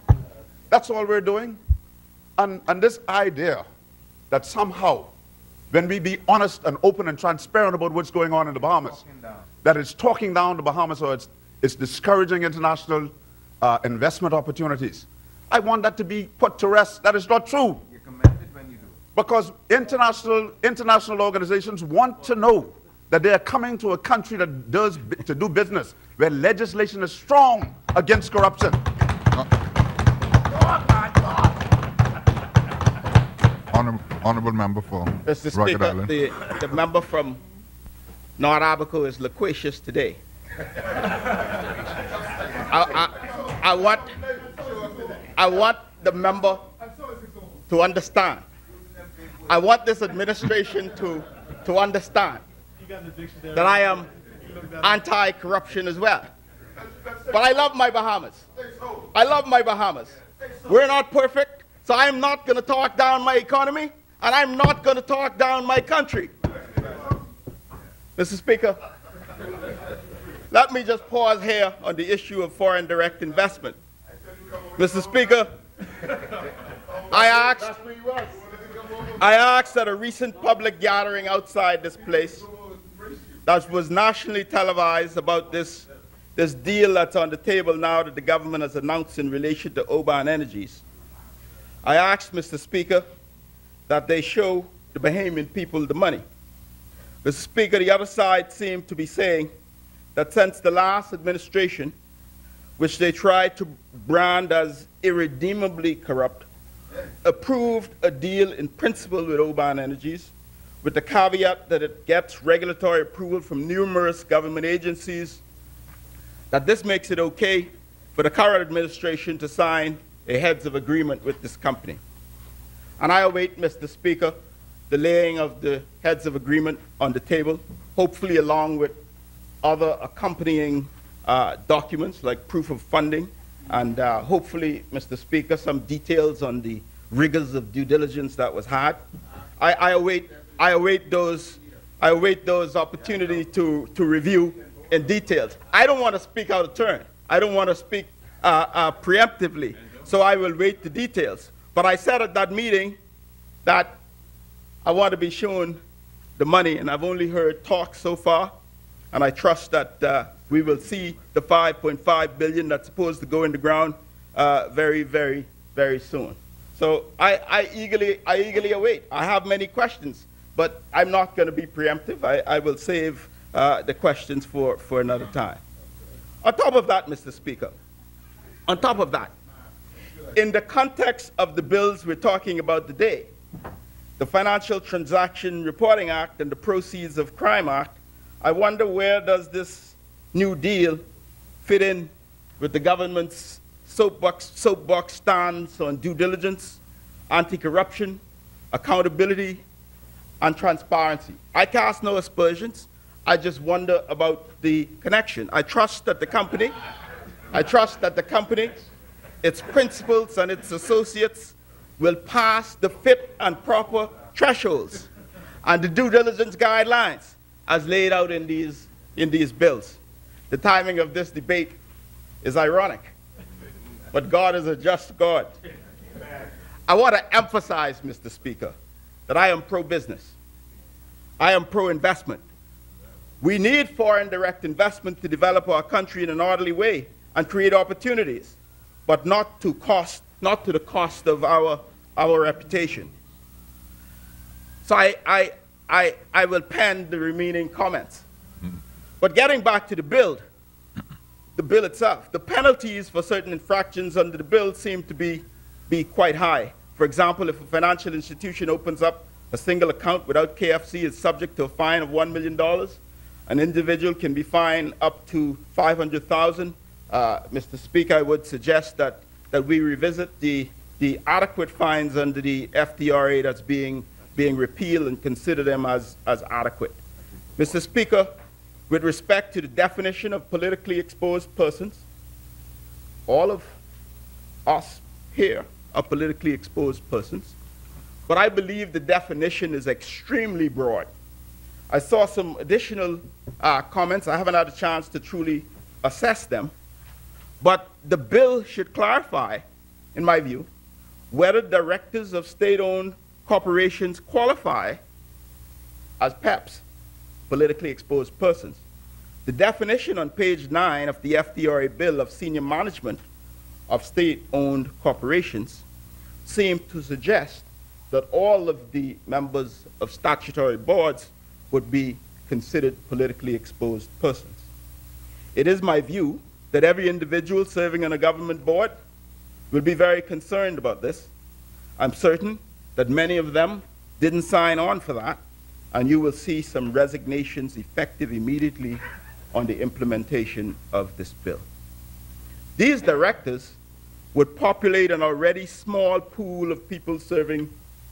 That's all we're doing. And this idea that somehow, when we be honest and open and transparent about what's going on in the Bahamas, that it's talking down the Bahamas or it's discouraging international investment opportunities. I want that to be put to rest. That is not true. You're commended when you do. Because international organizations want to know that they are coming to a country that to do business, where legislation is strong against corruption. Honorable member for Mr. Rocket Island. Speaker, the member from North Abaco is loquacious today. I want the member to understand. I want this administration to understand that I am anti-corruption as well. But I love my Bahamas. I love my Bahamas. We're not perfect, so I'm not going to talk down my economy, and I'm not going to talk down my country. Mr. Speaker, let me just pause here on the issue of foreign direct investment. Mr. Speaker, I asked at a recent public gathering outside this place that was nationally televised about this deal that's on the table now that the government has announced in relation to Oban Energies. I asked, Mr. Speaker, that they show the Bahamian people the money. Mr. Speaker, the other side seemed to be saying that since the last administration, which they tried to brand as irredeemably corrupt, approved a deal in principle with Oban Energies, with the caveat that it gets regulatory approval from numerous government agencies, that this makes it okay for the current administration to sign a heads of agreement with this company. And I await, Mr. Speaker, the laying of the heads of agreement on the table, hopefully along with other accompanying documents like proof of funding, and hopefully, Mr. Speaker, some details on the rigors of due diligence that was had. I await those opportunities to review in details. I don't want to speak out of turn. I don't want to speak preemptively, so I will wait the details. But I said at that meeting that I want to be shown the money, and I've only heard talk so far, and I trust that we will see the $5.5 billion that's supposed to go in the ground very, very, very soon. So I eagerly await. I have many questions, but I'm not going to be preemptive. I will save the questions for another time. On top of that, Mr. Speaker, on top of that, in the context of the bills we're talking about today, the Financial Transaction Reporting Act and the Proceeds of Crime Act, I wonder where does this new deal fit in with the government's soapbox stance on due diligence, anti-corruption, accountability, and transparency. I cast no aspersions. I just wonder about the connection. I trust that the company, its principals and its associates will pass the fit and proper thresholds and the due diligence guidelines as laid out in these bills. The timing of this debate is ironic, but God is a just God. I want to emphasize, Mr. Speaker, that I am pro-business. I am pro-investment. We need foreign direct investment to develop our country in an orderly way and create opportunities, but not to the cost of our reputation. So I will pen the remaining comments. But getting back to the bill itself, the penalties for certain infractions under the bill seem to be quite high. For example, if a financial institution opens up a single account without KFC, it's subject to a fine of $1 million. An individual can be fined up to $500,000. Mr. Speaker, I would suggest that we revisit the adequate fines under the FDRA that's being repealed and consider them as adequate. Mr. Speaker, with respect to the definition of politically exposed persons, all of us here are politically exposed persons, but I believe the definition is extremely broad. I saw some additional comments. I haven't had a chance to truly assess them, but the bill should clarify, in my view, whether directors of state-owned corporations qualify as PEPs, politically exposed persons. The definition on page 9 of the FDRA bill of senior management of state-owned corporations seems to suggest that all of the members of statutory boards would be considered politically exposed persons. It is my view that every individual serving on a government board will be very concerned about this. I'm certain that many of them didn't sign on for that, and you will see some resignations effective immediately on the implementation of this bill. These directors would populate an already small pool of people serving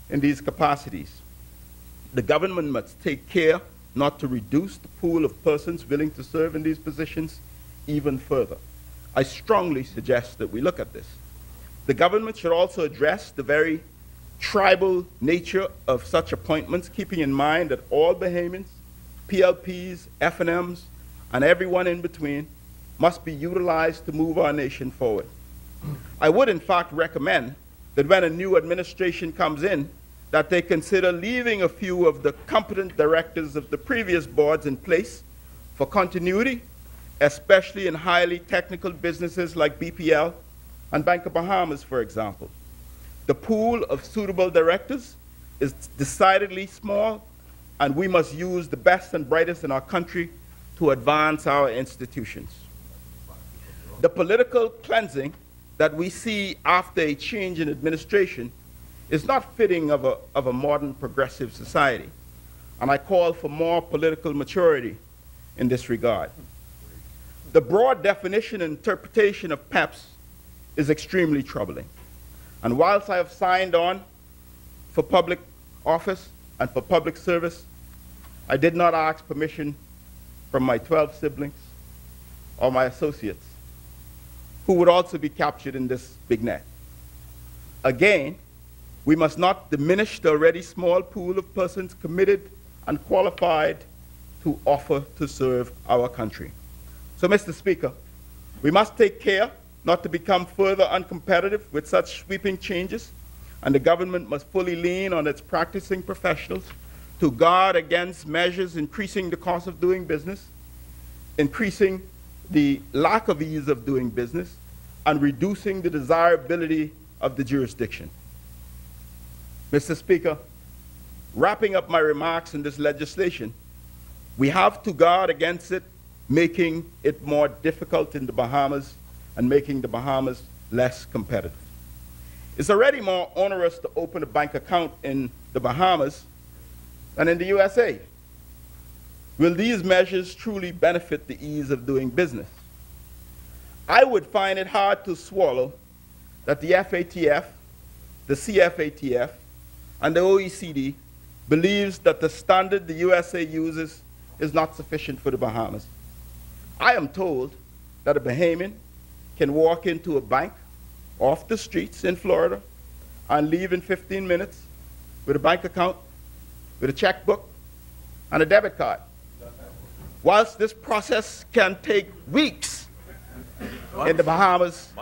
in these capacities. The government must take care not to reduce the pool of persons willing to serve in these positions even further. I strongly suggest that we look at this. The government should also address the very tribal nature of such appointments, keeping in mind that all Bahamians, PLPs, FNMs, and everyone in between must be utilized to move our nation forward. I would in fact recommend that when a new administration comes in, that they consider leaving a few of the competent directors of the previous boards in place for continuity, especially in highly technical businesses like BPL and Bank of Bahamas, for example. The pool of suitable directors is decidedly small, and we must use the best and brightest in our country to advance our institutions. The political cleansing that we see after a change in administration is not fitting of a modern progressive society, and I call for more political maturity in this regard. The broad definition and interpretation of PEPs is extremely troubling. And whilst I have signed on for public office and for public service, I did not ask permission from my 12 siblings or my associates, who would also be captured in this big net. Again, we must not diminish the already small pool of persons committed and qualified to offer to serve our country. So, Mr. Speaker, we must take care not to become further uncompetitive with such sweeping changes, and the government must fully lean on its practicing professionals to guard against measures increasing the cost of doing business, increasing the lack of ease of doing business, and reducing the desirability of the jurisdiction. Mr. Speaker, wrapping up my remarks in this legislation, we have to guard against it making it more difficult in the Bahamas and making the Bahamas less competitive. It's already more onerous to open a bank account in the Bahamas than in the USA. Will these measures truly benefit the ease of doing business? I would find it hard to swallow that the FATF, the CFATF, and the OECD believes that the standard the USA uses is not sufficient for the Bahamas. I am told that a Bahamian can walk into a bank off the streets in Florida and leave in 15 minutes with a bank account, with a checkbook, and a debit card. Whilst this process can take weeks in the Bahamas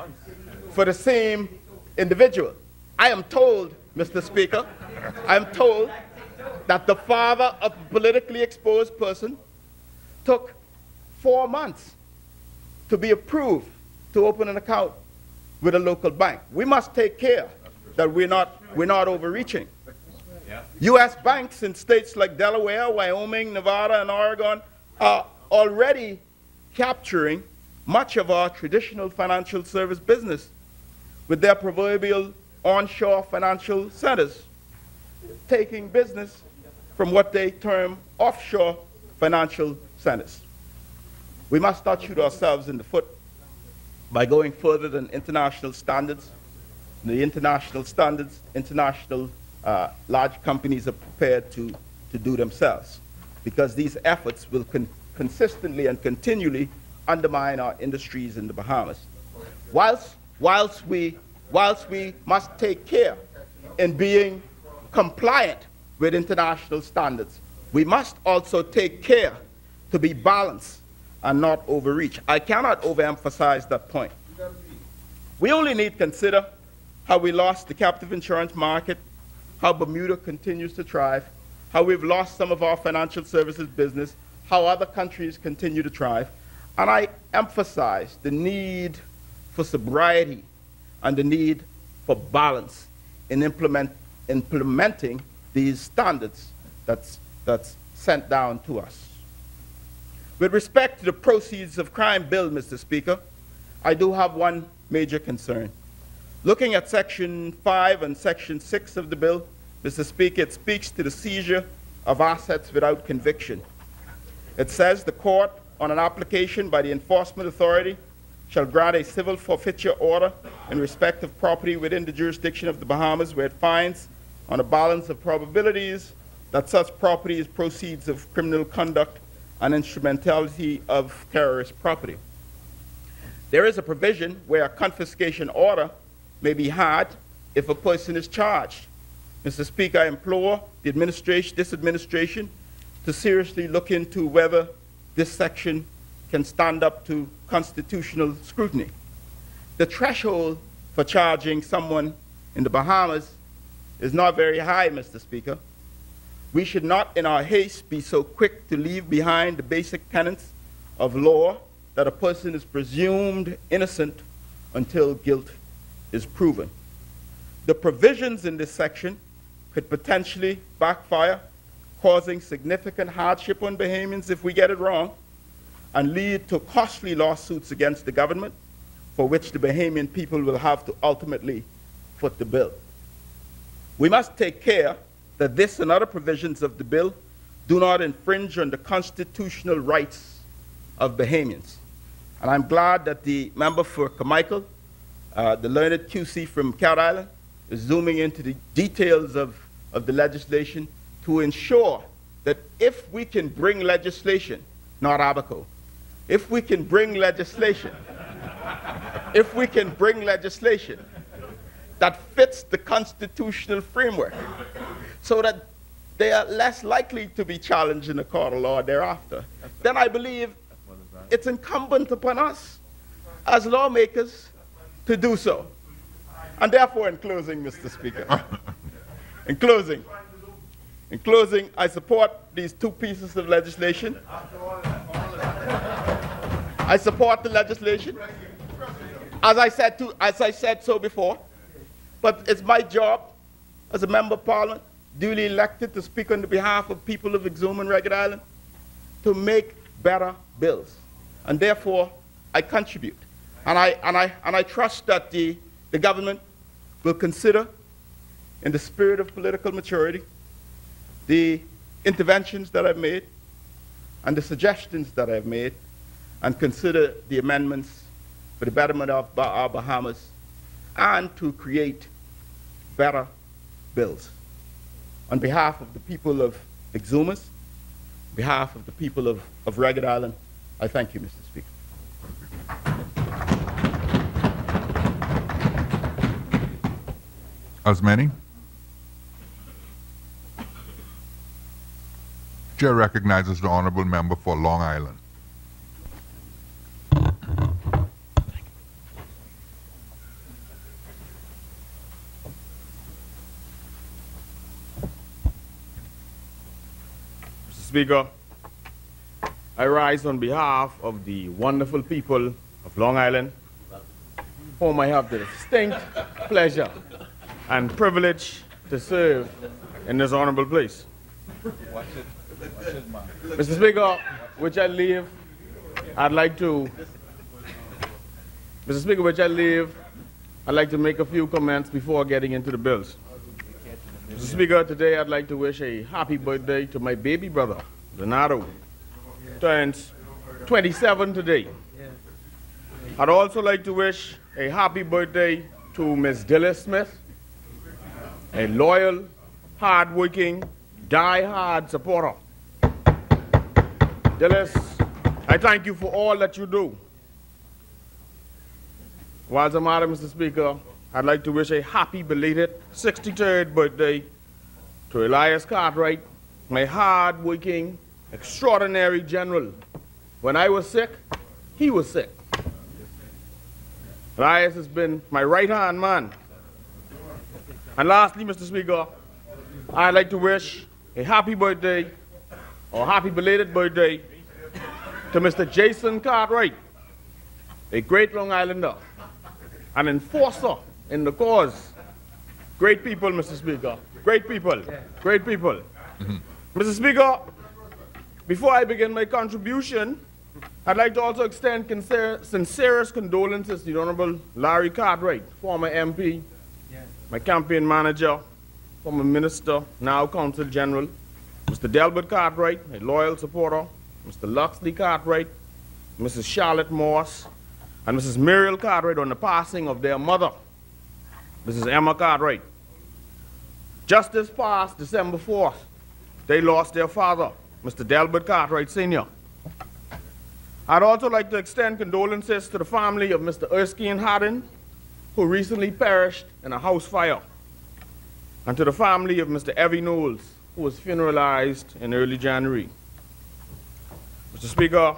for the same individual. I am told, Mr. Speaker, I am told that the father of a politically exposed person took 4 months to be approved to open an account with a local bank. We must take care that we're not overreaching. U.S. banks in states like Delaware, Wyoming, Nevada, and Oregon are already capturing much of our traditional financial service business with their proverbial onshore financial centers, taking business from what they term offshore financial centers. We must not shoot ourselves in the foot by going further than international standards. The international standards, large companies are prepared to do themselves, because these efforts will consistently and continually undermine our industries in the Bahamas. Whilst we must take care in being compliant with international standards, we must also take care to be balanced and not overreach. I cannot overemphasize that point. We only need to consider how we lost the captive insurance market, how Bermuda continues to thrive, how we've lost some of our financial services business, how other countries continue to thrive. And I emphasize the need for sobriety and the need for balance in implementing these standards that's sent down to us. With respect to the Proceeds of Crime bill, Mr. Speaker, I do have one major concern. Looking at Section 5 and Section 6 of the bill, Mr. Speaker, it speaks to the seizure of assets without conviction. It says the court, on an application by the enforcement authority, shall grant a civil forfeiture order in respect of property within the jurisdiction of the Bahamas where it finds, on a balance of probabilities, that such property is proceeds of criminal conduct and instrumentality of terrorist property. There is a provision where a confiscation order may be had if a person is charged. Mr. Speaker, I implore this administration to seriously look into whether this section can stand up to constitutional scrutiny. The threshold for charging someone in the Bahamas is not very high, Mr. Speaker. We should not, in our haste, be so quick to leave behind the basic tenets of law that a person is presumed innocent until guilt is proven. The provisions in this section could potentially backfire, causing significant hardship on Bahamians if we get it wrong, and lead to costly lawsuits against the government, for which the Bahamian people will have to ultimately foot the bill. We must take care that this and other provisions of the bill do not infringe on the constitutional rights of Bahamians. And I'm glad that the member for Carmichael, the learned QC from Cat Island, is zooming into the details of the legislation to ensure that if we can bring legislation, not Abaco, if we can bring legislation, that fits the constitutional framework so that they are less likely to be challenged in a court of law thereafter, then I believe it's incumbent upon us as lawmakers to do so. And therefore, in closing, Mr. Speaker, in closing, I support these two pieces of legislation. I support the legislation, as I said so before, but it's my job as a member of Parliament, duly elected to speak on the behalf of people of Exuma and Ragged Island, to make better bills. And therefore, I contribute. And I trust that the government will consider, in the spirit of political maturity, the interventions that I've made and the suggestions that I've made, and consider the amendments for the betterment of our Bahamas and to create better bills. On behalf of the people of Exumas, on behalf of the people of Ragged Island, I thank you, Mr. Speaker. As many? Chair recognizes the honourable member for Long Island. Mr. Speaker, I rise on behalf of the wonderful people of Long Island, whom I have the distinct pleasure and privilege to serve in this honorable place. Mr. Speaker, which I leave, I'd like to make a few comments before getting into the bills. Mr. Speaker, today I'd like to wish a happy birthday to my baby brother, Donato. Turns 27 today. I'd also like to wish a happy birthday to Ms. Dillis Smith, a loyal, hard-working, die-hard supporter. Dillis, I thank you for all that you do. While I'm at it, Mr. Speaker, I'd like to wish a happy belated 63rd birthday to Elias Cartwright, my hard-working, extraordinary general. When I was sick, he was sick. Elias has been my right-hand man. And lastly, Mr. Speaker, I'd like to wish a happy birthday, or happy belated birthday, to Mr. Jason Cartwright, a great Long Islander, an enforcer in the cause. Great people, Mr. Speaker. Great people. Great people. Mr. Speaker, before I begin my contribution, I'd like to also extend sincerest condolences to the Honorable Larry Cartwright, former MP, my campaign manager, former minister, now Consul General, Mr. Delbert Cartwright, a loyal supporter, Mr. Luxley Cartwright, Mrs. Charlotte Morse, and Mrs. Muriel Cartwright on the passing of their mother, Mrs. Emma Cartwright. Just this past December 4th, they lost their father, Mr. Delbert Cartwright Sr. I'd also like to extend condolences to the family of Mr. Erskine Haddon, who recently perished in a house fire, and to the family of Mr. Evie Knowles, who was funeralized in early January. Mr. Speaker,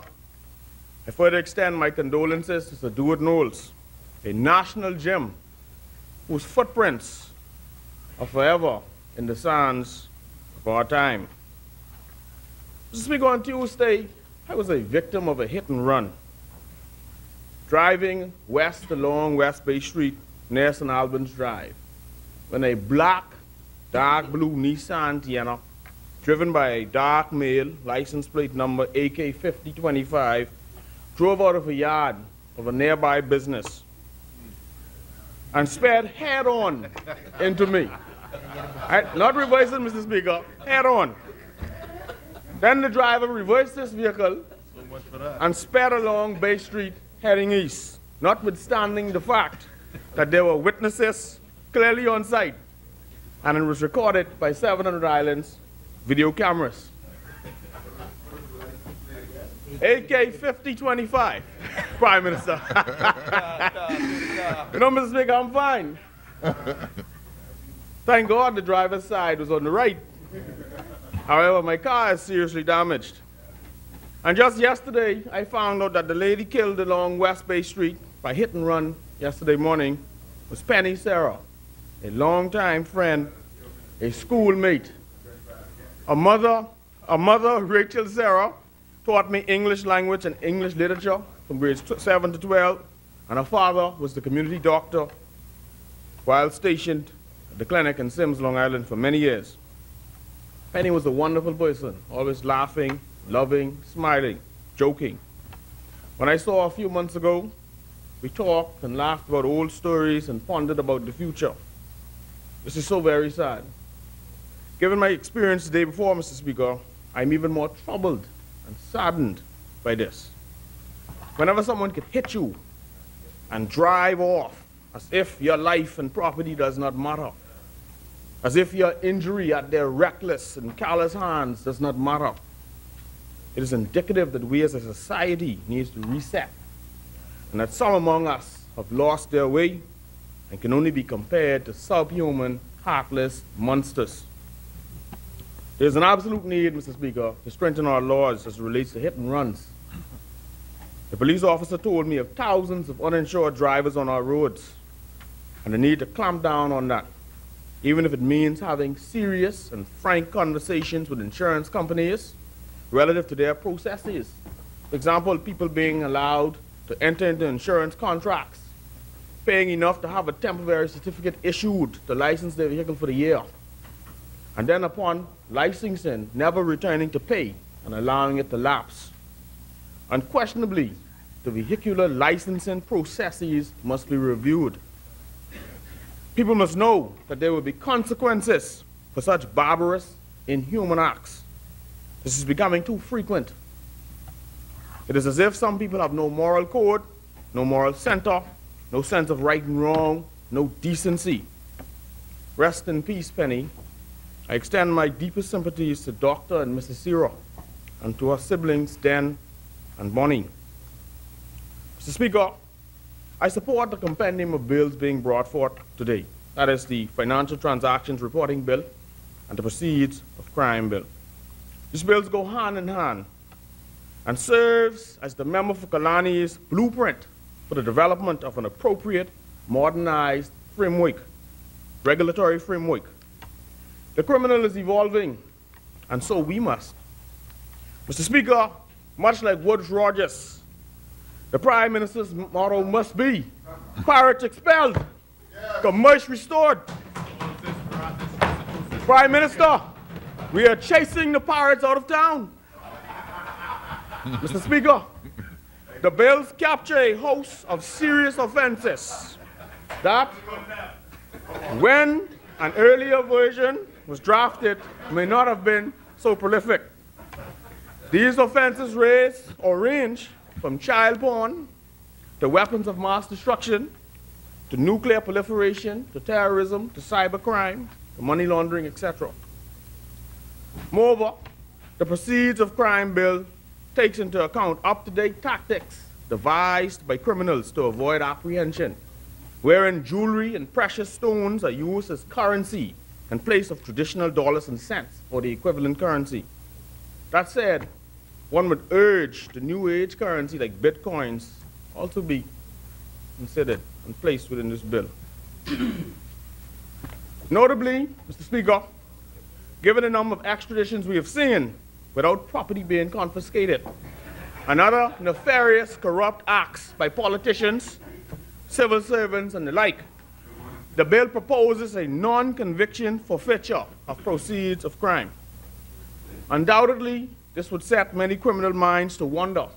I further extend my condolences to Sir Duard Knowles, a national gem whose footprints are forever in the sands of our time. Mr. Speaker, on Tuesday, I was a victim of a hit and run. Driving west along West Bay Street near St. Albans Drive, when a black, dark blue Nissan Tiana, driven by a dark male, license plate number AK5025, drove out of a yard of a nearby business and sped head-on into me. Not reversing, Mr. Speaker, head-on. Then the driver reversed his vehicle and sped along Bay Street heading east, notwithstanding the fact that there were witnesses clearly on site, and it was recorded by 700 Islands video cameras. AK5025, Prime Minister. You know, Mr. Speaker, I'm fine. Thank God the driver's side was on the right. However, my car is seriously damaged. And just yesterday, I found out that the lady killed along West Bay Street by hit and run yesterday morning was Penny Sarah, a longtime friend, a schoolmate. A mother, Rachel Sarah, taught me English language and English literature from grades 7 to 12, and her father was the community doctor while stationed at the clinic in Sims, Long Island for many years. Penny was a wonderful person, always laughing, loving, smiling, joking. When I saw her a few months ago, we talked and laughed about old stories and pondered about the future. This is so very sad. Given my experience the day before, Mr. Speaker, I'm even more troubled and saddened by this. Whenever someone could hit you and drive off as if your life and property does not matter, as if your injury at their reckless and callous hands does not matter, it is indicative that we as a society need to reset, and that some among us have lost their way and can only be compared to subhuman, heartless monsters. There is an absolute need, Mr. Speaker, to strengthen our laws as it relates to hit and runs. The police officer told me of thousands of uninsured drivers on our roads, and the need to clamp down on that, even if it means having serious and frank conversations with insurance companies relative to their processes. For example, people being allowed to enter into insurance contracts, paying enough to have a temporary certificate issued to license their vehicle for the year, and then upon licensing, never returning to pay and allowing it to lapse. Unquestionably, the vehicular licensing processes must be reviewed. People must know that there will be consequences for such barbarous, inhuman acts. This is becoming too frequent. It is as if some people have no moral code, no moral center, no sense of right and wrong, no decency. Rest in peace, Penny. I extend my deepest sympathies to Dr. and Mrs. Sierra, and to her siblings, Dan and Bonnie. Mr. Speaker, I support the compendium of bills being brought forth today. That is the Financial Transactions Reporting Bill and the Proceeds of Crime Bill. These bills go hand in hand and serves as the member for Kalani's blueprint for the development of an appropriate, modernized framework, regulatory framework. The criminal is evolving, and so we must. Mr. Speaker, much like Woodes Rogers, the Prime Minister's motto must be, pirates expelled, commerce restored. Prime Minister, we are chasing the pirates out of town. Mr. Speaker, the bills capture a host of serious offenses that, when an earlier version was drafted, may not have been so prolific. These offenses range from child porn to weapons of mass destruction, to nuclear proliferation, to terrorism, to cybercrime, to money laundering, etc. Moreover, the Proceeds of Crime Bill takes into account up-to-date tactics devised by criminals to avoid apprehension, wherein jewelry and precious stones are used as currency in place of traditional dollars and cents or the equivalent currency. That said, one would urge the new age currency like bitcoins also be considered and placed within this bill. Notably, Mr. Speaker, given the number of extraditions we have seen without property being confiscated, and other nefarious, corrupt acts by politicians, civil servants, and the like. The bill proposes a non-conviction forfeiture of proceeds of crime. Undoubtedly, this would set many criminal minds to wonder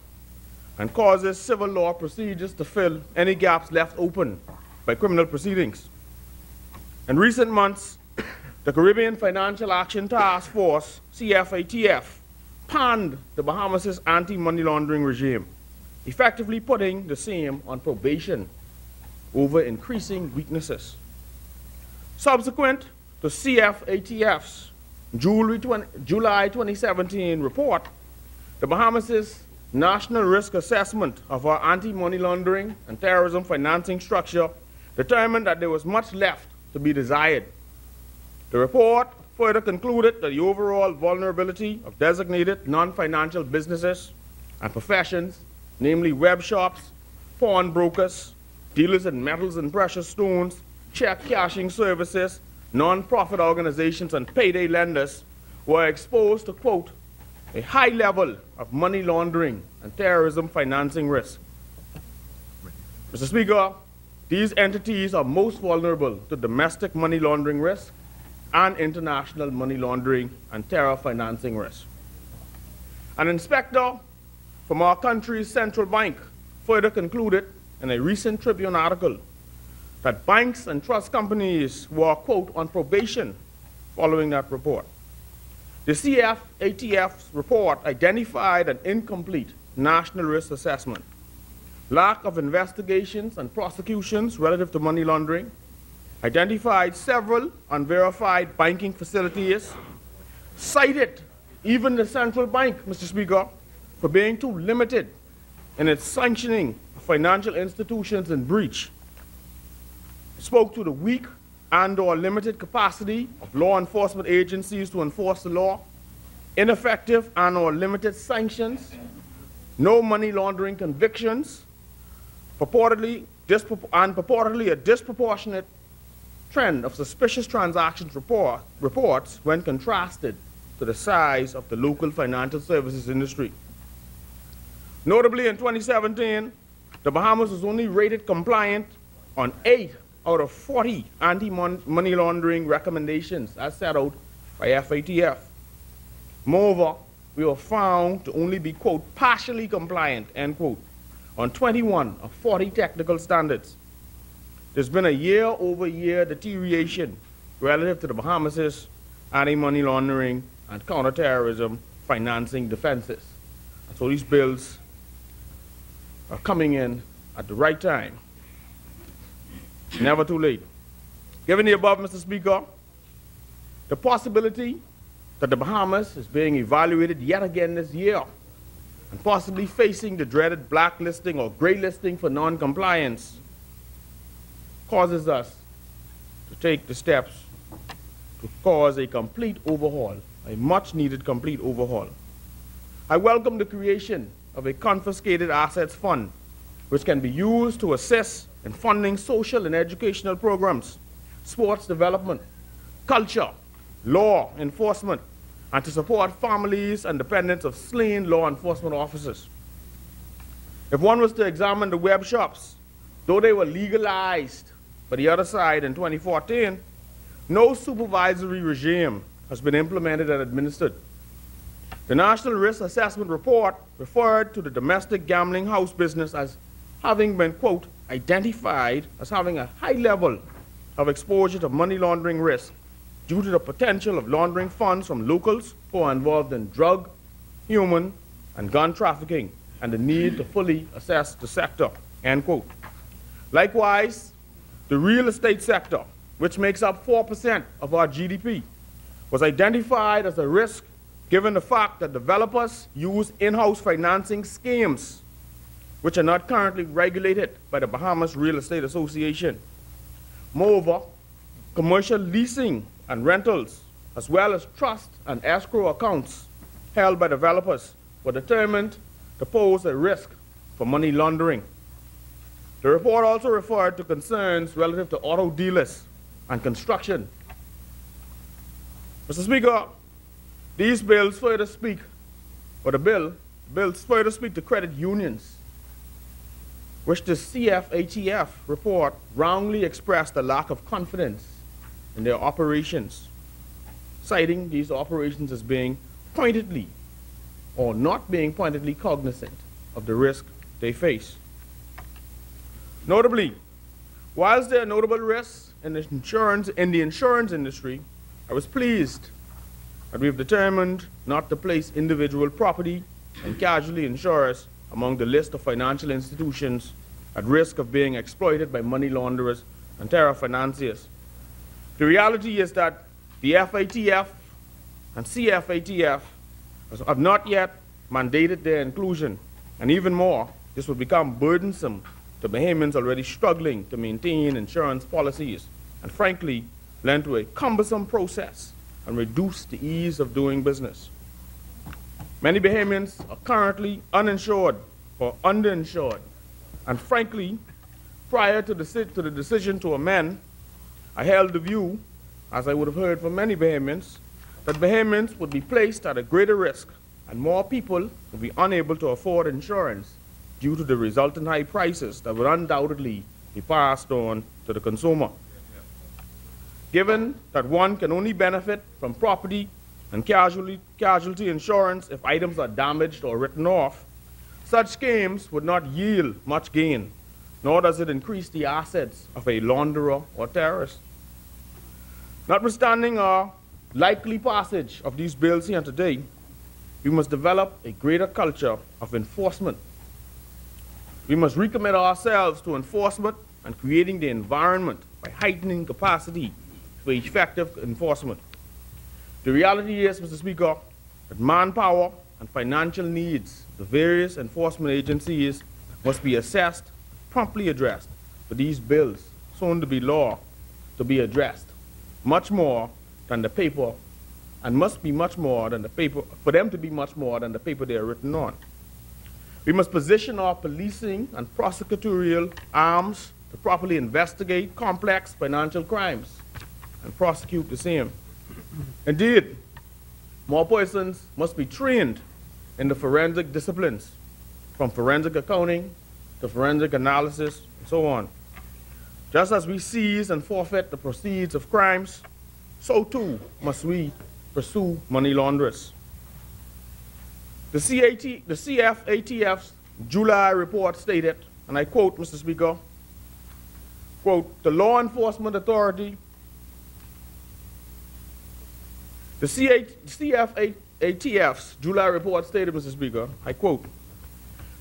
and causes civil law procedures to fill any gaps left open by criminal proceedings. In recent months, the Caribbean Financial Action Task Force, CFATF, panned the Bahamas' anti-money laundering regime, effectively putting the same on probation over increasing weaknesses. Subsequent to CFATF's July 2017 report, the Bahamas' National Risk Assessment of our anti-money laundering and terrorism financing structure determined that there was much left to be desired. The report further concluded that the overall vulnerability of designated non-financial businesses and professions, namely web shops, pawnbrokers, dealers in metals and precious stones, check cashing services, non-profit organizations, and payday lenders, were exposed to, quote, a high level of money laundering and terrorism financing risk. Mr. Speaker, these entities are most vulnerable to domestic money laundering risk and international money laundering and terror financing risk. An inspector from our country's central bank further concluded in a recent Tribune article that banks and trust companies were, quote, on probation following that report. The CFATF's report identified an incomplete national risk assessment, lack of investigations and prosecutions relative to money laundering, identified several unverified banking facilities, cited even the central bank, Mr. Speaker, for being too limited in its sanctioning of financial institutions in breach, spoke to the weak and/or limited capacity of law enforcement agencies to enforce the law, ineffective and/or limited sanctions, no money laundering convictions, purportedly a disproportionate trend of suspicious transactions reports when contrasted to the size of the local financial services industry. Notably, in 2017, the Bahamas was only rated compliant on 8 out of 40 anti-money laundering recommendations as set out by FATF. Moreover, we were found to only be, quote, partially compliant, end quote, on 21 of 40 technical standards. There's been a year-over-year deterioration relative to the Bahamas' anti-money laundering and counterterrorism financing defenses. And so these bills are coming in at the right time. Never too late. Given the above, Mr. Speaker, the possibility that the Bahamas is being evaluated yet again this year and possibly facing the dreaded blacklisting or gray listing for non-compliance causes us to take the steps to cause a complete overhaul, a much-needed complete overhaul. I welcome the creation of a confiscated assets fund, which can be used to assist in funding social and educational programs, sports development, culture, law enforcement, and to support families and dependents of slain law enforcement officers. If one was to examine the web shops, though they were legalized by the other side in 2014, no supervisory regime has been implemented and administered. The National Risk Assessment Report referred to the domestic gambling house business as having been, quote, identified as having a high level of exposure to money laundering risk due to the potential of laundering funds from locals who are involved in drug, human, and gun trafficking, and the need to fully assess the sector, end quote. Likewise, the real estate sector, which makes up 4% of our GDP, was identified as a risk given the fact that developers use in-house financing schemes which are not currently regulated by the Bahamas Real Estate Association. Moreover, commercial leasing and rentals, as well as trust and escrow accounts held by developers, were determined to pose a risk for money laundering. The report also referred to concerns relative to auto dealers and construction. Mr. Speaker, these bills further speak, or the bill bills further speak to credit unions, which the CFATF report wrongly expressed a lack of confidence in their operations, citing these operations as being pointedly or not being pointedly cognizant of the risk they face. Notably, whilst there are notable risks in the insurance industry, I was pleased that we have determined not to place individual property and casualty insurers among the list of financial institutions at risk of being exploited by money launderers and terror financiers. The reality is that the FATF and CFATF have not yet mandated their inclusion, and even more, this would become burdensome to Bahamians already struggling to maintain insurance policies, and frankly, lend to a cumbersome process and reduce the ease of doing business. Many Bahamians are currently uninsured or underinsured, and frankly, prior to the decision to amend, I held the view, as I would have heard from many Bahamians, that Bahamians would be placed at a greater risk and more people would be unable to afford insurance due to the resultant high prices that would undoubtedly be passed on to the consumer. Given that one can only benefit from property and casualty insurance if items are damaged or written off, such schemes would not yield much gain, nor does it increase the assets of a launderer or terrorist. Notwithstanding our likely passage of these bills here today, we must develop a greater culture of enforcement. We must recommit ourselves to enforcement and creating the environment by heightening capacity for effective enforcement. The reality is, Mr. Speaker, that manpower and financial needs of the various enforcement agencies must be assessed, promptly addressed for these bills, soon to be law, to be addressed much more than the paper, and must be much more than the paper, for them to be much more than the paper they are written on. We must position our policing and prosecutorial arms to properly investigate complex financial crimes and prosecute the same. Indeed, more persons must be trained in the forensic disciplines, from forensic accounting to forensic analysis, and so on. Just as we seize and forfeit the proceeds of crimes, so too must we pursue money launderers. The CFATF's July report stated, and I quote, Mr. Speaker, quote, the law enforcement authority, the CFATF's July report stated, Mr. Speaker, I quote,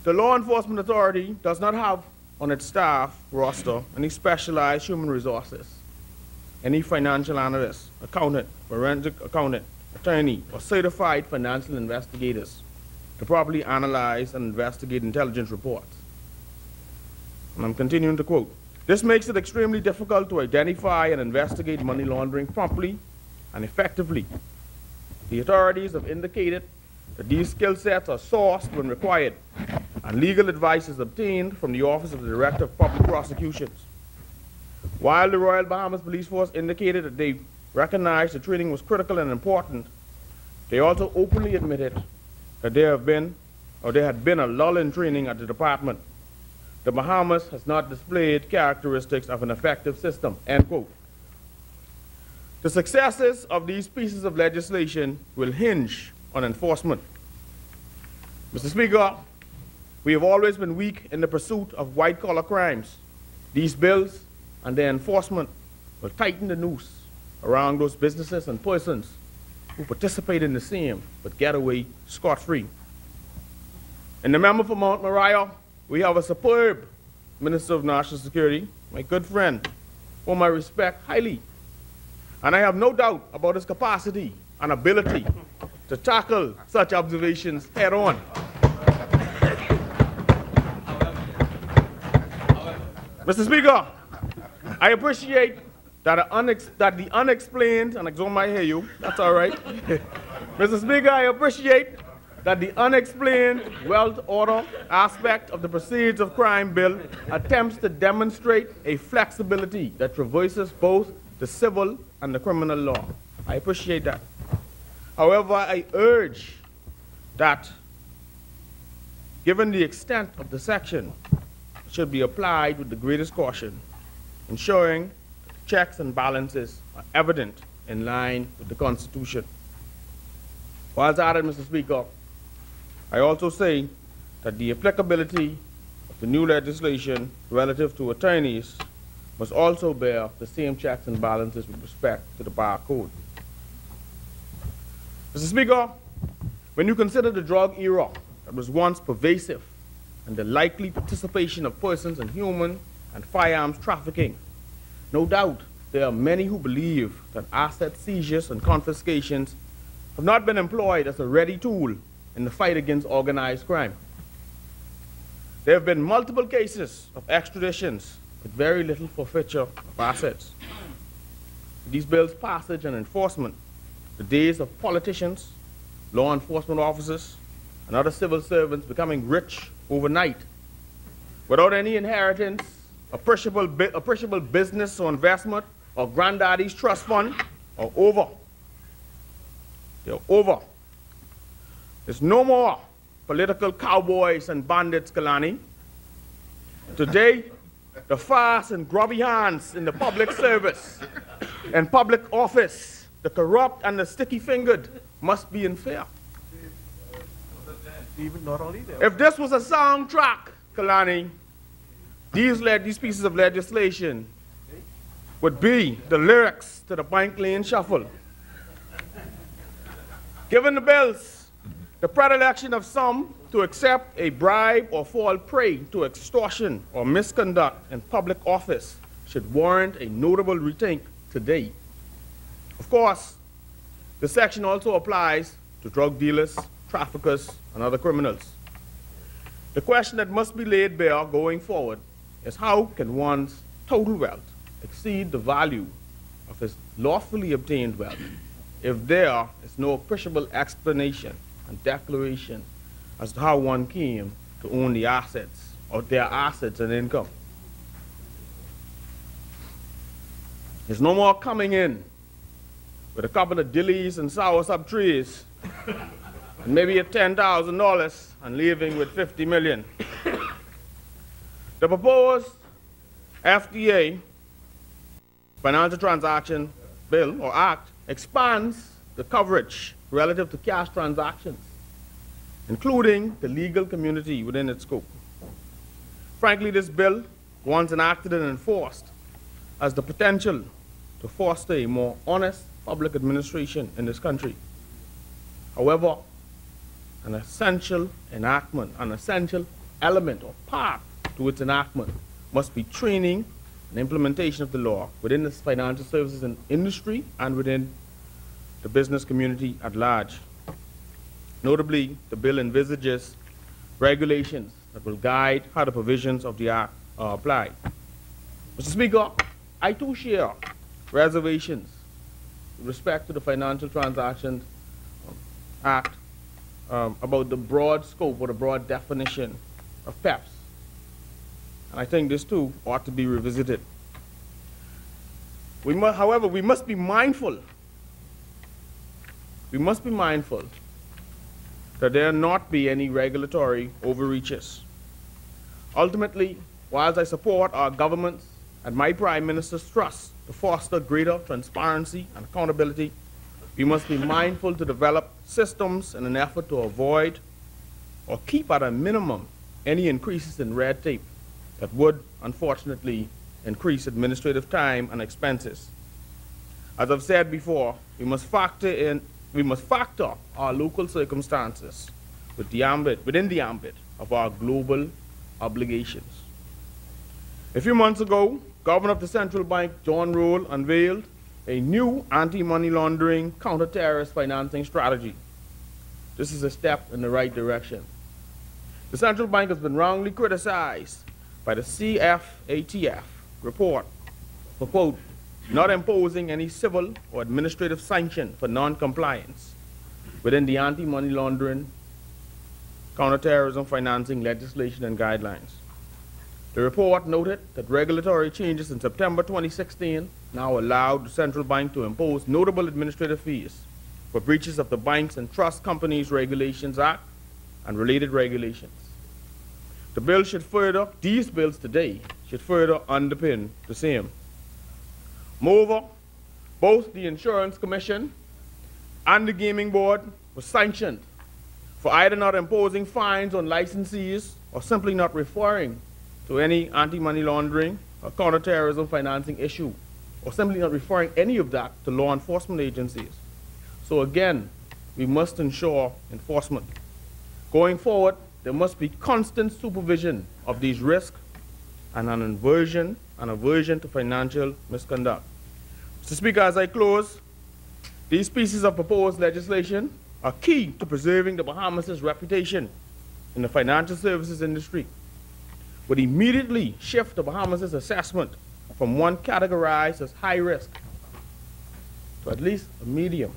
the law enforcement authority does not have on its staff roster any specialized human resources, any financial analyst, accountant, forensic accountant, attorney, or certified financial investigators to properly analyze and investigate intelligence reports. And I'm continuing to quote, this makes it extremely difficult to identify and investigate money laundering promptly and effectively. The authorities have indicated that these skill sets are sourced when required, and legal advice is obtained from the Office of the Director of Public Prosecutions. While the Royal Bahamas Police Force indicated that they recognized the training was critical and important, they also openly admitted that there had been a lull in training at the department. The Bahamas has not displayed characteristics of an effective system, end quote. The successes of these pieces of legislation will hinge on enforcement. Mr. Speaker, we have always been weak in the pursuit of white-collar crimes. These bills and their enforcement will tighten the noose around those businesses and persons who participate in the same but get away scot-free. In the member for Mount Moriah, we have a superb Minister of National Security, my good friend, whom I respect highly. And I have no doubt about his capacity and ability to tackle such observations head on. Mr. Speaker, I appreciate that the unexplained, and I might hear you, that's all right. Mr. Speaker, I appreciate that the unexplained wealth order aspect of the Proceedings of Crime Bill attempts to demonstrate a flexibility that traverses both the civil and the criminal law. I appreciate that. However, I urge that given the extent of the section, it should be applied with the greatest caution, ensuring that the checks and balances are evident in line with the Constitution. Whilst at it, Mr. Speaker, I also say that the applicability of the new legislation relative to attorneys must also bear the same checks and balances with respect to the Bar Code. Mr. Speaker, when you consider the drug era that was once pervasive and the likely participation of persons in human and firearms trafficking, no doubt there are many who believe that asset seizures and confiscations have not been employed as a ready tool in the fight against organized crime. There have been multiple cases of extraditions with very little forfeiture of assets. With these bills' passage and enforcement, the days of politicians, law enforcement officers, and other civil servants becoming rich overnight without any inheritance, appreciable business or investment, or granddaddy's trust fund are over. They're over. There's no more political cowboys and bandits, Kalani. Today, the fast and grubby hands in the public service and public office, the corrupt and the sticky-fingered, must be in fear. If this was a soundtrack, Kalani, these pieces of legislation would be the lyrics to the Bank Lane Shuffle. Given the bills, the predilection of some to accept a bribe or fall prey to extortion or misconduct in public office should warrant a notable rethink today. Of course, the section also applies to drug dealers, traffickers, and other criminals. The question that must be laid bare going forward is how can one's total wealth exceed the value of his lawfully obtained wealth if there is no appreciable explanation and declaration as to how one came to own the assets or their assets and income. There's no more coming in with a couple of dillies and soursop trees and maybe $10,000 and leaving with $50 million. The proposed FDA Financial Transaction Bill or Act expands the coverage relative to cash transactions, including the legal community within its scope. Frankly, this bill, once enacted and enforced, has the potential to foster a more honest public administration in this country. However, an essential enactment, an essential element or part to its enactment must be training and implementation of the law within the financial services and industry and within the business community at large. Notably, the bill envisages regulations that will guide how the provisions of the Act are applied. Mr. Speaker, I too share reservations with respect to the Financial Transactions Act about the broad scope or the broad definition of PEPs. And I think this too ought to be revisited. However, we must be mindful. We must be mindful that there not be any regulatory overreaches. Ultimately, whilst I support our government's and my Prime Minister's thrust to foster greater transparency and accountability, we must be mindful to develop systems in an effort to avoid or keep at a minimum any increases in red tape that would, unfortunately, increase administrative time and expenses. As I've said before, we must factor our local circumstances within the ambit of our global obligations. A few months ago, Governor of the Central Bank, John Roll, unveiled a new anti-money laundering, counter-terrorist financing strategy. This is a step in the right direction. The Central Bank has been wrongly criticized by the CFATF report for, quote, not imposing any civil or administrative sanction for non-compliance within the anti-money laundering, counterterrorism financing legislation and guidelines. The report noted that regulatory changes in September 2016 now allowed the central bank to impose notable administrative fees for breaches of the Banks and Trust Companies Regulations Act and related regulations. the bill should further, these bills today, should further underpin the same. Moreover, both the Insurance Commission and the Gaming Board were sanctioned for either not imposing fines on licensees or simply not referring to any anti-money laundering or counterterrorism financing issue, or simply not referring any of that to law enforcement agencies. So again, we must ensure enforcement. Going forward, there must be constant supervision of these risks and an aversion to financial misconduct. Mr. Speaker, as I close, these pieces of proposed legislation are key to preserving the Bahamas' reputation in the financial services industry, would immediately shift the Bahamas' assessment from one categorized as high risk to at least a medium,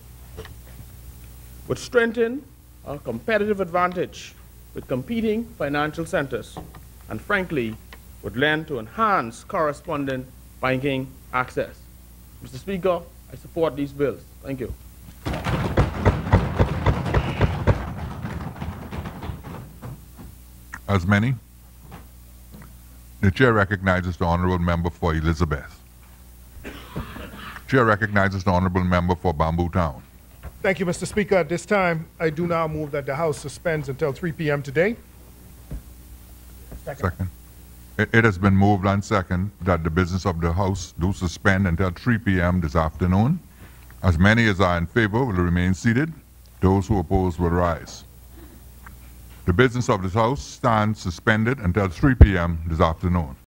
would strengthen our competitive advantage with competing financial centers, and frankly, would lend to enhance correspondent banking access. Mr. Speaker, I support these bills. Thank you. As many, the chair recognizes the honorable member for Elizabeth. Chair recognizes the honorable member for Bamboo Town. Thank you, Mr. Speaker. At this time, I do now move that the House suspends until 3 p.m. today. Second. It has been moved and second that the business of the House do suspend until 3 p.m. this afternoon. As many as are in favor will remain seated. Those who oppose will rise. The business of this House stands suspended until 3 p.m. this afternoon.